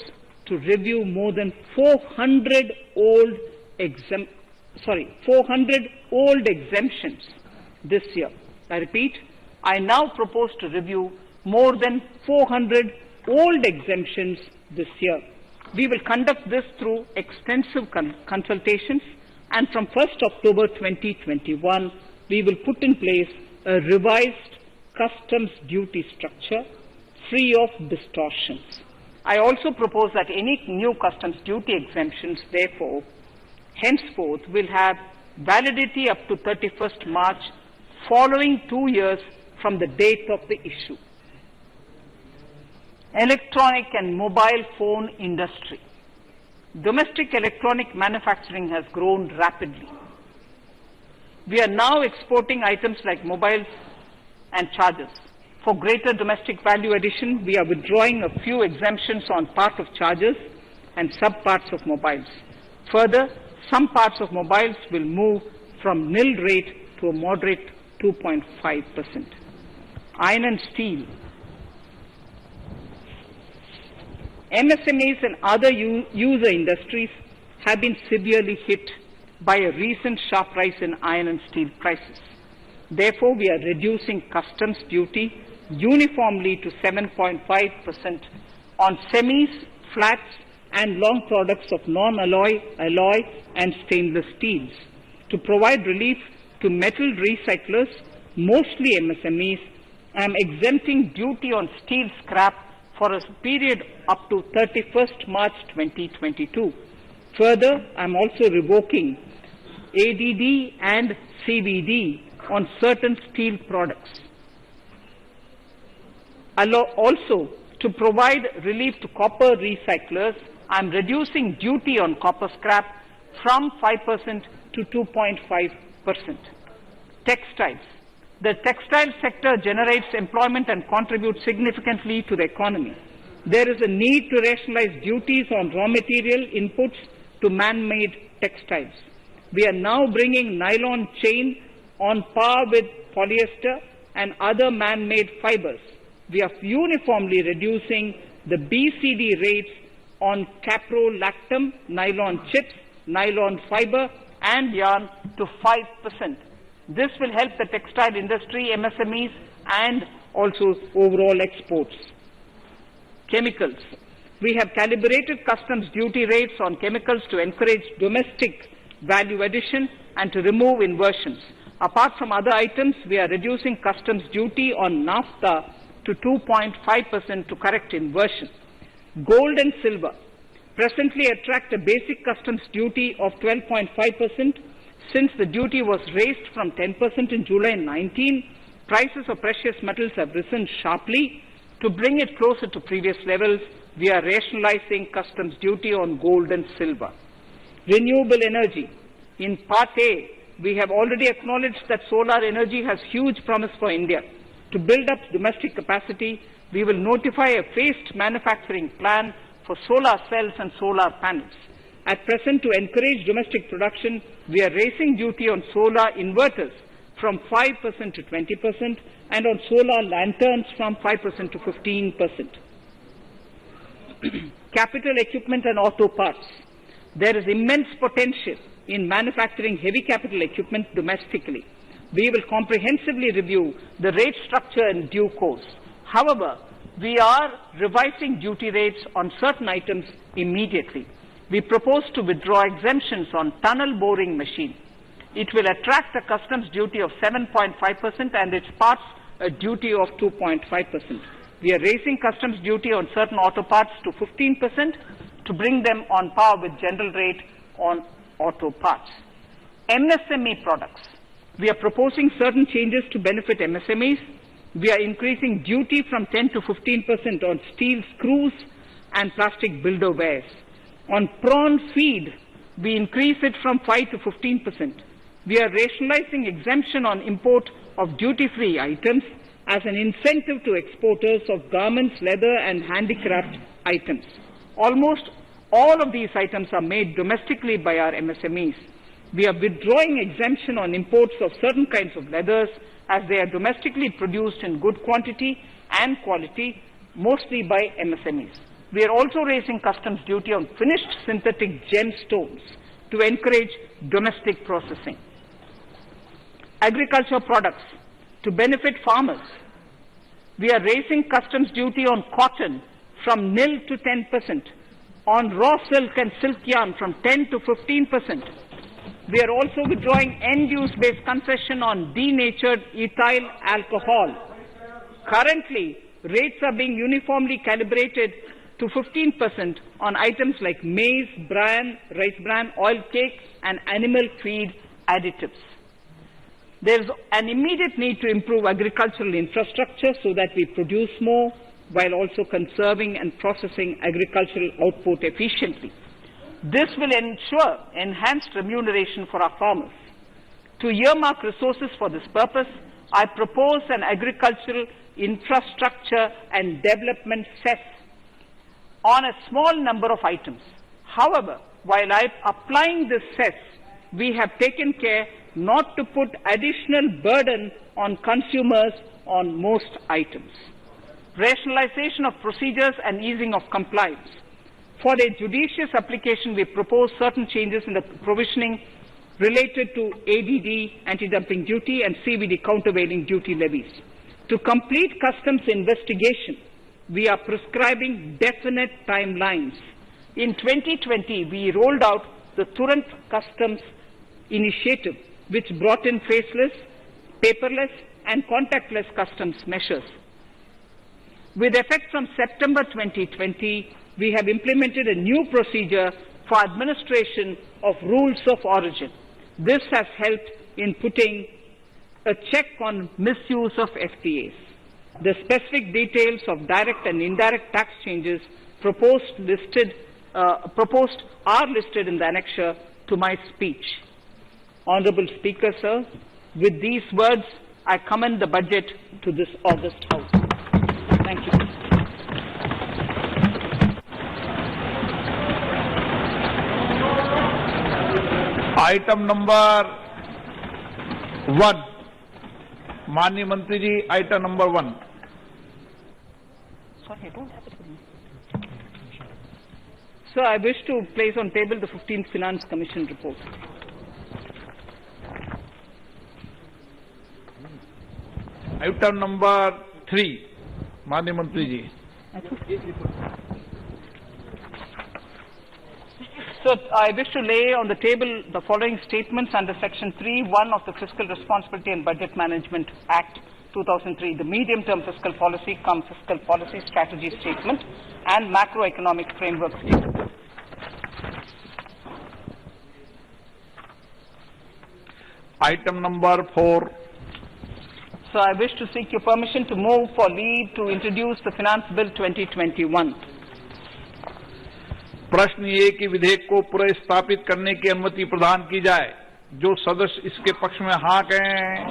G: to review more than 400 old exemptions this year. I repeat, I now propose to review more than 400 old exemptions this year. We will conduct this through extensive consultations, and from 1st October 2021, we will put in place a revised customs duty structure free of distortions. I also propose that any new customs duty exemptions, therefore, henceforth will have validity up to 31st March following 2 years from the date of the issue. Electronic and mobile phone industry. Domestic electronic manufacturing has grown rapidly. We are now exporting items like mobiles and chargers. For greater domestic value addition, we are withdrawing a few exemptions on part of chargers and sub-parts of mobiles. Further, some parts of mobiles will move from nil rate to a moderate 2.5%. Iron and steel. MSMEs and other user industries have been severely hit by a recent sharp rise in iron and steel prices. Therefore, we are reducing customs duty uniformly to 7.5% on semis, flats, and long products of non-alloy, alloy, and stainless steels. To provide relief to metal recyclers, mostly MSMEs, I am exempting duty on steel scrap for a period up to 31st March 2022. Further, I am also revoking ADD and CVD on certain steel products. Also, to provide relief to copper recyclers, I am reducing duty on copper scrap from 5% to 2.5%. Textiles. The textile sector generates employment and contributes significantly to the economy. There is a need to rationalize duties on raw material inputs to man-made textiles. We are now bringing nylon chain on par with polyester and other man-made fibers. We are uniformly reducing the BCD rates on caprolactam, nylon chips, nylon fiber, and yarn to 5%. This will help the textile industry, MSMEs, and also overall exports. Chemicals. We have calibrated customs duty rates on chemicals to encourage domestic value addition and to remove inversions. Apart from other items, we are reducing customs duty on naphtha to 2.5% to correct inversion. Gold and silver presently attract a basic customs duty of 12.5%, Since the duty was raised from 10% in July 19, prices of precious metals have risen sharply. To bring it closer to previous levels, we are rationalizing customs duty on gold and silver. Renewable energy. In Part A, we have already acknowledged that solar energy has huge promise for India. To build up domestic capacity, we will notify a phased manufacturing plan for solar cells and solar panels. At present, to encourage domestic production, we are raising duty on solar inverters from 5% to 20% and on solar lanterns from 5% to 15%. Capital equipment and auto parts. There is immense potential in manufacturing heavy capital equipment domestically. We will comprehensively review the rate structure in due course. However, we are revising duty rates on certain items immediately. We propose to withdraw exemptions on tunnel boring machine. It will attract a customs duty of 7.5% and its parts a duty of 2.5%. We are raising customs duty on certain auto parts to 15% to bring them on par with general rate on auto parts. MSME products. We are proposing certain changes to benefit MSMEs. We are increasing duty from 10 to 15% on steel screws and plastic builderwares. On prawn feed, we increase it from 5 to 15%. We are rationalizing exemption on import of duty-free items as an incentive to exporters of garments, leather and handicraft items. Almost all of these items are made domestically by our MSMEs. We are withdrawing exemption on imports of certain kinds of leathers as they are domestically produced in good quantity and quality, mostly by MSMEs. We are also raising customs duty on finished synthetic gemstones to encourage domestic processing. Agriculture products to benefit farmers. We are raising customs duty on cotton from nil to 10%, on raw silk and silk yarn from 10 to 15%. We are also withdrawing end-use-based concession on denatured ethyl alcohol. Currently, rates are being uniformly calibrated to 15% on items like maize, bran, rice bran, oil cake, and animal feed additives. There is an immediate need to improve agricultural infrastructure so that we produce more while also conserving and processing agricultural output efficiently. This will ensure enhanced remuneration for our farmers. To earmark resources for this purpose, I propose an agricultural infrastructure and development cess on a small number of items. However, while applying this cess, we have taken care not to put additional burden on consumers on most items. Rationalization of procedures and easing of compliance. For their judicious application, we propose certain changes in the provisioning related to ADD, anti-dumping duty, and CVD, countervailing duty levies. To complete customs investigation, we are prescribing definite timelines. In 2020, we rolled out the Turant Customs Initiative, which brought in faceless, paperless, and contactless customs measures. With effect from September 2020, we have implemented a new procedure for administration of rules of origin. This has helped in putting a check on misuse of FTAs. The specific details of direct and indirect tax changes proposed are listed in the annexure to my speech. Honorable Speaker, sir, with these words, I commend the budget to this august House. Thank you.
F: Item number 1, माननीय मंत्री जी, item number 1.
G: Sorry, I don't have it with me. Sir, I wish to place on table the 15th Finance Commission report.
F: Item number 3, माननीय मंत्री जी.
G: So, I wish to lay on the table the following statements under Section 3(1) of the Fiscal Responsibility and Budget Management Act 2003, the medium-term fiscal policy cum fiscal policy strategy statement and macroeconomic framework statement.
F: Item number 4.
G: So I wish to seek your permission to move for leave to introduce the Finance Bill 2021.
F: प्रश्न ये कि विधेयक को पुनर्स्थापित करने की अनुमति प्रदान की जाए। जो सदस्य इसके पक्ष में हाँ कहें,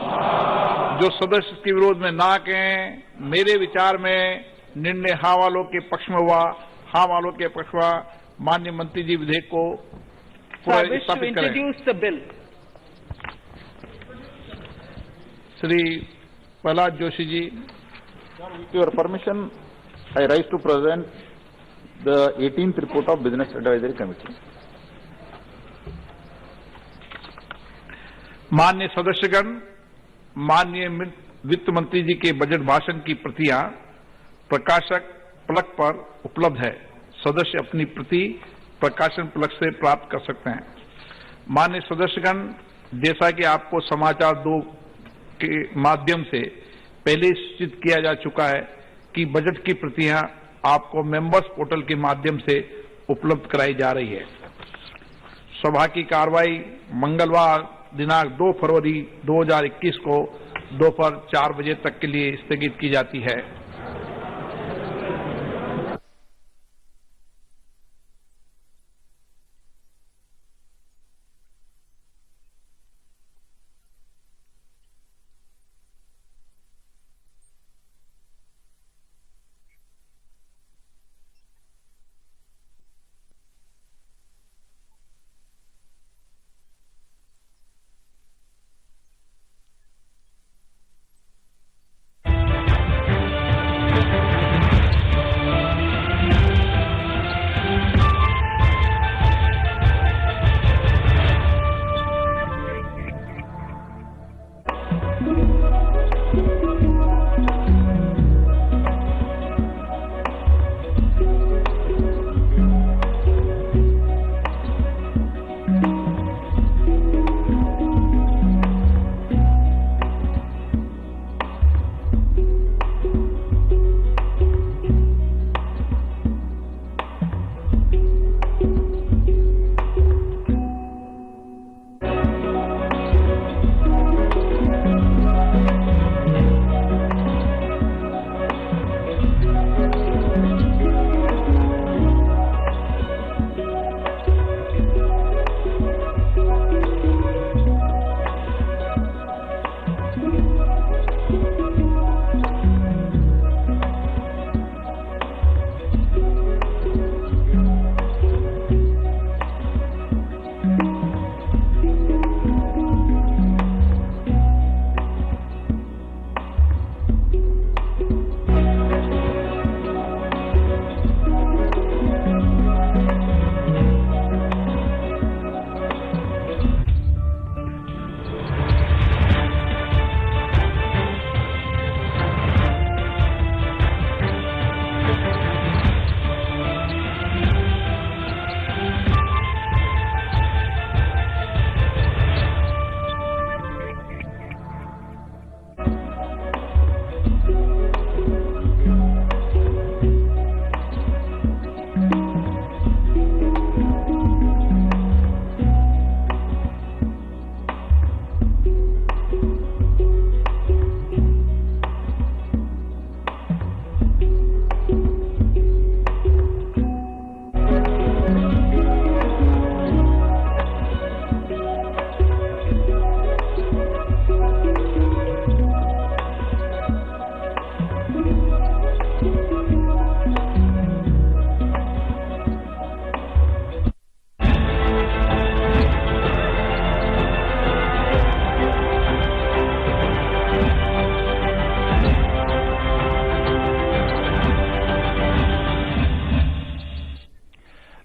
F: जो सदस्य इसके विरोध में ना कहें। मेरे विचार में निर्णय हाँ वालों के पक्ष में हुआ, हाँ वालों के पक्ष हुआ। माननीय मंत्री जी विधेयक को पुनर्स्थापित करें। Shri Prahlad Joshi ji.
H: With your permission, I rise to present the 18th report of Business Advisory Committee.
F: माननीय सदस्यगण, माननीय वित्त मंत्री जी के बजट भाषण की प्रतियां प्रकाशक फलक पर उपलब्ध है। सदस्य अपनी प्रति प्रकाशन फलक से प्राप्त कर सकते हैं। माननीय सदस्यगण, जैसा कि आपको समाचार 2 के माध्यम से पहले सूचित किया जा चुका है कि बजट की प्रतियां आपको मेंबर्स पोर्टल के माध्यम से उपलब्ध कराई जा रही है। सभा की कार्रवाई मंगलवार दिनांक 2 फरवरी 2021 को दोपहर 4 बजे तक के लिए स्थगित की जाती है।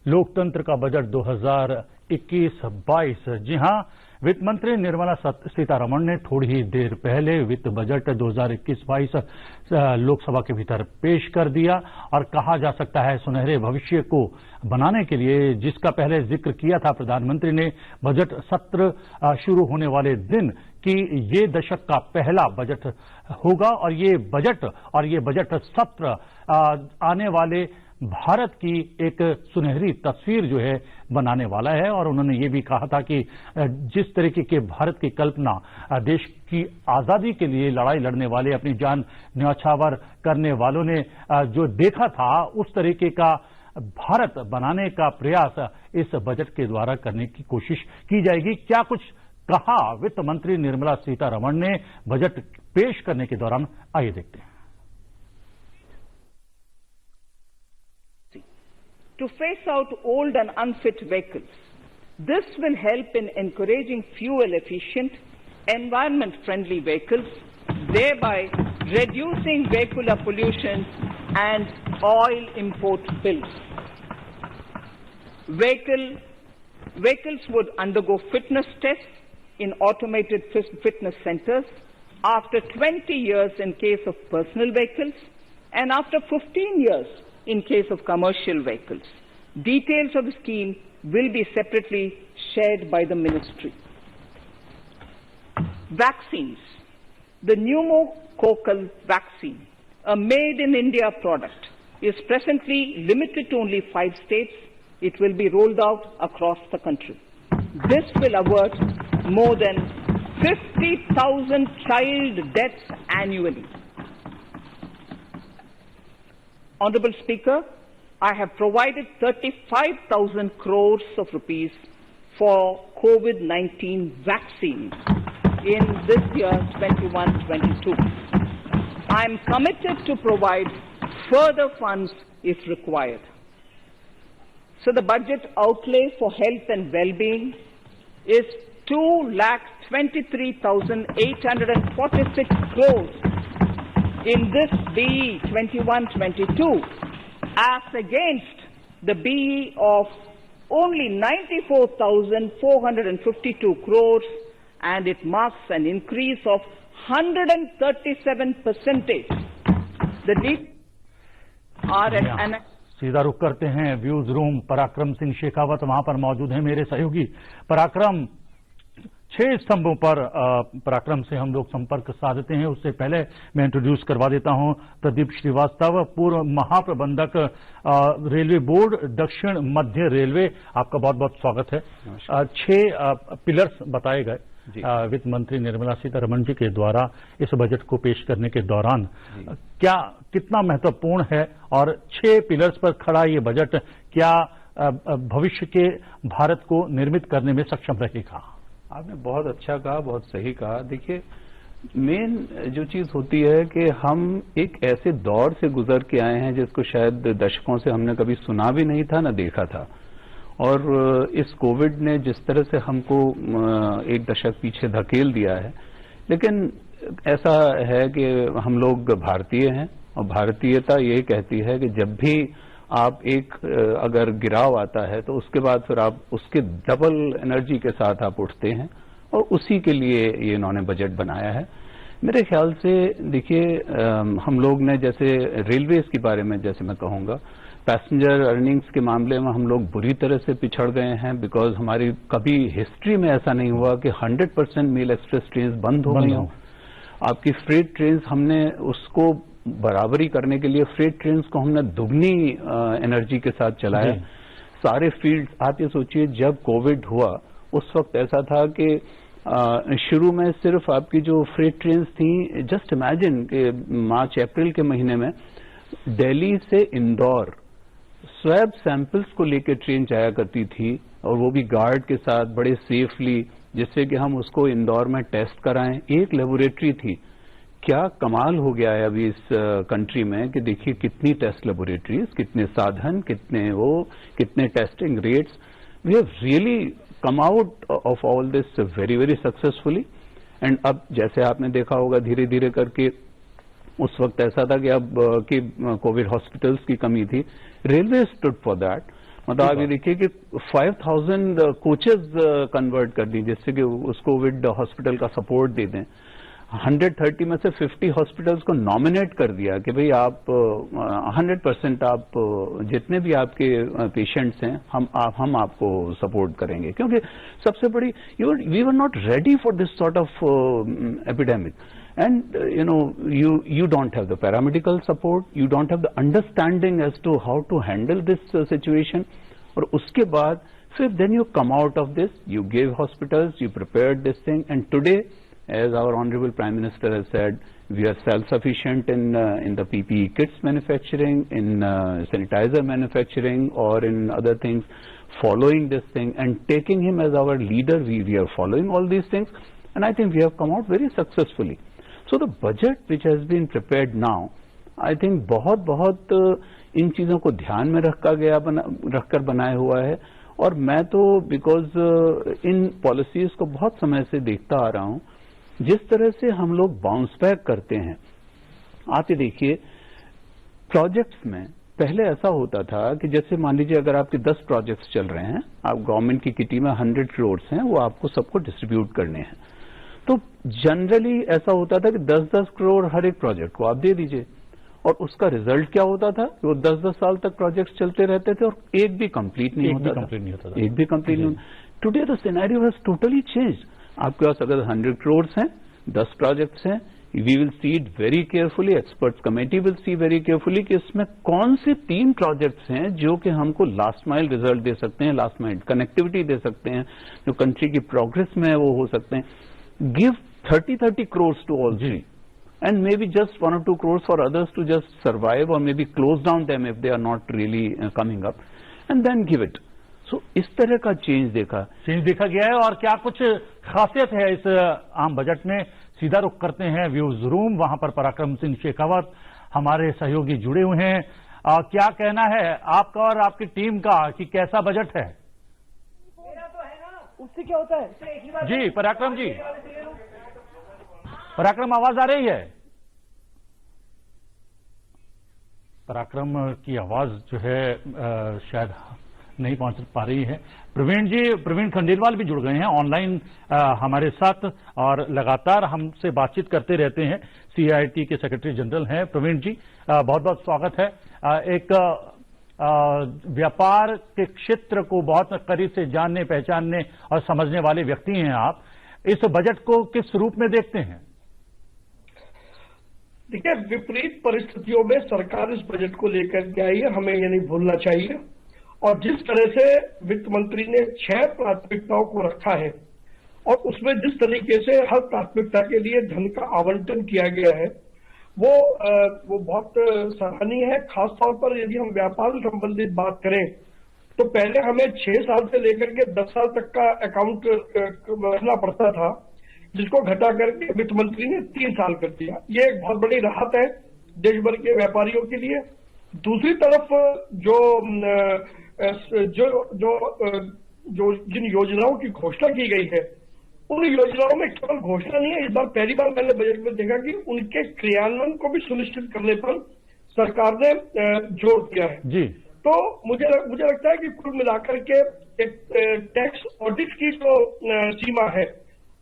A: लोकतंत्र का बजट 2021-22। जी हां, वित्त मंत्री निर्मला सीतारमण ने थोड़ी ही देर पहले वित्त बजट 2021-22 लोकसभा के भीतर पेश कर दिया और कहा जा सकता है सुनहरे भविष्य को बनाने के लिए, जिसका पहले जिक्र किया था प्रधानमंत्री ने बजट सत्र शुरू होने वाले दिन कि ये दशक का पहला बजट होगा और ये बजट सत्र आने वाले भारत की एक सुनहरी तस्वीर जो है बनाने वाला है। और उन्होंने ये भी कहा था कि जिस तरीके के भारत की कल्पना देश की आजादी के लिए लड़ाई लड़ने वाले, अपनी जान न्यौछावर करने वालों ने जो देखा था, उस तरीके का भारत बनाने का प्रयास इस बजट के द्वारा करने की कोशिश की जाएगी। क्या कुछ कहा वित्त मंत्री निर्मला सीतारमण ने बजट पेश करने के दौरान, आइए देखते हैं।
G: To phase out old and unfit vehicles. This will help in encouraging fuel-efficient, environment-friendly vehicles, thereby reducing vehicular pollution and oil import bills. Vehicles would undergo fitness tests in automated fitness centers after 20 years in case of personal vehicles and after 15 years in case of commercial vehicles. Details of the scheme will be separately shared by the ministry. Vaccines. The pneumococcal vaccine, a made-in-India product, is presently limited to only 5 states. It will be rolled out across the country. This will avert more than 50,000 child deaths annually. Honorable Speaker, I have provided 35,000 crores of rupees for COVID-19 vaccines in this year 21-22. I am committed to provide further funds if required. So the budget outlay for health and well-being is 2,23,846 crores in this BE 21-22 as against the BE of only 94,452 crores, and it marks an increase of 137%. The details are at an
A: सीधा रुख करते हैं views room. पराक्रम सिंह शेखावत वहां पर मौजूद हैं, मेरे सहयोगी। पराक्रम, 6 स्तंभों पर पराक्रम से हम लोग संपर्क साधते हैं। उससे पहले मैं इंट्रोड्यूस करवा देता हूं प्रदीप श्रीवास्तव, पूर्व महाप्रबंधक रेलवे बोर्ड दक्षिण मध्य रेलवे। आपका बहुत बहुत स्वागत है। 6 पिलर्स बताए गए वित्त मंत्री निर्मला सीतारमण जी के द्वारा इस बजट को पेश करने के दौरान, क्या कितना महत्वपूर्ण है और 6 पिलर्स पर खड़ा ये बजट क्या भविष्य के भारत को निर्मित करने में सक्षम रहेगा?
I: आपने बहुत अच्छा कहा, बहुत सही कहा। देखिए, मेन जो चीज होती है कि हम एक ऐसे दौर से गुजर के आए हैं जिसको शायद दशकों से हमने कभी सुना भी नहीं था, न देखा था। और इस कोविड ने जिस तरह से हमको एक दशक पीछे धकेल दिया है, लेकिन ऐसा है कि हम लोग भारतीय हैं और भारतीयता ये कहती है कि जब भी आप एक अगर गिराव आता है तो उसके बाद फिर आप उसके डबल एनर्जी के साथ आप उठते हैं, और उसी के लिए ये इन्होंने बजट बनाया है। मेरे ख्याल से देखिए, हम लोग ने जैसे रेलवेज के बारे में जैसे मैं कहूंगा, पैसेंजर अर्निंग्स के मामले में हम लोग बुरी तरह से पिछड़ गए हैं, बिकॉज हमारी कभी हिस्ट्री में ऐसा नहीं हुआ कि 100% मेल एक्सप्रेस ट्रेन बंद हो गई हो। आपकी फ्रेट ट्रेन हमने उसको बराबरी करने के लिए फ्रेट ट्रेन को हमने दुगनी एनर्जी के साथ चलाया। सारे फील्ड, आप ये सोचिए जब कोविड हुआ उस वक्त ऐसा था कि शुरू में सिर्फ आपकी जो फ्रेट ट्रेन थी, जस्ट इमेजिन कि मार्च अप्रैल के महीने में दिल्ली से इंदौर स्वैब सैंपल्स को लेकर ट्रेन जाया करती थी, और वो भी गार्ड के साथ बड़े सेफली, जिससे कि हम उसको इंदौर में टेस्ट कराएं। एक लेबोरेटरी थी। क्या कमाल हो गया है अभी इस कंट्री में कि देखिए कितनी टेस्ट लेबोरेटरीज, कितने साधन, कितने testing rates. We have really come out of all this very very successfully. And अब जैसे आपने देखा होगा धीरे धीरे करके, उस वक्त ऐसा था कि अब कि कोविड हॉस्पिटल्स की कमी थी, रेलवे स्टूड फॉर दैट। मतलब आप ये देखिए कि 5000 कोचेज कन्वर्ट कर दी जिससे कि उस कोविड हॉस्पिटल का सपोर्ट दे दें। 130 में से 50 हॉस्पिटल्स को नॉमिनेट कर दिया कि भाई आप 100% आप जितने भी आपके पेशेंट्स हैं हम आपको सपोर्ट करेंगे, क्योंकि सबसे बड़ी we were not ready for this sort of epidemic. And you don't have the paramedical support, you don't have the understanding as to how to handle this situation. और उसके बाद फिर then you come out of this, you gave hospitals, you prepared this thing, and today, as our Honorable Prime Minister has said, we are self-sufficient in the PPE kits manufacturing, in sanitizer manufacturing, or in other things. Following this thing and taking him as our leader, we are following all these things, and I think we have come out very successfully. So the budget which has been prepared now, I think बहुत इन चीजों को ध्यान में रखकर बनाया हुआ है. और मैं तो बिकॉज इन पॉलिसीज को बहुत समय से देखता आ रहा हूं, जिस तरह से हम लोग बाउंस बैक करते हैं. आप ये देखिए, प्रोजेक्ट्स में पहले ऐसा होता था कि जैसे मान लीजिए अगर आपके 10 प्रोजेक्ट्स चल रहे हैं, आप गवर्नमेंट की किटी में 100 करोड़ हैं, वो आपको सबको डिस्ट्रीब्यूट करने हैं. तो जनरली ऐसा होता था कि 10-10 करोड़ हर एक प्रोजेक्ट को आप दे दीजिए, और उसका रिजल्ट क्या होता था? वो 10-10 साल तक प्रोजेक्ट्स चलते रहते थे और एक भी कंप्लीट नहीं होता था. Today the scenario has totally changed. आपके पास अगर 100 करोड़ हैं, 10 प्रोजेक्ट्स हैं, we will see it very carefully, experts committee will see very carefully कि इसमें कौन से 3 प्रोजेक्ट्स हैं जो कि हमको लास्ट माइल रिजल्ट दे सकते हैं, लास्ट माइल कनेक्टिविटी दे सकते हैं, जो कंट्री की प्रोग्रेस में है वो हो सकते हैं. Give 30 crores to all three, and maybe just 1 or 2 crores for others to just survive, or maybe close down them if they are not really coming up, and then give it. So इस तरह का change देखा गया है. और क्या कुछ खासियत है इस आम बजट में? सीधा रुख करते हैं व्यूज रूम, वहां पर पराक्रम सिंह शेखावत हमारे सहयोगी जुड़े हुए हैं. क्या कहना है आपका और आपकी टीम का कि कैसा बजट है?
J: उससे क्या होता है
A: जी पराक्रम जी, पराक्रम आवाज आ रही है? पराक्रम की आवाज जो है शायद नहीं पहुंच पा रही है. प्रवीण जी, प्रवीण खंडेलवाल भी जुड़ गए हैं ऑनलाइन हमारे साथ और लगातार हमसे बातचीत करते रहते हैं. CIT के सेक्रेटरी जनरल हैं प्रवीण जी, बहुत बहुत स्वागत है. एक व्यापार के क्षेत्र को बहुत करीब से जानने, पहचानने और समझने वाले व्यक्ति हैं आप. इस बजट को किस रूप में देखते हैं?
J: देखिए, विपरीत परिस्थितियों में सरकार इस बजट को लेकर के आई है, हमें ये नहीं भूलना चाहिए. और जिस तरह से वित्त मंत्री ने 6 प्राथमिकताओं को रखा है और उसमें जिस तरीके से हर प्राथमिकता के लिए धन का आवंटन किया गया है, वो बहुत सराहनीय है. खासतौर पर यदि हम व्यापार से संबंधित बात करें तो पहले हमें 6 साल से लेकर के 10 साल तक का अकाउंट रखना पड़ता था, जिसको घटा करके वित्त मंत्री ने 3 साल कर दिया. ये एक बहुत बड़ी राहत है देश भर के व्यापारियों के लिए. दूसरी तरफ जिन योजनाओं की घोषणा की गई है, उन योजनाओं में केवल घोषणा नहीं है, इस बार पहली बार मैंने बजट में देखा कि उनके क्रियान्वयन को भी सुनिश्चित करने पर सरकार ने जोर दिया है. जी. तो मुझे लगता है कि कुल मिलाकर के एक टैक्स ऑडिट की जो सीमा है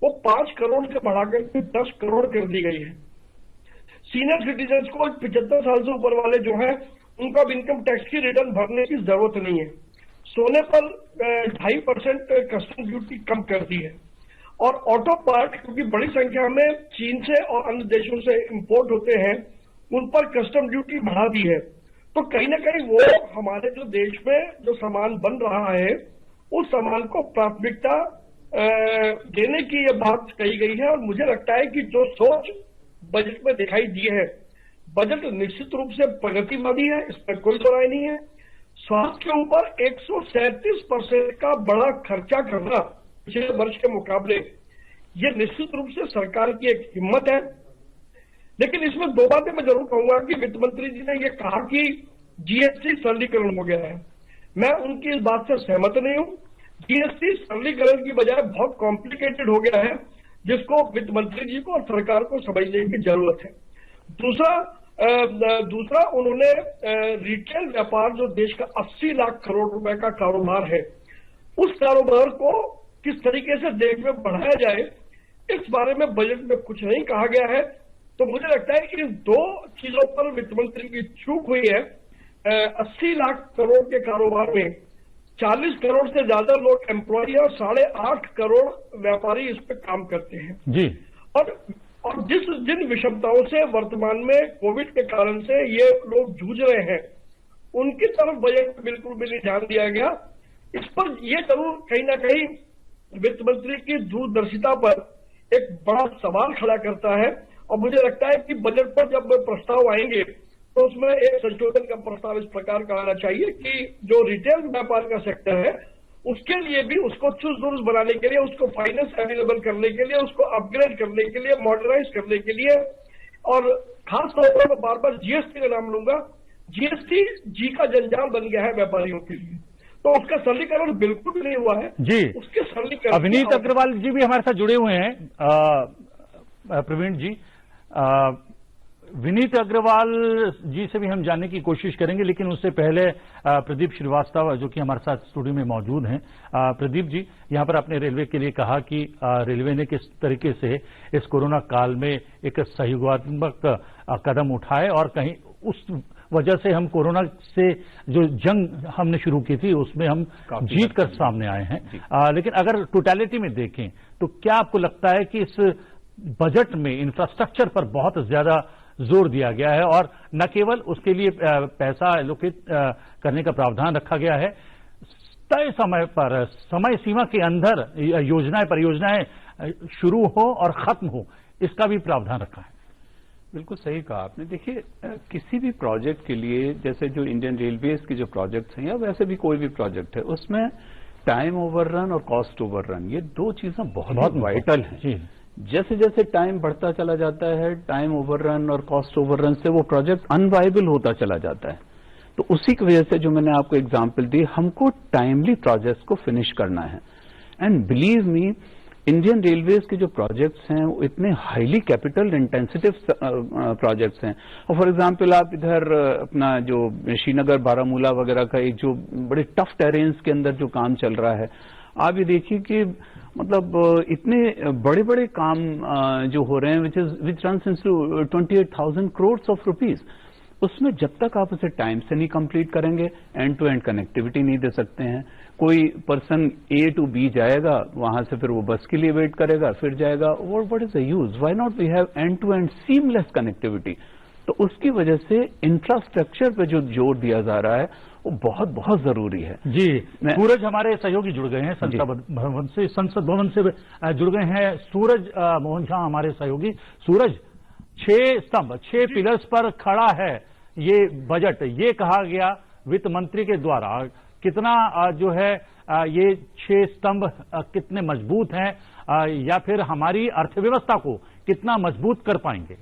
J: वो 5 करोड़ से बढ़ाकर के 10 करोड़ कर दी गई है. सीनियर सिटीजन्स को 75 साल से ऊपर वाले जो है उनको अब इनकम टैक्स की रिटर्न भरने की जरूरत नहीं है. सोने पर 2.5% कस्टम ड्यूटी कम कर दी है. और ऑटो पार्ट, क्योंकि बड़ी संख्या में चीन से और अन्य देशों से इंपोर्ट होते हैं, उन पर कस्टम ड्यूटी बढ़ा दी है. तो कहीं ना कहीं वो हमारे जो देश में जो सामान बन रहा है उस सामान को प्राथमिकता देने की ये बात कही गई है. और मुझे लगता है कि जो सोच बजट में दिखाई दी है, बजट निश्चित रूप से प्रगतिवादी है, इसमें कोई दो राय नहीं है. स्वास्थ्य के ऊपर 137% का बड़ा खर्चा करना पिछले वर्ष के मुकाबले, ये निश्चित रूप से सरकार की एक हिम्मत है. लेकिन इसमें 2 बातें मैं जरूर कहूंगा कि वित्त मंत्री जी ने ये कहा कि GST सरलीकरण हो गया है. मैं उनकी इस बात से सहमत नहीं हूं. GST सरलीकरण की बजाय बहुत कॉम्प्लिकेटेड हो गया है, जिसको वित्त मंत्री जी को और सरकार को समझने की जरूरत है. दूसरा उन्होंने रिटेल व्यापार, जो देश का 80 लाख करोड़ रुपए का कारोबार है, उस कारोबार को किस तरीके से देश में बढ़ाया जाए, इस बारे में बजट में कुछ नहीं कहा गया है. तो मुझे लगता है कि इन 2 चीजों पर वित्त मंत्री की चूक हुई है. 80 लाख करोड़ के कारोबार में 40 करोड़ से ज्यादा लोग एम्प्लॉय और 8.5 करोड़ व्यापारी इस पे काम करते हैं. जी. और और जिन विषमताओं से वर्तमान में कोविड के कारण से ये लोग जूझ रहे हैं, उनकी तरफ बजट में बिल्कुल भी नहीं ध्यान दिया गया। इस पर ये जरूर कहीं ना कहीं वित्त मंत्री की दूरदर्शिता पर एक बड़ा सवाल खड़ा करता है। और मुझे लगता है कि बजट पर जब प्रस्ताव आएंगे तो उसमें एक संशोधन का प्रस्ताव इस प्रकार का आना चाहिए कि जो रिटेल व्यापार का सेक्टर है उसके लिए भी उसको चुस्त दुरुस्त बनाने के लिए, उसको फाइनेंस अवेलेबल करने के लिए, उसको अपग्रेड करने के लिए, मॉडर्नाइज करने के लिए, और खास तौर पर मैं बार बार जीएसटी का नाम लूंगा। जीएसटी जी का जंजाल बन गया है व्यापारियों के लिए, तो उसका सरलीकरण बिल्कुल भी नहीं हुआ है
A: जी।
J: उसके सरलीकरण
A: अविनीत अग्रवाल जी भी हमारे साथ जुड़े हुए हैं। प्रवीण जी, विनीत अग्रवाल जी से भी हम जानने की कोशिश करेंगे, लेकिन उससे पहले प्रदीप श्रीवास्तव जो कि हमारे साथ स्टूडियो में मौजूद हैं। प्रदीप जी, यहां पर आपने रेलवे के लिए कहा कि रेलवे ने किस तरीके से इस कोरोना काल में एक सहयोगात्मक कदम उठाए और कहीं उस वजह से हम कोरोना से जो जंग हमने शुरू की थी उसमें हम जीत कर सामने आए हैं। लेकिन अगर टोटलिटी में देखें तो क्या आपको लगता है कि इस बजट में इंफ्रास्ट्रक्चर पर बहुत ज्यादा जोर दिया गया है और न केवल उसके लिए पैसा एलोकेट करने का प्रावधान रखा गया है, तय समय पर, समय सीमा के अंदर योजनाएं परियोजनाएं शुरू हो और खत्म हो, इसका भी प्रावधान रखा है?
I: बिल्कुल सही कहा आपने। देखिए, किसी भी प्रोजेक्ट के लिए, जैसे जो इंडियन रेलवेज के जो प्रोजेक्ट्स हैं या वैसे भी कोई भी प्रोजेक्ट है, उसमें टाइम ओवररन और कॉस्ट ओवररन, ये दो चीजें बहुत वाइटल हैं। जैसे जैसे टाइम बढ़ता चला जाता है, टाइम ओवररन और कॉस्ट ओवररन से वो प्रोजेक्ट अनवाइबल होता चला जाता है। तो उसी की वजह से जो मैंने आपको एग्जांपल दी, हमको टाइमली प्रोजेक्ट्स को फिनिश करना है। And believe me, Indian railways के जो प्रोजेक्ट्स हैं वो इतने हाईली कैपिटल इंटेंसिटिव प्रोजेक्ट्स हैं। और फॉर एग्जांपल आप इधर अपना जो श्रीनगर बारामूला वगैरह का एक जो बड़े टफ टेरेन्स के अंदर जो काम चल रहा है, आप ये देखिए कि मतलब इतने बड़े बड़े काम जो हो रहे हैं विच runs into 28,000 crore of rupees, उसमें जब तक आप उसे टाइम से नहीं कंप्लीट करेंगे, एंड टू एंड कनेक्टिविटी नहीं दे सकते हैं। कोई पर्सन ए टू बी जाएगा, वहां से फिर वो बस के लिए वेट करेगा, फिर जाएगा, what is the use? Why not we have end to end seamless connectivity? तो उसकी वजह से इंफ्रास्ट्रक्चर पे जो जोर दिया जा रहा है वो बहुत बहुत जरूरी है
A: जी। सूरज हमारे सहयोगी जुड़ गए हैं संसद भवन से जुड़ गए हैं सूरज मोहन झा हमारे सहयोगी। सूरज, 6 स्तंभ, 6 पिलर्स पर खड़ा है ये बजट, ये कहा गया वित्त मंत्री के द्वारा, कितना जो है ये 6 स्तंभ कितने मजबूत हैं या फिर हमारी अर्थव्यवस्था को कितना मजबूत कर पाएंगे?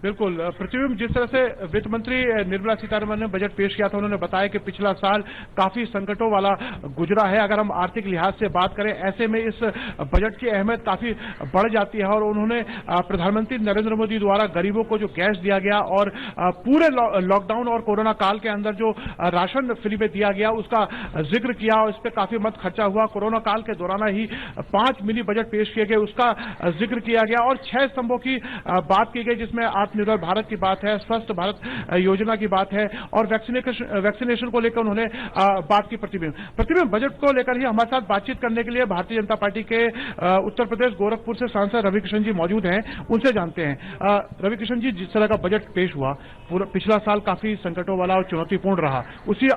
K: बिल्कुल पृथ्वी, जिस तरह से वित्त मंत्री निर्मला सीतारमण ने बजट पेश किया था, उन्होंने बताया कि पिछला साल काफी संकटों वाला गुजरा है। अगर हम आर्थिक लिहाज से बात करें, ऐसे में इस बजट की अहमियत काफी बढ़ जाती है। और उन्होंने प्रधानमंत्री नरेंद्र मोदी द्वारा गरीबों को जो कैश दिया गया और पूरे लॉकडाउन और कोरोना काल के अंदर जो राशन फ्री में दिया गया उसका जिक्र किया और इस पर काफी मत खर्चा हुआ। कोरोना काल के दौरान ही 5 मिनी बजट पेश किए गए, उसका जिक्र किया गया और 6 स्तंभों की बात की गई, जिसमें आत्मनिर्भर भारत की बात है, स्वस्थ भारत योजना की बात है और वैक्सीनेशन को लेकर उन्होंने बात की। प्रतिबिंब बजट को लेकर ही हमारे साथ बातचीत करने के लिए भारतीय जनता पार्टी के उत्तर प्रदेश गोरखपुर से सांसद रविकिशन जी मौजूद हैं, उनसे जानते हैं। रविकिशन जी, जिस तरह का बजट पेश हुआ, पूरा पिछला साल काफी संकटों वाला और चुनौतीपूर्ण रहा, उसी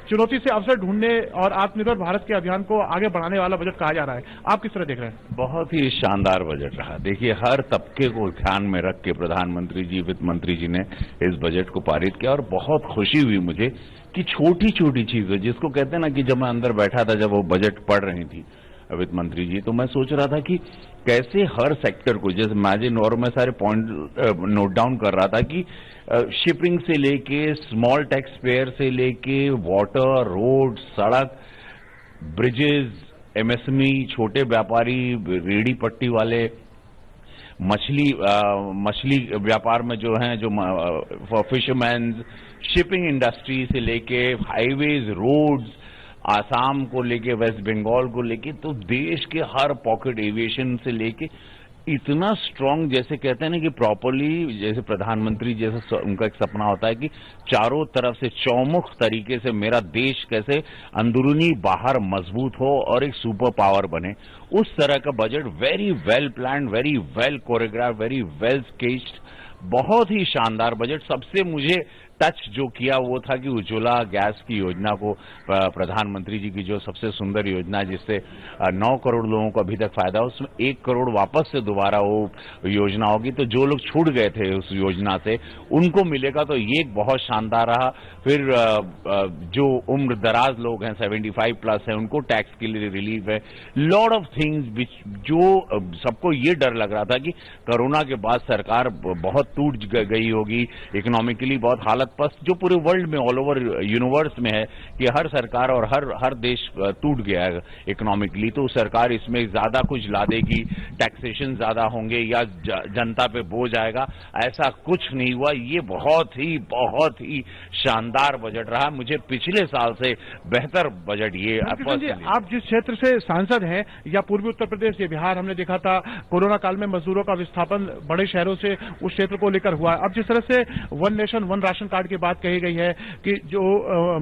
K: चुनौती से अवसर ढूंढने और आत्मनिर्भर भारत के अभियान को आगे बढ़ाने वाला बजट कहा जा रहा है, आप किस तरह देख रहे हैं?
L: बहुत ही शानदार बजट रहा। देखिए, हर तबके को ध्यान में रख के प्रधानमंत्री जी, वित्त मंत्री जी ने इस बजट को पारित किया और बहुत खुशी हुई मुझे कि छोटी छोटी चीजें, जिसको कहते हैं ना कि जब मैं अंदर बैठा था, जब वो बजट पढ़ रही थी वित्त मंत्री जी, तो मैं सोच रहा था कि कैसे हर सेक्टर को, जैसे इमेजिन, और मैं सारे पॉइंट नोट डाउन कर रहा था कि शिपिंग से लेके, स्मॉल टैक्स पेयर से लेके, वाटर, रोड, सड़क, ब्रिजेस, एमएसएमई, छोटे व्यापारी, रेडी पट्टी वाले, मछली व्यापार में जो हैं, जो फिशरमैन, शिपिंग इंडस्ट्री से लेके, हाईवेज, रोड्स, आसाम को लेके, वेस्ट बंगाल को लेके, तो देश के हर पॉकेट, एविएशन से लेके इतना स्ट्रांग, जैसे कहते हैं ना कि प्रॉपरली, जैसे प्रधानमंत्री जैसे उनका एक सपना होता है कि चारों तरफ से चौमुख तरीके से मेरा देश कैसे अंदरूनी बाहर मजबूत हो और एक सुपर पावर बने, उस तरह का budget, very well plan, very well choreograph, very well sketched, बहुत ही शानदार बजट। सबसे मुझे टच जो किया वो था कि उज्ज्वला गैस की योजना को, प्रधानमंत्री जी की जो सबसे सुंदर योजना जिससे 9 करोड़ लोगों को अभी तक फायदा, उसमें 1 करोड़ वापस से दोबारा वो योजना होगी, तो जो लोग छूट गए थे उस योजना से उनको मिलेगा, तो ये बहुत शानदार रहा। फिर जो उम्र दराज लोग हैं 75 प्लस है उनको टैक्स के लिए रिलीफ है, लॉट ऑफ थिंग्स जो सबको ये डर लग रहा था कि कोरोना के बाद सरकार बहुत टूट गई होगी, इकोनॉमिकली बहुत हालत पस्त, जो पूरे वर्ल्ड में, ऑल ओवर यूनिवर्स में है कि हर सरकार और हर देश टूट गया है इकोनॉमिकली, तो सरकार इसमें ज्यादा कुछ ला देगी, टैक्सेशन ज्यादा होंगे या जनता पे बोझ आएगा, ऐसा कुछ नहीं हुआ। ये बहुत ही शानदार बजट रहा, मुझे पिछले साल से बेहतर बजट ये।
K: आप जिस क्षेत्र से सांसद हैं, या पूर्वी उत्तर प्रदेश या बिहार, हमने देखा था कोरोना काल में मजदूरों का विस्थापन बड़े शहरों से उस क्षेत्र को लेकर हुआ। अब जिस तरह से one nation one ration card की बात कही गई है कि जो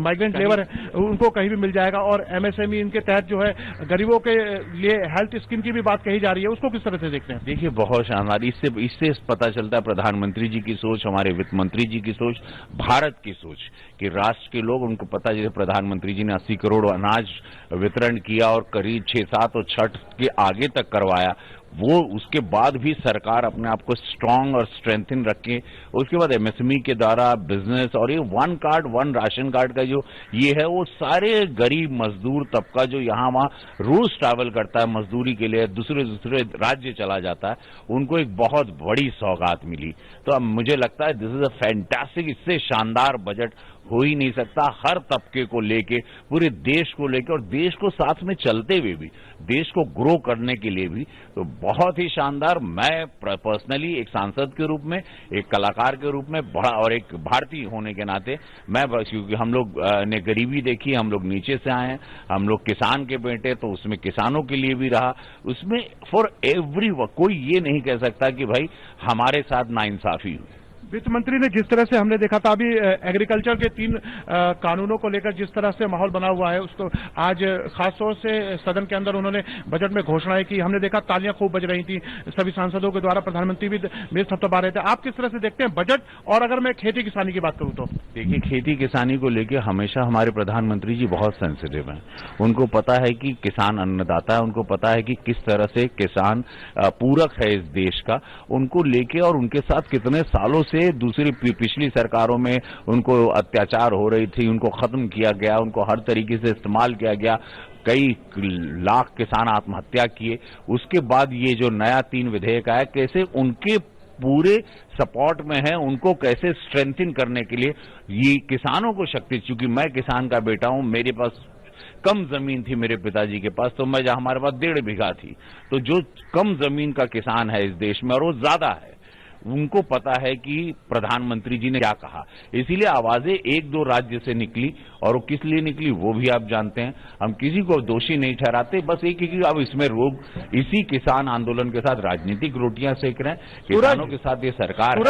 K: माइग्रेंट लेबर है उनको कहीं भी मिल जाएगा, और एमएसएमई इनके तहत जो है गरीबों के लिए हेल्थ स्कीम की भी बात कही जा रही है, उसको किस तरह से देखते हैं?
L: देखिए, बहुत शानदार, इससे पता चलता है प्रधानमंत्री जी की सोच, हमारे वित्त मंत्री जी की सोच, भारत की सोच, कि राष्ट्र के लोग, उनको पता, जैसे प्रधानमंत्री जी ने 80 करोड़ अनाज वितरण किया और करीब 6-7 और छठ के आगे तक करवाया, वो उसके बाद भी सरकार अपने आप को स्ट्रांग और स्ट्रेंथन रखे। उसके बाद एमएसएमई के द्वारा बिजनेस, और ये one card one ration card का जो ये है, वो सारे गरीब मजदूर तबका जो यहाँ वहाँ रोज ट्रैवल करता है मजदूरी के लिए, दूसरे राज्य चला जाता है, उनको एक बहुत बड़ी सौगात मिली। तो अब मुझे लगता है दिस इज अ फैंटास्टिक, इससे शानदार बजट हो ही नहीं सकता, हर तबके को लेके, पूरे देश को लेके, और देश को साथ में चलते हुए भी, देश को ग्रो करने के लिए भी, तो बहुत ही शानदार। मैं पर्सनली एक सांसद के रूप में, एक कलाकार के रूप में, बड़ा, और एक भारतीय होने के नाते, मैं, क्योंकि हम लोग ने गरीबी देखी, हम लोग नीचे से आए हैं, हम लोग किसान के बेटे, तो उसमें किसानों के लिए भी रहा, उसमें फॉर एवरी, कोई ये नहीं कह सकता कि भाई हमारे साथ नाइंसाफी हुई।
K: वित्त मंत्री ने जिस तरह से हमने देखा था अभी एग्रीकल्चर के 3 कानूनों को लेकर जिस तरह से माहौल बना हुआ है, उसको आज खासतौर से सदन के अंदर उन्होंने बजट में घोषणाएं की, हमने देखा तालियां खूब बज रही थी सभी सांसदों के द्वारा, प्रधानमंत्री भी मेज थपथपा रहे थे। आप किस तरह से देखते हैं बजट? और अगर मैं खेती किसानी की बात करूं तो
L: देखिए, खेती किसानी को लेकर हमेशा हमारे प्रधानमंत्री जी बहुत सेंसिटिव हैं, उनको पता है कि किसान अन्नदाता है, उनको पता है कि किस तरह से किसान पूरक है इस देश का, उनको लेके, और उनके साथ कितने सालों से दूसरी पिछली सरकारों में उनको अत्याचार हो रही थी, उनको खत्म किया गया, उनको हर तरीके से इस्तेमाल किया गया, कई लाख किसान आत्महत्या किए। उसके बाद ये जो नया 3 विधेयक आया, कैसे उनके पूरे सपोर्ट में है, उनको कैसे स्ट्रेंथन करने के लिए, ये किसानों को शक्ति, चूंकि मैं किसान का बेटा हूं, मेरे पास कम जमीन थी मेरे पिताजी के पास, तो मैं, हमारे पास 1.5 बीघा थी, तो जो कम जमीन का किसान है इस देश में, और वो ज्यादा है, उनको पता है कि प्रधानमंत्री जी ने क्या कहा, इसीलिए आवाजें 1-2 राज्य से निकली, और वो किस लिए निकली वो भी आप जानते हैं। हम किसी को दोषी नहीं ठहराते, बस एक ही अब इसमें लोग इसी किसान आंदोलन के साथ राजनीतिक रोटियां सेक रहे हैं, किसानों के साथ ये सरकार